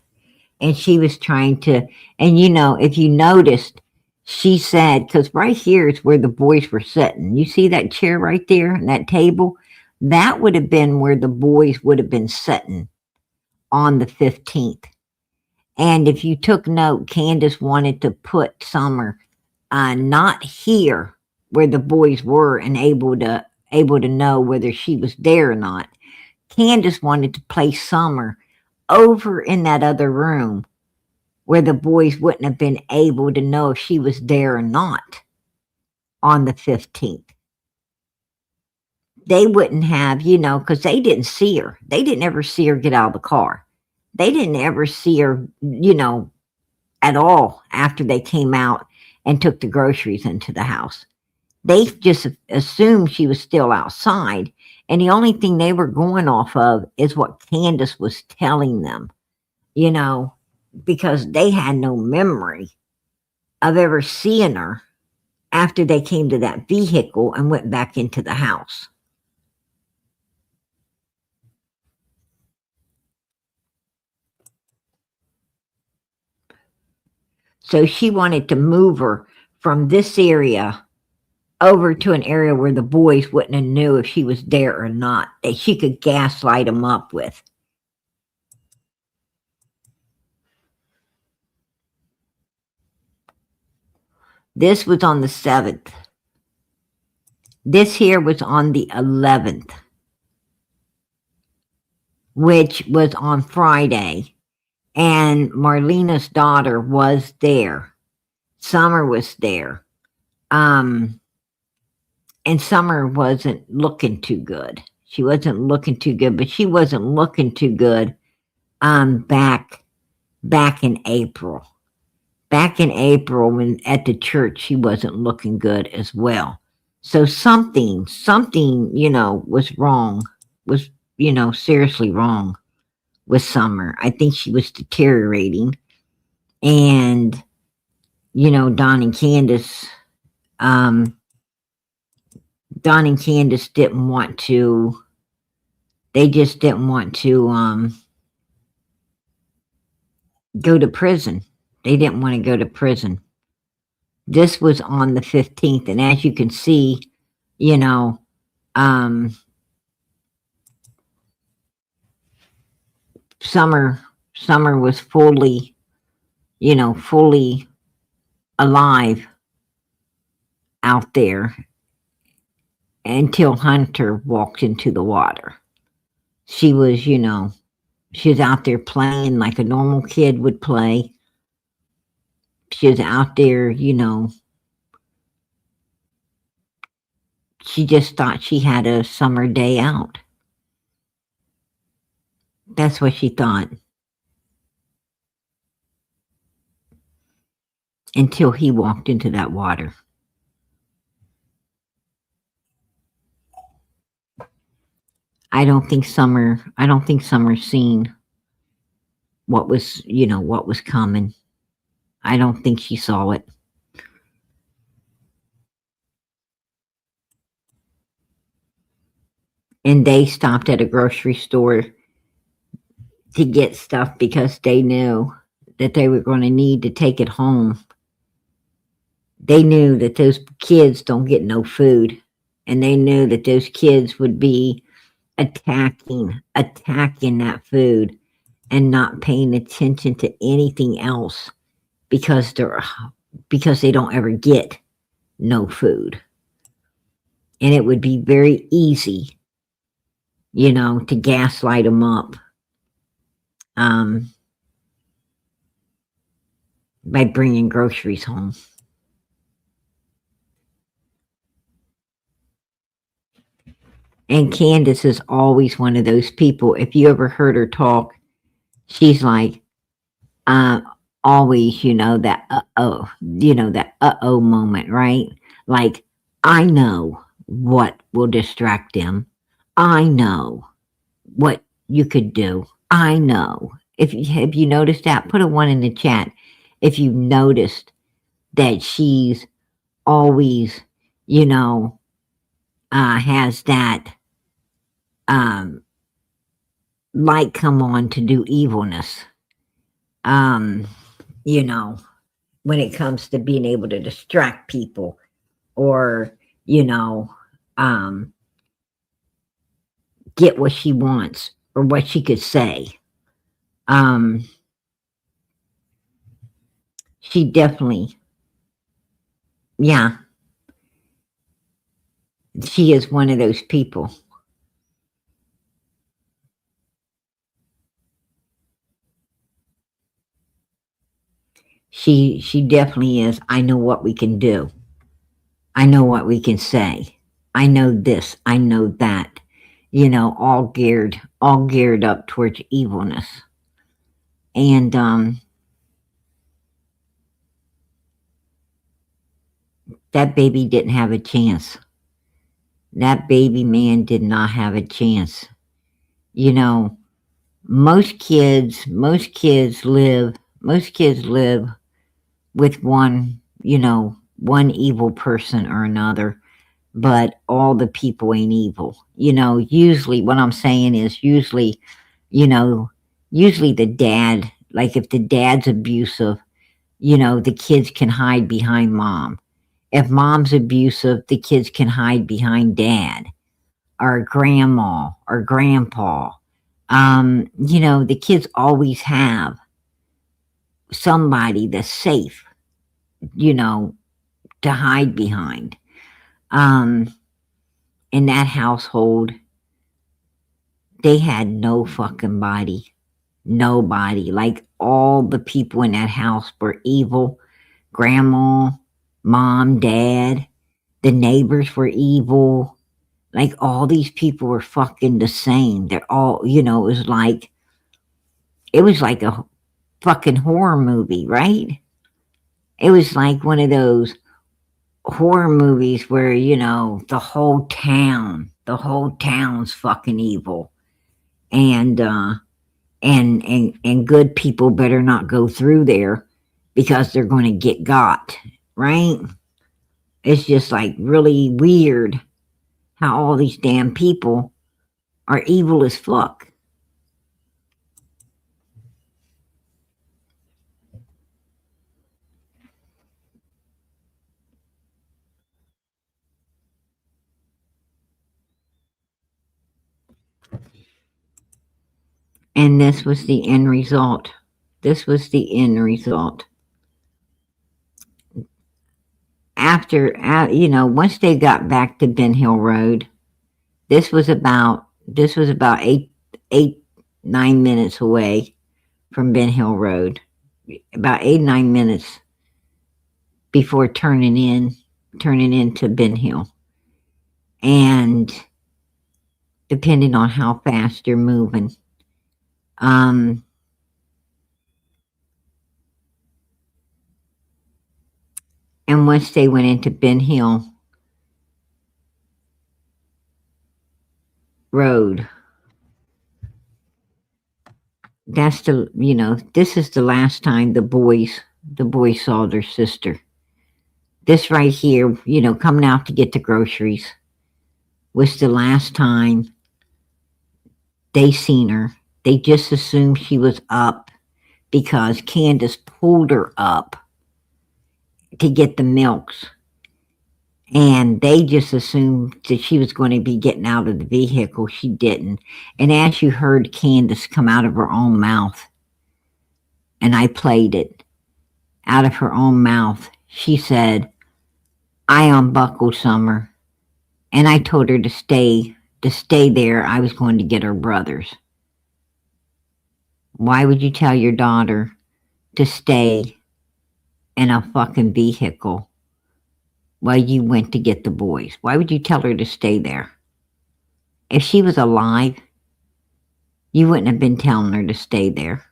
And she was trying to, and if you noticed, she said, because right here is where the boys were sitting. You see that chair right there and that table? That would have been where the boys would have been sitting on the 15th. And if you took note, Candus wanted to put Summer not here where the boys were and able to know whether she was there or not. Candus wanted to place Summer over in that other room where the boys wouldn't have been able to know if she was there or not on the 15th. They wouldn't have, because they didn't see her. They didn't ever see her get out of the car. They didn't ever see her, at all after they came out and took the groceries into the house. They just assumed she was still outside. And the only thing they were going off of is what Candus was telling them, because they had no memory of ever seeing her after they came to that vehicle and went back into the house. So she wanted to move her from this area over to an area where the boys wouldn't have knew if she was there or not, that she could gaslight them up with. This was on the 7th. This here was on the 11th, which was on Friday. And Marlena's daughter was there. Summer was there. And Summer wasn't looking too good. She wasn't looking too good, but she wasn't looking too good back in April. Back in April, when at the church, she wasn't looking good as well. So something, was wrong, was, seriously wrong with Summer. I think she was deteriorating. And, Don and Candus didn't want to, they just didn't want to go to prison. They didn't want to go to prison. This was on the 15th, and as you can see, Summer was fully alive out there until Hunter walked into the water. She was, she was out there playing like a normal kid would play. She was out there, she just thought she had a summer day out. That's what she thought. Until he walked into that water. I don't think Summer's seen what was, what was coming. I don't think she saw it. And they stopped at a grocery store to get stuff because they knew that they were going to need to take it home, they knew that those kids don't get no food, and they knew that those kids would be attacking that food and not paying attention to anything else because they don't ever get no food. And it would be very easy, to gaslight them up by bringing groceries home. And Candus is always one of those people. If you ever heard her talk, she's like, always, that uh-oh moment, right? Like, I know what will distract them. I know what you could do. I know. If you noticed that, put a 1 in the chat. If you noticed that she's always, has that light come on to do evilness. When it comes to being able to distract people or, get what she wants or what she could say. She definitely, yeah, she is one of those people. She definitely is. I know what we can do. I know what we can say. I know this. I know that. All geared up towards evilness. And that baby didn't have a chance. That baby man did not have a chance. Most kids live with one evil person or another, but all the people ain't evil. Usually what I'm saying is usually the dad, like if the dad's abusive, the kids can hide behind mom. If mom's abusive, the kids can hide behind dad or grandma or grandpa. The kids always have somebody that's safe, to hide behind. In that household, they had no fucking body. Nobody. Like all the people in that house were evil. Grandma, mom, dad, the neighbors were evil. Like all these people were fucking the same. They're all, it was like a fucking horror movie, right? It was like one of those horror movies where, the whole town's fucking evil. And good people better not go through there because they're going to get got, right? It's just like really weird how all these damn people are evil as fuck. And this was the end result. After, once they got back to Ben Hill Road, this was about 9 minutes away from Ben Hill Road. About 9 minutes before turning into Ben Hill. And depending on how fast you're moving. And once they went into Ben Hill Road, that's this is the last time the boys saw their sister. This right here, coming out to get the groceries, was the last time they seen her. They just assumed she was up because Candus pulled her up. to get the milks. And they just assumed that she was going to be getting out of the vehicle. She didn't. And as you heard Candus come out of her own mouth, and I played it out of her own mouth, she said, I unbuckled Summer, and I told her to stay there. I was going to get her brothers. Why would you tell your daughter to stay in a fucking vehicle while you went to get the boys? Why would you tell her to stay there? If she was alive, you wouldn't have been telling her to stay there.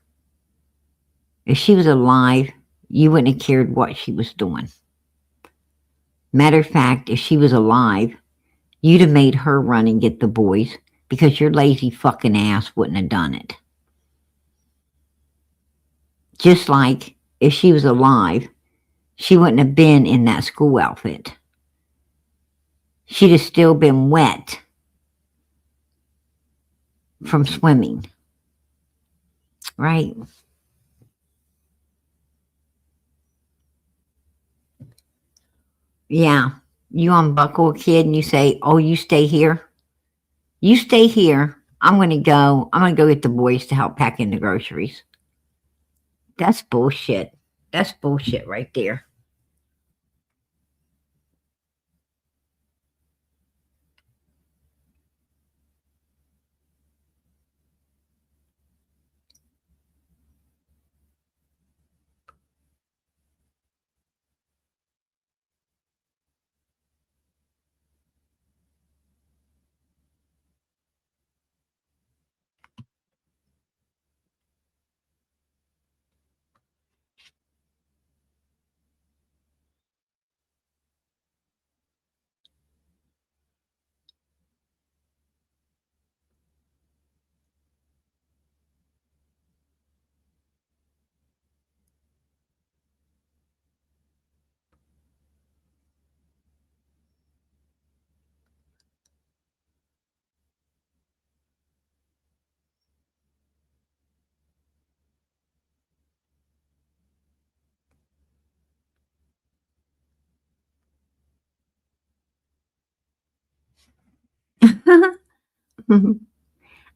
If she was alive, you wouldn't have cared what she was doing. Matter of fact, if she was alive, you'd have made her run and get the boys because your lazy fucking ass wouldn't have done it. Just like if she was alive, she wouldn't have been in that school outfit. She'd have still been wet from swimming. Right? Yeah. You unbuckle a kid and you say, oh, you stay here? You stay here. I'm going to go get the boys to help pack in the groceries. That's bullshit. That's bullshit right there.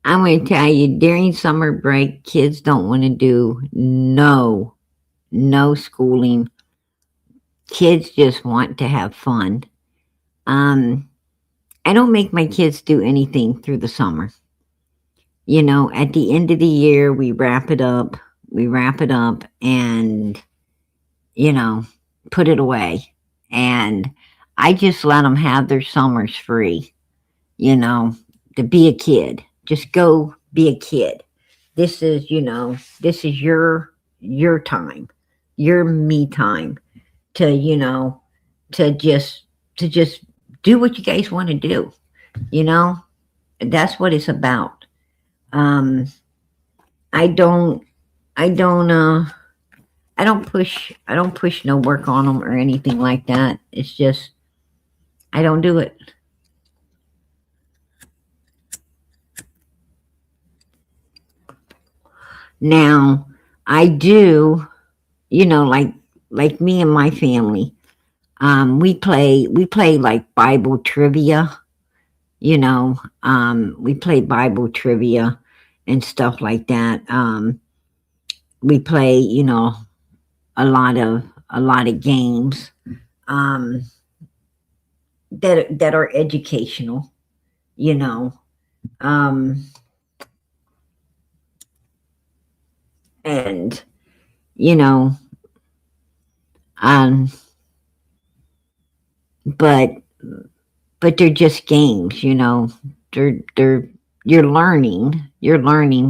I'm going to tell you, during summer break, kids don't want to do no schooling. Kids just want to have fun. I don't make my kids do anything through the summer. You know, at the end of the year, we wrap it up and, you know, put it away. And I just let them have their summers free, you know, to be a kid. Just go be a kid. This is, you know, this is your time, your me time to, you know, to just do what you guys want to do. You know, that's what it's about. I don't I don't push no work on them or anything like that. It's just I don't do it. Now, I do, you know, like me and my family, we play like Bible trivia, you know, we play Bible trivia and stuff like that. We play, you know, a lot of games that are educational, you know. And you know, um, but they're just games, you know. They're you're learning,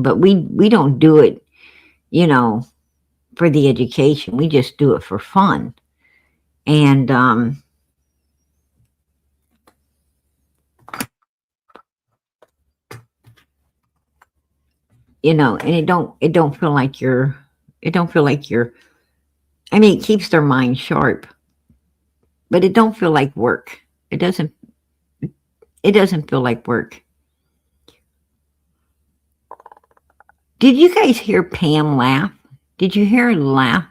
but we don't do it, you know, for the education. We just do it for fun. And you know, and it don't feel like you're I mean, it keeps their mind sharp, but it don't feel like work. It doesn't feel like work. Did you guys hear Pam laugh? Did you hear her laugh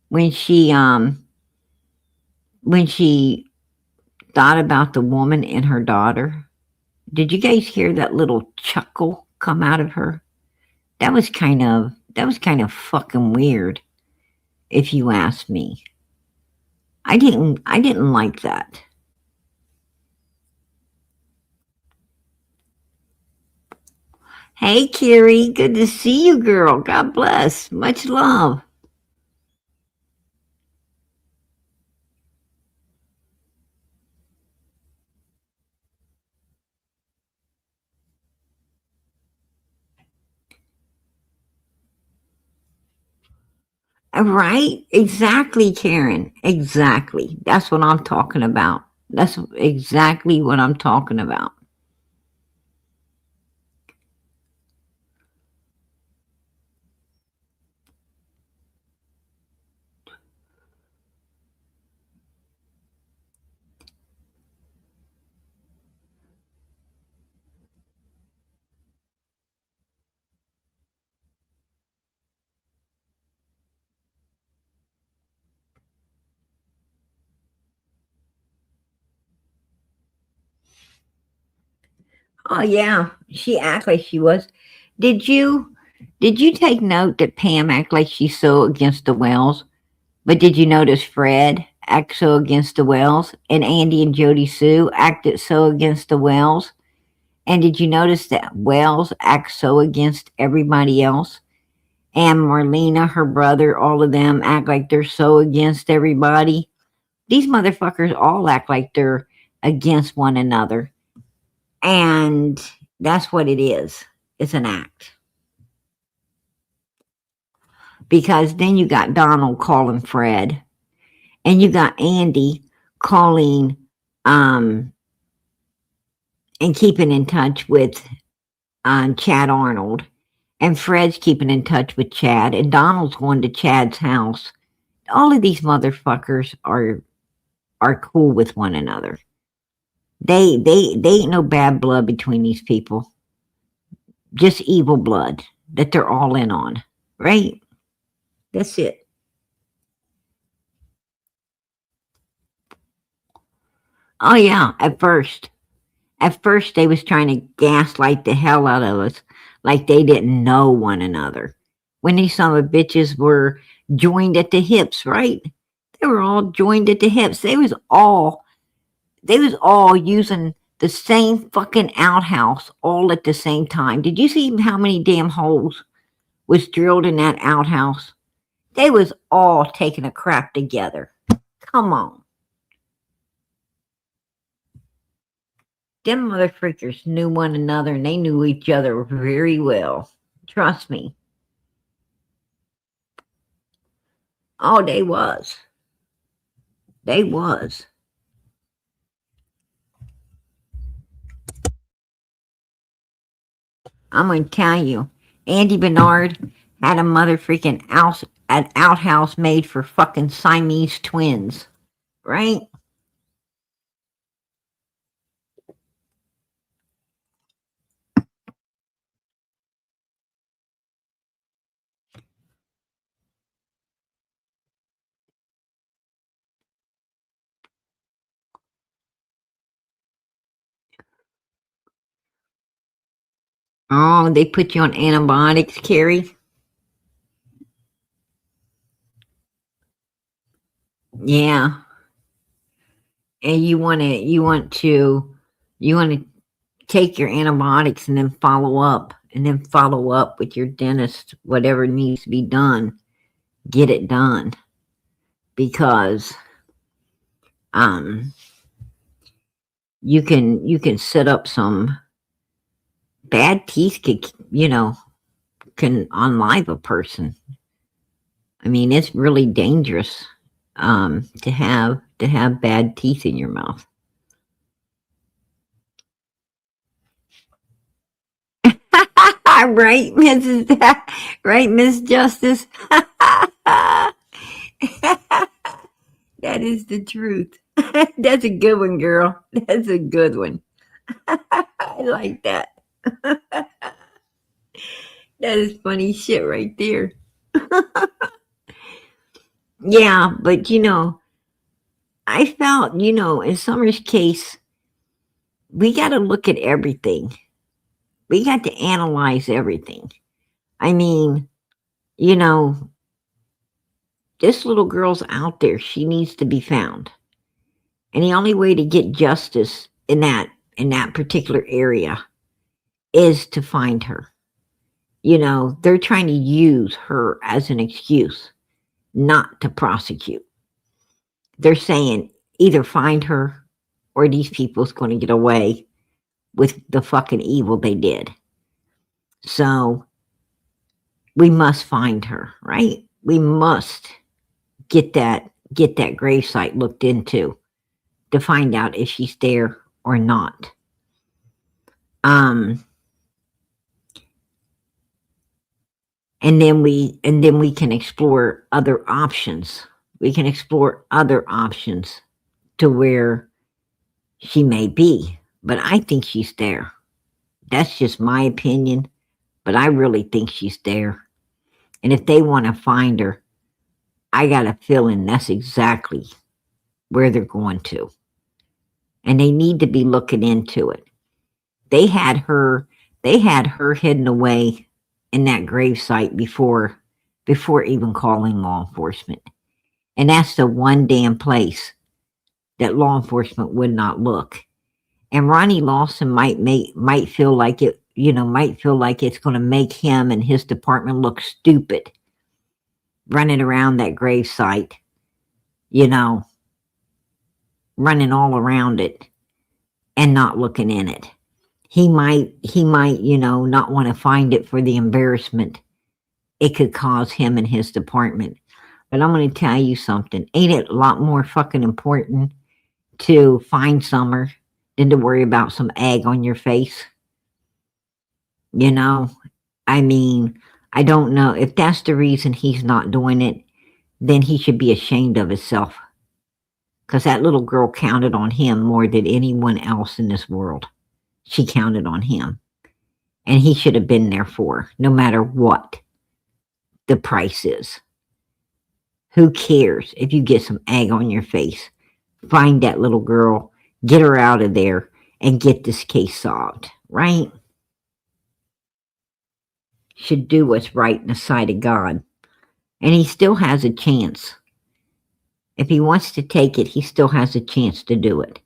when she when she thought about the woman and her daughter, did you guys hear that little chuckle come out of her? That was kind of fucking weird, if you ask me. I didn't like that. Hey, Carrie, good to see you, girl. God bless. Much love. Right? Exactly, Karen. Exactly. That's what I'm talking about. That's exactly what I'm talking about. Oh yeah, she act like she was. Did you did you take note that Pam act like she's so against the Wells? But did you notice Fred act so against the Wells, and Andy and Jody Sue acted so against the Wells? And did you notice that Wells acts so against everybody else? And Marlena, her brother, all of them act like they're so against everybody. These motherfuckers all act like they're against one another. And that's what it is. It's an act. Because then you got Donald calling Fred, and you got Andy calling and keeping in touch with Chad Arnold, and Fred's keeping in touch with Chad, and Donald's going to Chad's house. All of these motherfuckers are cool with one another. They ain't no bad blood between these people. Just evil blood that they're all in on, right? That's it. Oh yeah, at first they was trying to gaslight the hell out of us like they didn't know one another. When these son of bitches were joined at the hips, right? They were all joined at the hips. They was all using the same fucking outhouse all at the same time. Did you see how many damn holes was drilled in that outhouse? They was all taking a crap together. Come on. Them motherfuckers knew one another and they knew each other very well. Trust me. Oh, they was. They was. I'm gonna tell you, Andy Bernard had a an outhouse made for fucking Siamese twins, right? Oh, they put you on antibiotics, Carrie. Yeah, and you want to take your antibiotics and then follow up with your dentist, whatever needs to be done, get it done, because um you can set up some bad teeth can unlive a person. I mean, it's really dangerous to have bad teeth in your mouth. Right, Mrs. Right, Miss Justice. That is the truth. That's a good one, girl. That's a good one. I like that. That is funny shit right there. Yeah, but I felt, you know, in Summer's case, we got to look at everything. We got to analyze everything. I mean, you know, this little girl's out there. She needs to be found. And the only way to get justice in that particular area is to find her. You know, they're trying to use her as an excuse not to prosecute. They're saying either find her or these people's going to get away with the fucking evil they did. So we must find her, right? We must get that gravesite looked into to find out if she's there or not. And then we can explore other options. We can explore other options to where she may be, but I think she's there. That's just my opinion, but I really think she's there. And if they want to find her, I got a feeling that's exactly where they're going to. And they need to be looking into it. They had her hidden away in that gravesite before even calling law enforcement. And that's the one damn place that law enforcement would not look. And Ronnie Lawson might feel like it, you know, might feel like it's going to make him and his department look stupid running around that gravesite, you know, running all around it and not looking in it. He might, you know, not want to find it for the embarrassment it could cause him and his department. But I'm going to tell you something. Ain't it a lot more fucking important to find Summer than to worry about some egg on your face? You know, I mean, I don't know. If that's the reason he's not doing it, then he should be ashamed of himself. Because that little girl counted on him more than anyone else in this world. She counted on him. And he should have been there for her, no matter what the price is. Who cares if you get some egg on your face? Find that little girl, get her out of there, and get this case solved, right? Should do what's right in the sight of God. And he still has a chance. If he wants to take it, he still has a chance to do it.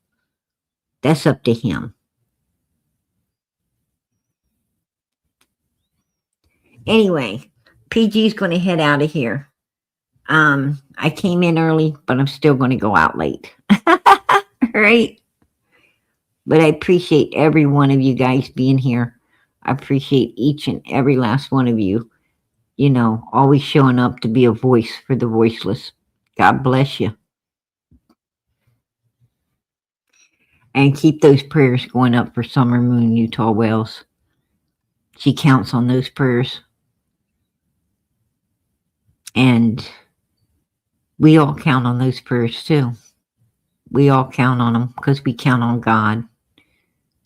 That's up to him. Anyway, PG's going to head out of here. I came in early, but I'm still going to go out late. Right? But I appreciate every one of you guys being here. I appreciate each and every last one of you, you know, always showing up to be a voice for the voiceless. God bless you. And keep those prayers going up for Summer Moon, Utah Wells. She counts on those prayers. And we all count on those prayers too. We all count on them because we count on God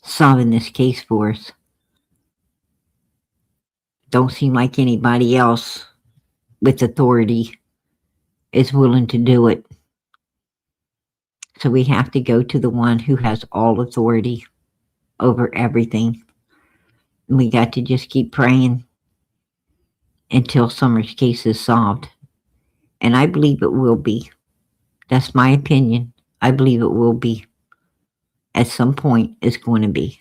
solving this case for us. Don't seem like anybody else with authority is willing to do it. So we have to go to the one who has all authority over everything. And we got to just keep praying until Summer's case is solved. And I believe it will be. That's my opinion. I believe it will be. At some point, it's going to be.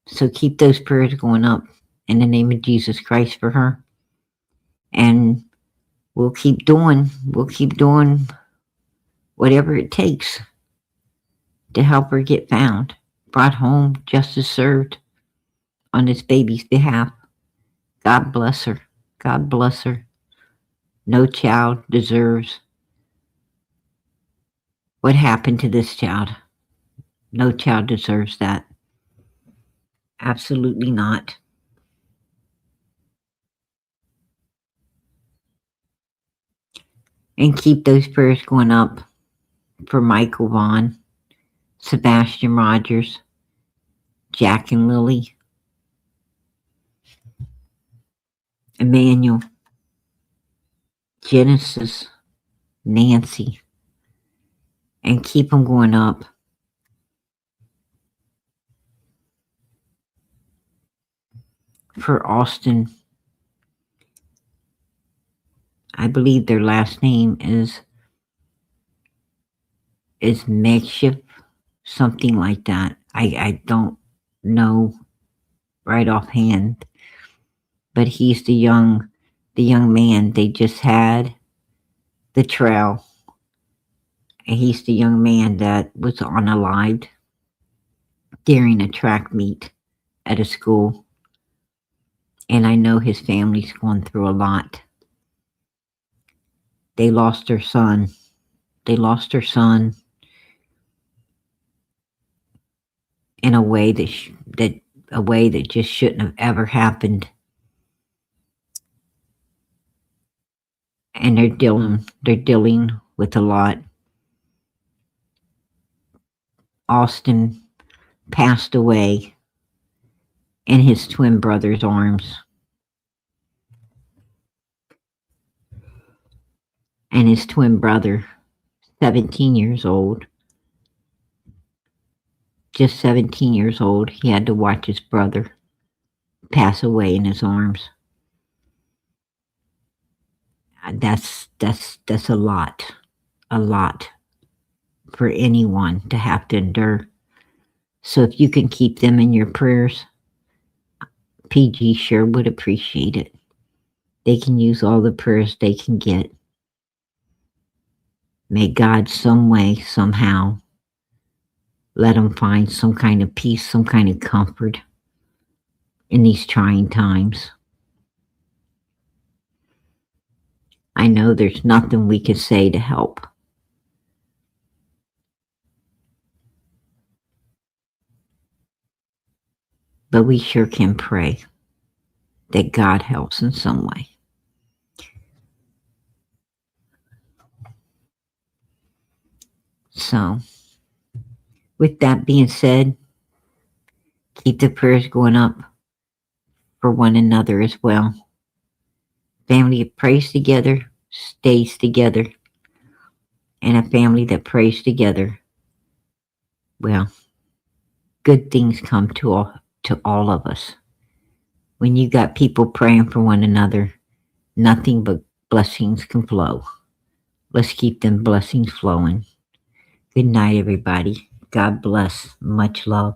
So keep those prayers going up in the name of Jesus Christ for her. And we'll keep doing whatever it takes to help her get found, brought home, justice served on this baby's behalf. God bless her. God bless her. No child deserves what happened to this child. No child deserves that. Absolutely not. And keep those prayers going up for Michael Vaughn, Sebastian Rogers, Jack and Lily, Emmanuel, Genesis, Nancy, and keep them going up. For Austin, I believe their last name is Makeshift, something like that. I don't know right offhand, but he's the young man they just had the trail. And he's the young man that was unalived during a track meet at a school. And I know his family's going through a lot. They lost their son. They lost their son in a way that just shouldn't have ever happened. And they're dealing with a lot. Austin passed away in his twin brother's arms. And his twin brother, 17 years old, just 17 years old, he had to watch his brother pass away in his arms. That's a lot for anyone to have to endure. So if you can keep them in your prayers, PG sure would appreciate it. They can use all the prayers they can get. May God some way, somehow, let them find some kind of peace, some kind of comfort in these trying times. I know there's nothing we could say to help. But we sure can pray that God helps in some way. So, with that being said, keep the prayers going up for one another as well. Family that prays together stays together. And a family that prays together, well, good things come to all of us. When you got people praying for one another, nothing but blessings can flow. Let's keep them blessings flowing. Good night, everybody. God bless. Much love.